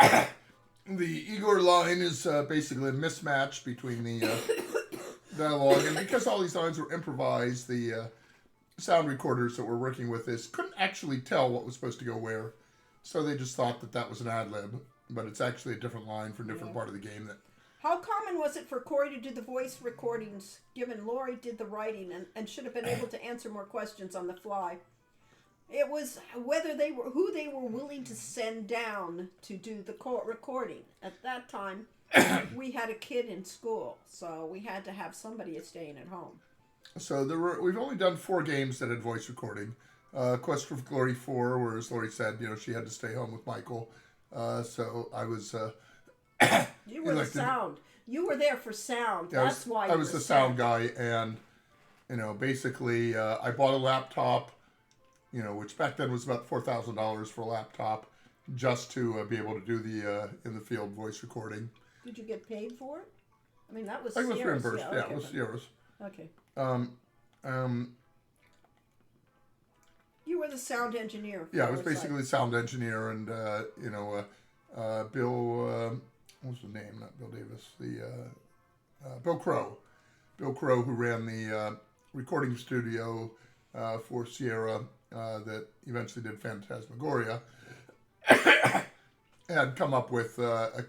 The Igor line is basically a mismatch between the dialogue, and because all these lines were improvised, the sound recorders that we're working with couldn't actually tell what was supposed to go where, so they just thought that was an ad lib, but it's actually a different line for a different part of the game. How common was it for Corey to do the voice recordings, given Lori did the writing and should have been able to answer more questions on the fly? It was who they were willing to send down to do the recording. At that time, we had a kid in school, so we had to have somebody staying at home. So we've only done 4 games that had voice recording. Quest for Glory 4, where as Lori said, she had to stay home with Michael. So I was. You were the sound. You were there for sound. Yeah, That's why I was the sound guy, and basically, I bought a laptop. Which back then was about $4,000 for a laptop, just to be able to do the in the field voice recording. Did you get paid for it? I mean, that was. I was Sierra's, reimbursed. Yeah, it was Sierra's. Okay. You were the sound engineer. Yeah, I was basically the sound engineer, and Bill. What was his name? Not Bill Davis. Bill Crow. Bill Crow, who ran the recording studio for Sierra that eventually did Phantasmagoria, had come up with a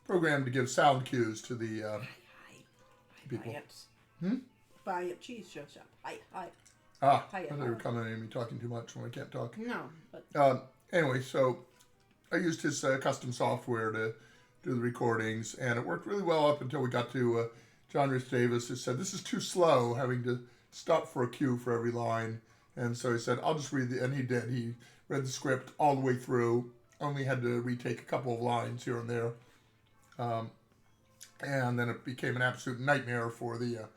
program to give sound cues to the people. Buy it. Cheese shop. Hi. Ah, I Hiya. thought you were commenting on me talking too much when I can't talk. No, but Anyway, so I used his custom software to do the recordings, and it worked really well up until we got to John Rhys Davis, who said, this is too slow, having to stop for a cue for every line. And so he said, I'll just read and he did. He read the script all the way through, only had to retake a couple of lines here and there. And then it became an absolute nightmare for the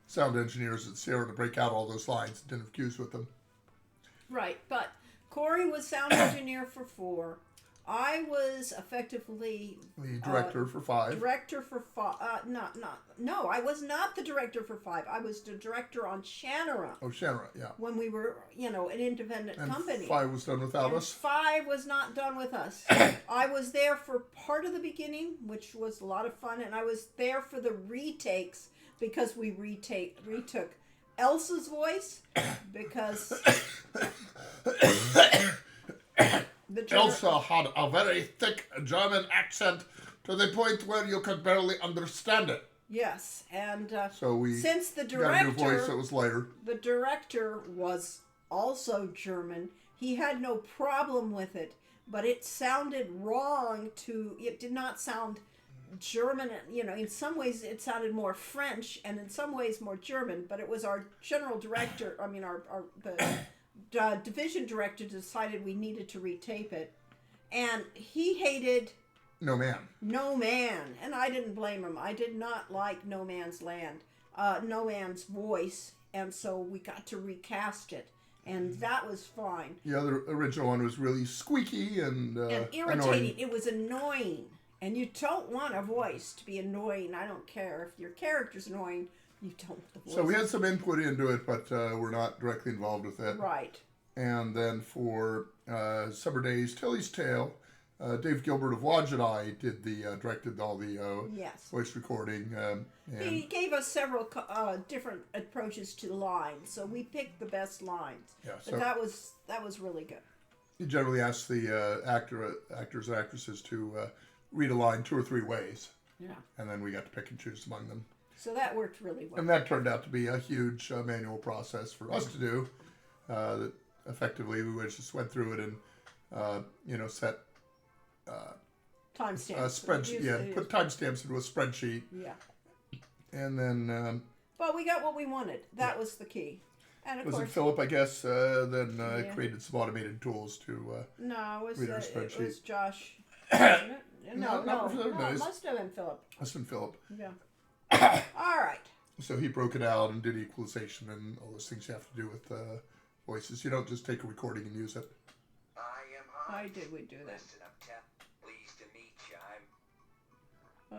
sound engineers at Sierra to break out all those lines and didn't have cues with them. right. But Corey was sound engineer for 4. I was effectively The director for 5. director for 5. No, I was not the director for 5. I was the director on Shannara Oh, Shanra, yeah. when we were, an independent And company. 5 was done without And us. 5 was not done with us. I was there for part of the beginning, which was a lot of fun, and I was there for the retakes because we retook Elsa's voice because Elsa had a very thick German accent to the point where you could barely understand it. Yes, and So we since the got a new voice that director, was lighter. the director was also German, he had no problem with it, but it sounded wrong it did not sound German, in some ways it sounded more French and in some ways more German, but it was our general director, the division director decided we needed to retape it, and he hated No man. No Man, and I didn't blame him. I did not like No Man's Land, No Man's voice, and so we got to recast it, and that was fine. The other original one was really squeaky and And irritating. annoying. It was annoying, and you don't want a voice to be annoying. I don't care if your character's annoying. You don't want the voice. So we had some input into it, but we're not directly involved with it. Right. And then for Summer Days, Tilly's Tale, Dave Gilbert of Wajidai directed all the Yes. voice recording. He And gave us several different approaches to lines, so we picked the best lines. yeah, But so that was really good. he generally asks the actors and actresses to read a line 2 or 3 ways, Yeah. and then we got to pick and choose among them. So that worked really well. And that turned out to be a huge manual process for us to do. That effectively we just went through it and set Timestamps. a spreadsheet. Yeah, put timestamps into a spreadsheet, Yeah. and then But we got what we wanted. That was the key. And of was it course, Philip? I guess then Yeah. created some automated tools to. no, it read our was spreadsheet. Josh. Wasn't it? No, not for no, those. it must have been Philip. Listen, Philip. Yeah. All right. So he broke it out and did equalization and all those things you have to do with voices. You don't just take a recording and use it. I am Why Hans. did we do that? Listen up, Tep. Pleased to meet you.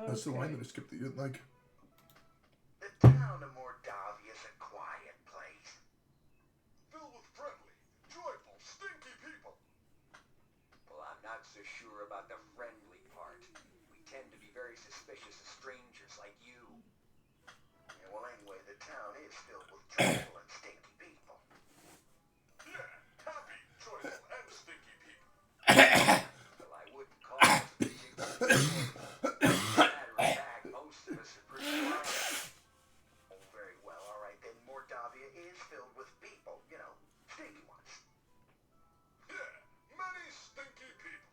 That's the line Okay. that I skipped that you didn't like. The town of Mordavia is a quiet place. Filled with friendly, joyful, stinky people. Well, I'm not so sure about the friendly part. We tend to be very suspicious of strangers like you. Yeah, well, anyway, the town is filled with joyful and stinky people. Yeah, happy, joyful, and stinky people. Well, I wouldn't call us particularly. Matter of fact, most of us are pretty quiet. Oh, very well. All right, then Mordavia is filled with people. Stinky ones. Yeah, many stinky people.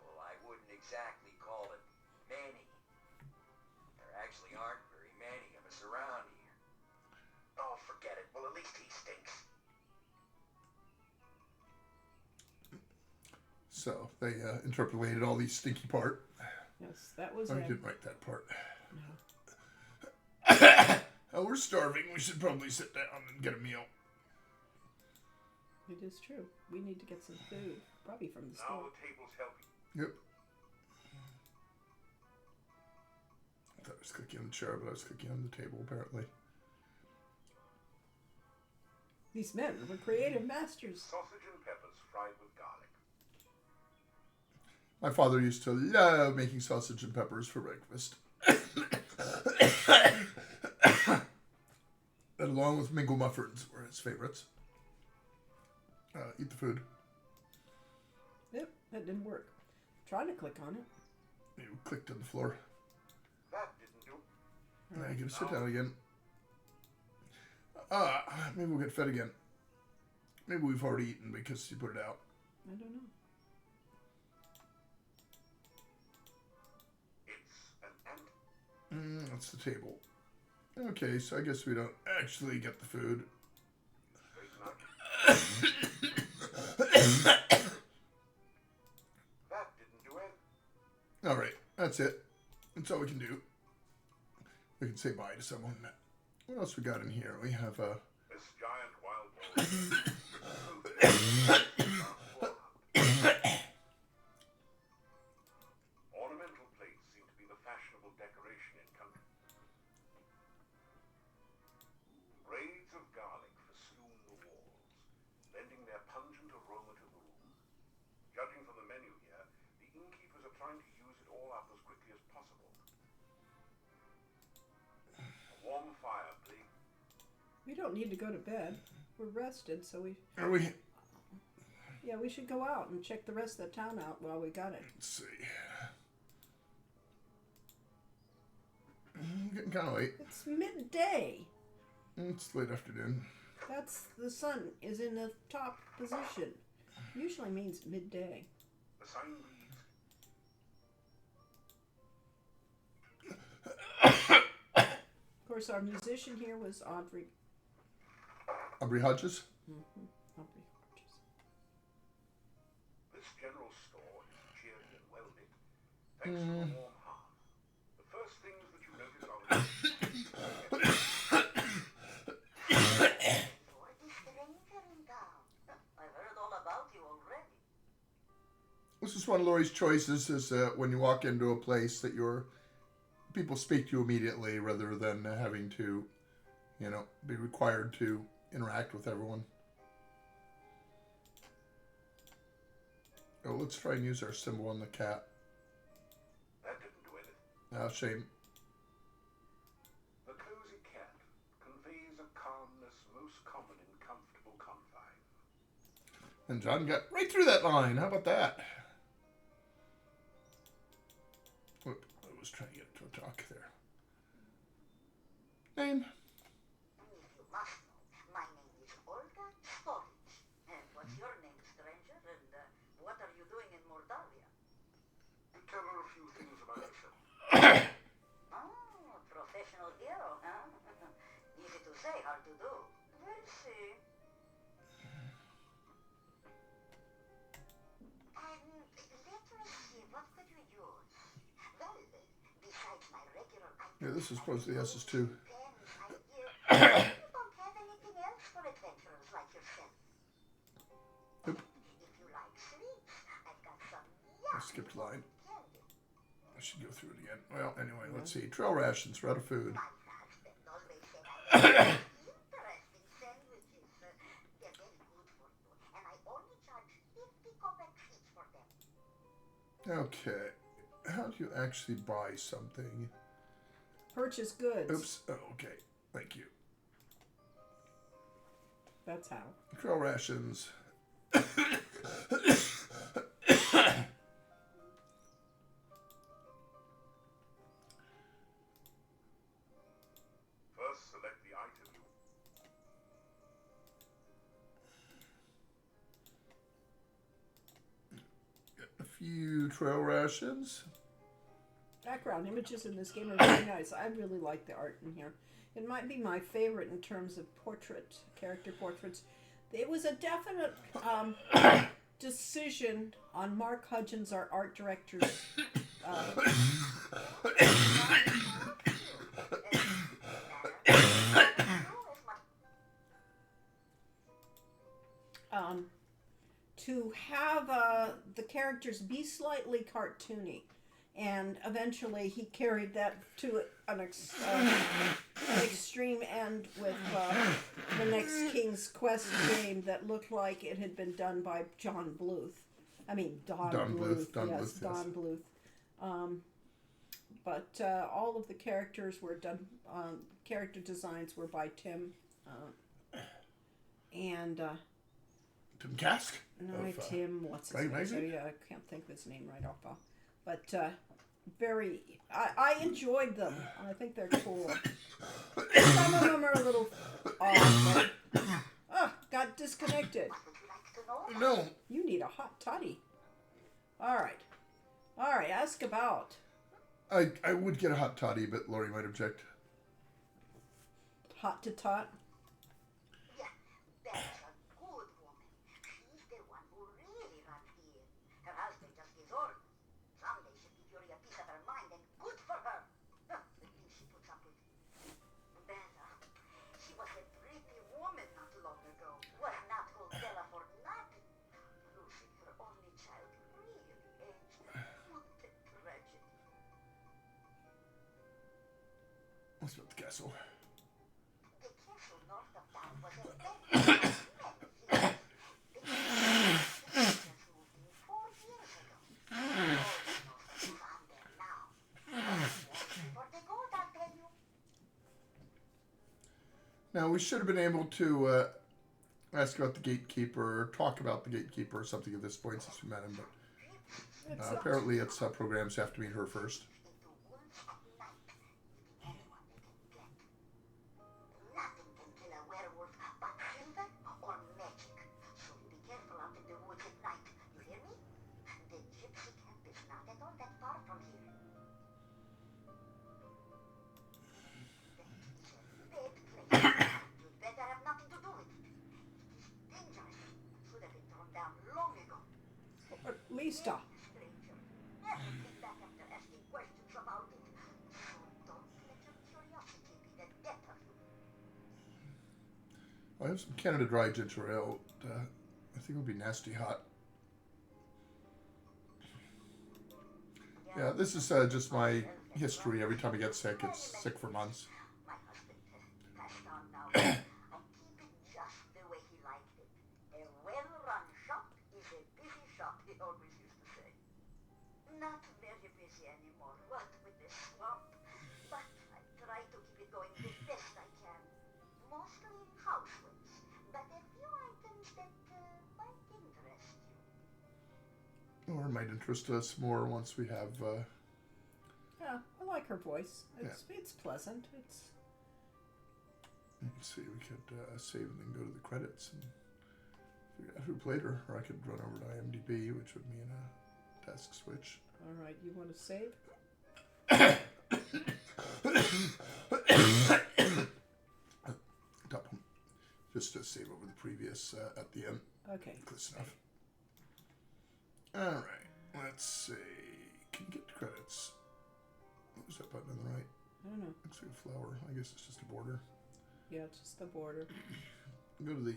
Well, I wouldn't exactly call it many. There actually aren't very many of us around here. Oh, forget it. Well, at least he stinks. So they interpolated all these stinky part. Yes, that was I it. didn't write that part. Oh, we're starving. We should probably sit down and get a meal. It is true. We need to get some food, probably from the Now store. the table's helping. Yep. I thought I was cooking on the chair, but I was cooking on the table, apparently. These men were creative masters. Sausage and peppers fried with garlic. My father used to love making sausage and peppers for breakfast. And along with mingle muffins were his favorites. Eat the food. Yep, that didn't work. Tried to click on it. You clicked on the floor. That didn't do. Now you gotta sit down again. Maybe we'll get fed again. Maybe we've already eaten because you put it out. I don't know. It's an ant. That's the table. Okay, so I guess we don't actually get the food. Straighten up. That didn't do it. All right, that's it. That's all we can do. We can say bye to someone. What else we got in here? We have This giant wild boar. Ornamental plates seem to be the fashionable decoration in country. Braids of garlic festoon the walls, lending their pungent aroma to the room. Judging from the menu here, the innkeepers are trying to use it all up as quickly as possible. A warm fire, please. We don't need to go to bed. We're rested, so we are we? yeah, we should go out and check the rest of the town out while we got it. Let's see. Getting kind of late. It's midday. It's late afternoon. That's the sun is in the top position. Usually means midday. The sign reads, Of course, our musician here was Aubrey. Aubrey Hodges. Aubrey Hodges. this general store is cheery and well lit, thanks to a warm hearth. The first things that you notice are the You're the stranger in town. I've heard all about you already. This is one of Laurie's choices: is when you walk into a place that people speak to you immediately, rather than having to, be required to interact with everyone. Oh, let's try and use our symbol on the cat. that didn't do anything. Ah, shame. The cozy cat conveys a calmness most common in comfortable confine. And John got right through that line. How about that? Whoop, I was trying to get it to a talk there. Name? If you must know, my name is Olga Storich. And what's your name, stranger? And what are you doing in Moldavia? Tell her a few things about yourself. Oh, professional hero, huh? Easy to say, hard to do. We'll see. Let me see, what could you use? Well, besides my regular items, Yeah, this is supposedly SS2. pens, I you don't have anything else for adventurers like yourself. Nope. If you like sweets, I've got some I skipped a line. candy. I should go through it again. Well, anyway, let's see. Trail rations. We're out of food. My husband always said I make interesting sandwiches. They're very good for you, and I only charge 50 kopecks each for them. Okay. How do you actually buy something? Purchase goods. Oops. Oh, okay. Thank you. That's how. Trail rations. First, select the item you A few trail rations. Background images in this game are very nice. I really like the art in here. It might be my favorite in terms of character portraits. It was a definite decision on Mark Hudgens, our art director's. To have the characters be slightly cartoony, and eventually he carried that to an extreme end with the next King's Quest game that looked like it had been done by John Bluth. I mean Don Bluth. Don Yes, Bluth, yes. Don Bluth. But all of the characters were done. Character designs were by Tim. Tim Kask? No, Of, Tim. What's his Dragon name? Magazine? Yeah, I can't think of his name right off. But very. I enjoyed them. I think they're cool. Some of them are a little odd, but got disconnected. What would you like to know? No. You need a hot toddy. All right. Ask about I would get a hot toddy, but Lori might object. hot to tot. Yeah, that's a good woman. She's the one who really runs here. Her husband just gives orders. Someday she'll give Yuri a piece of her mind, and good for her. The things she puts up with. Bella, she was a pretty woman not long ago. Was not called Bella for nothing. Losing her only child really aged. What a tragedy. What's about the castle? The castle north of town was a very the just moved in 4 years ago. Almost found there now. Before they go, I'll tell you. Now, we should have been able to ask about the gatekeeper or talk about the gatekeeper or something at this point since we met him, but It's apparently it's programs have to meet her first. Into wolves at night, eating anyone they can get. Nothing can kill a werewolf but silver or magic. So be careful out in the woods at night. You hear me? The gypsy camp is not at all that far from here. That is a bad place. You'd better have nothing to do with it. It is dangerous. Should have been thrown down long ago. Lista. Stranger. Never came back after asking questions about it. So don't let your curiosity be the death of you. I have some Canada Dry ginger ale. I think it would be nasty hot. Yeah, this is just my history. Every time I get sick, it's sick for months. My husband passed on now. I keep it just the way he liked it. A well-run shop is a busy shop, he always used to say. Not very busy anymore, what with the swamp. But I try to keep it going the best I can. Mostly housewares, but a few items that might interest you. Or might interest us more once we have. Yeah, I like her voice. It's pleasant. It's Let's see, we could save and then go to the credits and figure out who played her, or I could run over to IMDb, which would mean a desk switch. all right. You want to save? Top one. Just to save over the previous at the end. Okay. Good stuff. Alright, let's see. Can you get to credits? What was that button on the right? I don't know. Looks like a flower. I guess it's just a border. Yeah, it's just the border. Go to the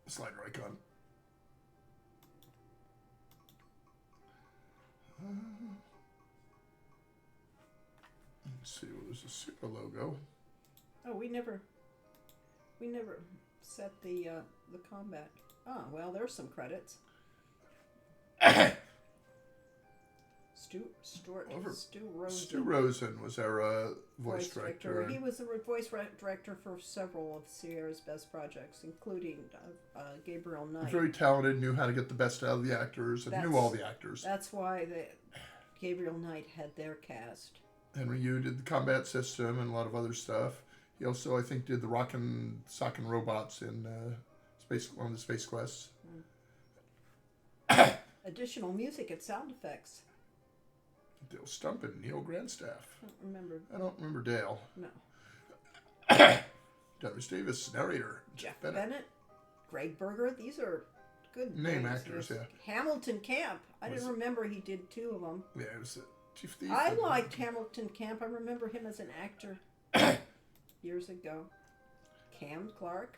slider icon. Let's see, well, there's a super logo. Oh, we never set the combat. Oh, well, there's some credits. Stu Rosen. Stu Rosen was our voice director. He was the voice director for several of Sierra's best projects, including Gabriel Knight. Very talented, knew how to get the best out of the actors, and knew all the actors. That's why Gabriel Knight had their cast. Henry Yu did the combat system and a lot of other stuff. He also, I think, did the Rockin' Sockin' Robots in one of the Space Quests. Additional music and sound effects. Dale Stump and Neil Grandstaff. I don't remember. I don't remember Dale. No. Douglas Davis, narrator. Jeff Bennett, Greg Berger. These are good Name names. actors, Yes. yeah. Hamilton Camp. I didn't remember he did 2 of them. Yeah, it was the Chief Thief. I liked Hamilton Camp. I remember him as an actor years ago. Cam Clark,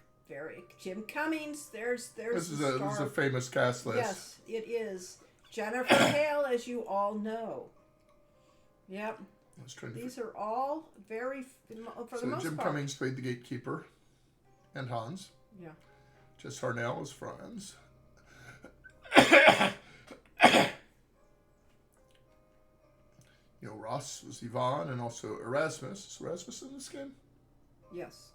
Jim Cummings. There's This is the a star. famous cast list. Yes, it is. Jennifer Hale, as you all know. Yep. I was trying to These are all very, for the most Jim part. Cummings played the gatekeeper and Hans. Yeah. Jess Harnell was Franz. Neil Ross was Yvonne and also Erasmus. Is Erasmus in this game? Yes.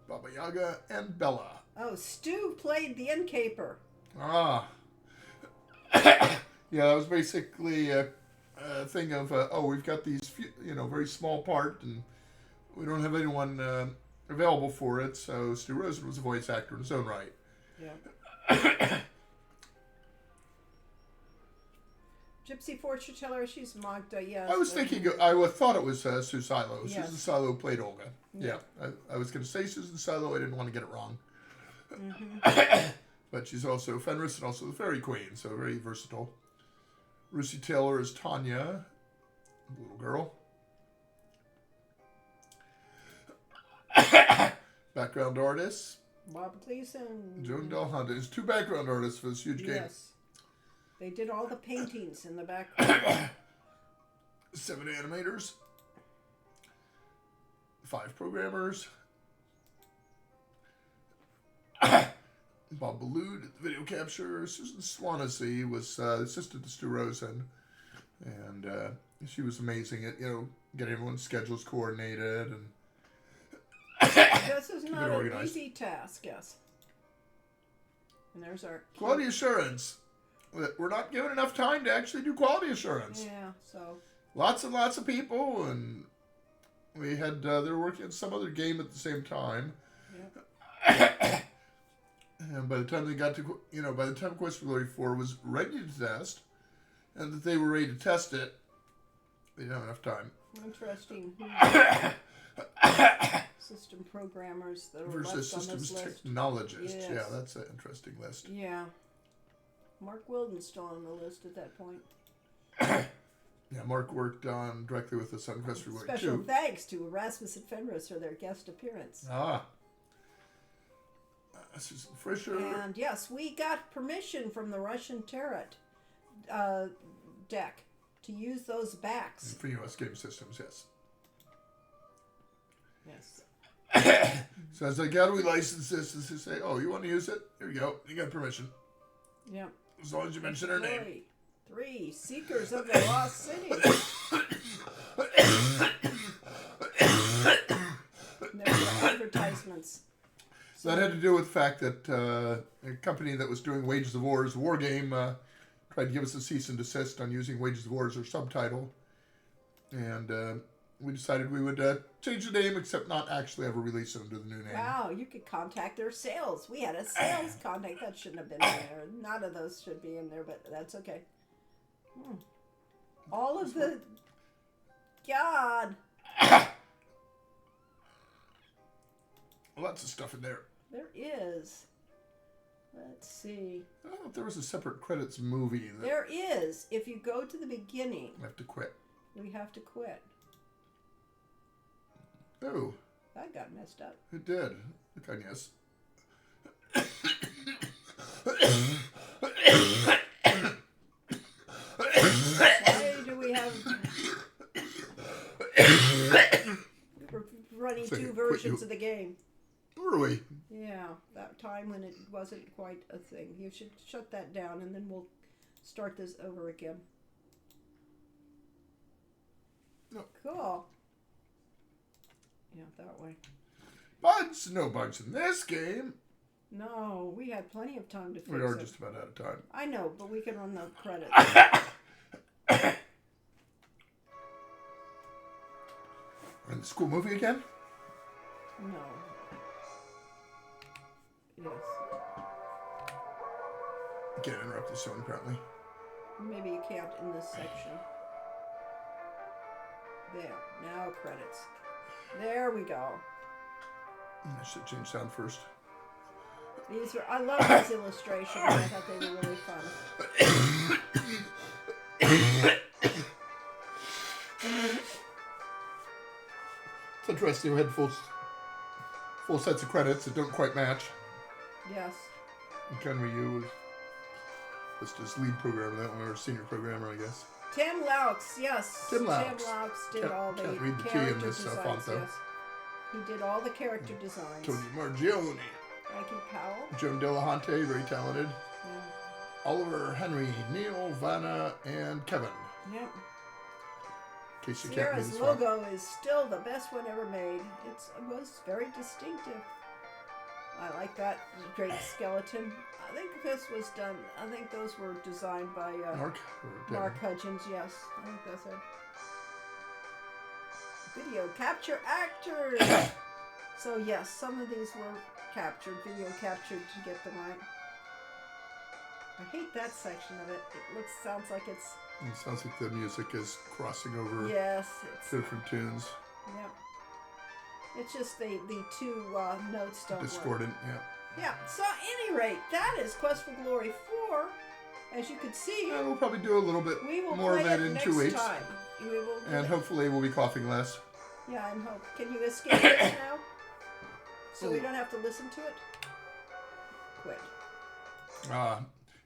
Baba Yaga and Bella. Oh, Stu played the innkeeper. Ah. Yeah, that was basically thing of we've got these few, very small part and we don't have anyone available for it. So Stu Rosen was a voice actor in his own right. Yeah. Gypsy fortune teller, she's Magda, yes. I was thinking, I thought it was Sue Silo. Yes. Susan Silo played Olga. Yeah. I was going to say Susan Silo. I didn't want to get it wrong. Mm-hmm. But she's also Fenris and also the Fairy Queen, so very versatile. Lucy Taylor is Tanya, the little girl. Background artists, Bob Gleason. Joan Delhunt. There's 2 background artists for this huge game. Yes. They did all the paintings in the background. 7 animators, 5 programmers. Bob Ballou did the video capture. Susan Swanesey was assistant to Stu Rosen, and she was amazing at getting everyone's schedules coordinated and This is not an organized. easy task, yes. And there's our quality assurance. We're not given enough time to actually do quality assurance. Yeah, so Lots and lots of people, and we had they were working on some other game at the same time. yeah. And by the time they got to, by the time Quest for Glory 4 was ready to test, and that they were ready to test it, they didn't have enough time. Interesting. System programmers that are Versus left on systems this list. technologists. Yes. Yeah, that's an interesting list. Yeah. Mark Wilden's still on the list at that point. Yeah, Mark worked on directly with us on Quest for Glory Special 2. thanks to Erasmus and Fenris for their guest appearance. Susan Fisher. And yes, we got permission from the Russian Tarot deck to use those backs. For US Game Systems, yes. Yes. So I was like, how do we license this? And they say, oh, you want to use it? Here you go. You got permission. Yep. As long as you mention her name. 3, Seekers of the Lost City. There were advertisements. So that had to do with the fact that a company that was doing Wages of War as a war game tried to give us a cease and desist on using Wages of War as our subtitle. And we decided we would change the name, except not actually ever release it under the new name. Wow, you could contact their sales. We had a sales contact. That shouldn't have been in there. None of those should be in there, but that's okay. All of the... God. Lots of stuff in there. There is. Let's see. I don't know if there was a separate credits movie that There is. If you go to the beginning, I have to quit. we have to quit. Oh, That got messed up. it did. Okay, yes. Why do we have... We're running Say, 2 quit versions you. of the game. Where are we? Yeah, that time when it wasn't quite a thing. You should shut that down and then we'll start this over again. No. Cool. Yeah, that way. Bugs? No bugs in this game. No, we had plenty of time to fix We are it. just about out of time. I know, but we can run the credits. And the school movie again? No. Yes. You can't interrupt this one, apparently. Maybe you can't in this section. There. Now credits. There we go. I should change sound first. These are, I love these illustrations. I thought they were really fun. It's interesting. We had full sets of credits that don't quite match. Yes. And Ken Ryu was just lead programmer that one, or senior programmer, I guess. Tim Laux, yes. Tim Laux. Tim Laux did Can't- all the can't read the T in character this, designs. font, though. Yes. He did all the character designs. Tony Margione, Frankie Powell. Joan Delahunty, very talented. Yeah. Oliver Henry, Neil, Vanna, and Kevin. Yep. In case you can't read Sierra's this one. logo is still the best one ever made. It was very distinctive. I like that. Great skeleton. I think this was done. I think those were designed by Mark Hudgens. Yes, I think that's it. Video capture actors. So yes, some of these were video captured to get them right. I hate that section of it. It sounds like it's. It sounds like the music is crossing over Yes, it's. different tunes. Yep. It's just the two notes don't work. Discordant, yeah. Yeah. So at any rate, that is Quest for Glory 4. As you can see, And we'll probably do a little bit we will more play of it it in next 2 weeks. time. We will. do And it. hopefully we'll be coughing less. Yeah, I hope. Can you escape this now? So we don't have to listen to it? Quit.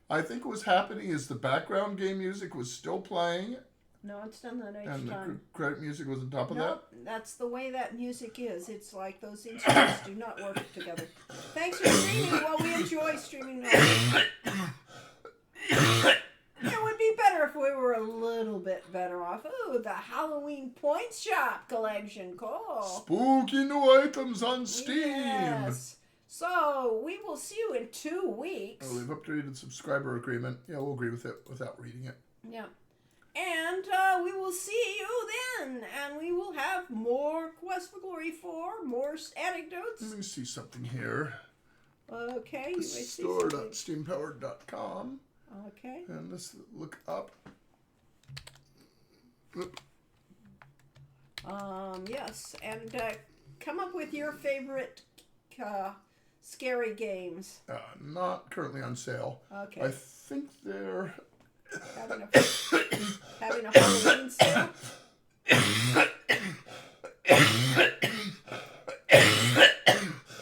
I think what was happening is the background game music was still playing, No, it's done that each and the time. credit music was on top of Nope, that's the way that music is. It's like those instruments do not work together. Thanks for streaming. Well, we enjoy streaming now. It would be better if we were a little bit better off. Ooh, the Halloween Points Shop collection. that. Cool. Spooky new items on Steam. Yes. So, we will see you in 2 weeks. Oh, we've updated subscriber agreement. Yeah, we'll agree with it without reading it. Yeah. And we will see you then. And we will have more Quest for Glory 4, more anecdotes. Let me see something here. Okay. You may see something. Store.steampowered.com. Okay. And let's look up. Oop. Yes. And come up with your favorite scary games. Not currently on sale. Okay. I think they're Having a Halloween sale.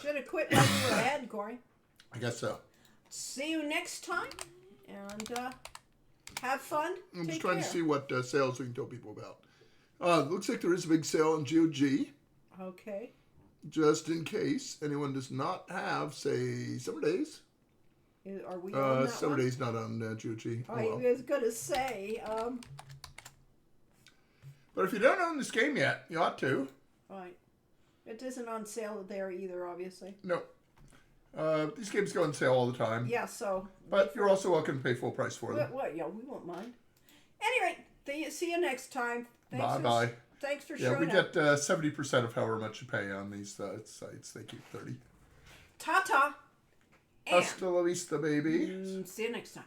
Should have quit while you were ahead, Corey. I guess so. See you next time, and have fun. I'm just Take trying care. to see what sales we can tell people about. Looks like there is a big sale on GOG. Okay. Just in case anyone does not have, say, Summer Days. Are we on that Summer one? Days not on GOG. Oh, I well. was gonna say, But if you don't own this game yet, you ought to. right. It isn't on sale there either, obviously. No. These games go on sale all the time. Yeah, so. But you're also welcome to pay full price for them. What? Yeah, we won't mind. Anyway, see you next time. Bye-bye. Thanks for Yeah, showing we up. get 70% of however much you pay on these sites. They keep 30. Ta-ta. And Hasta la vista, baby. see you next time.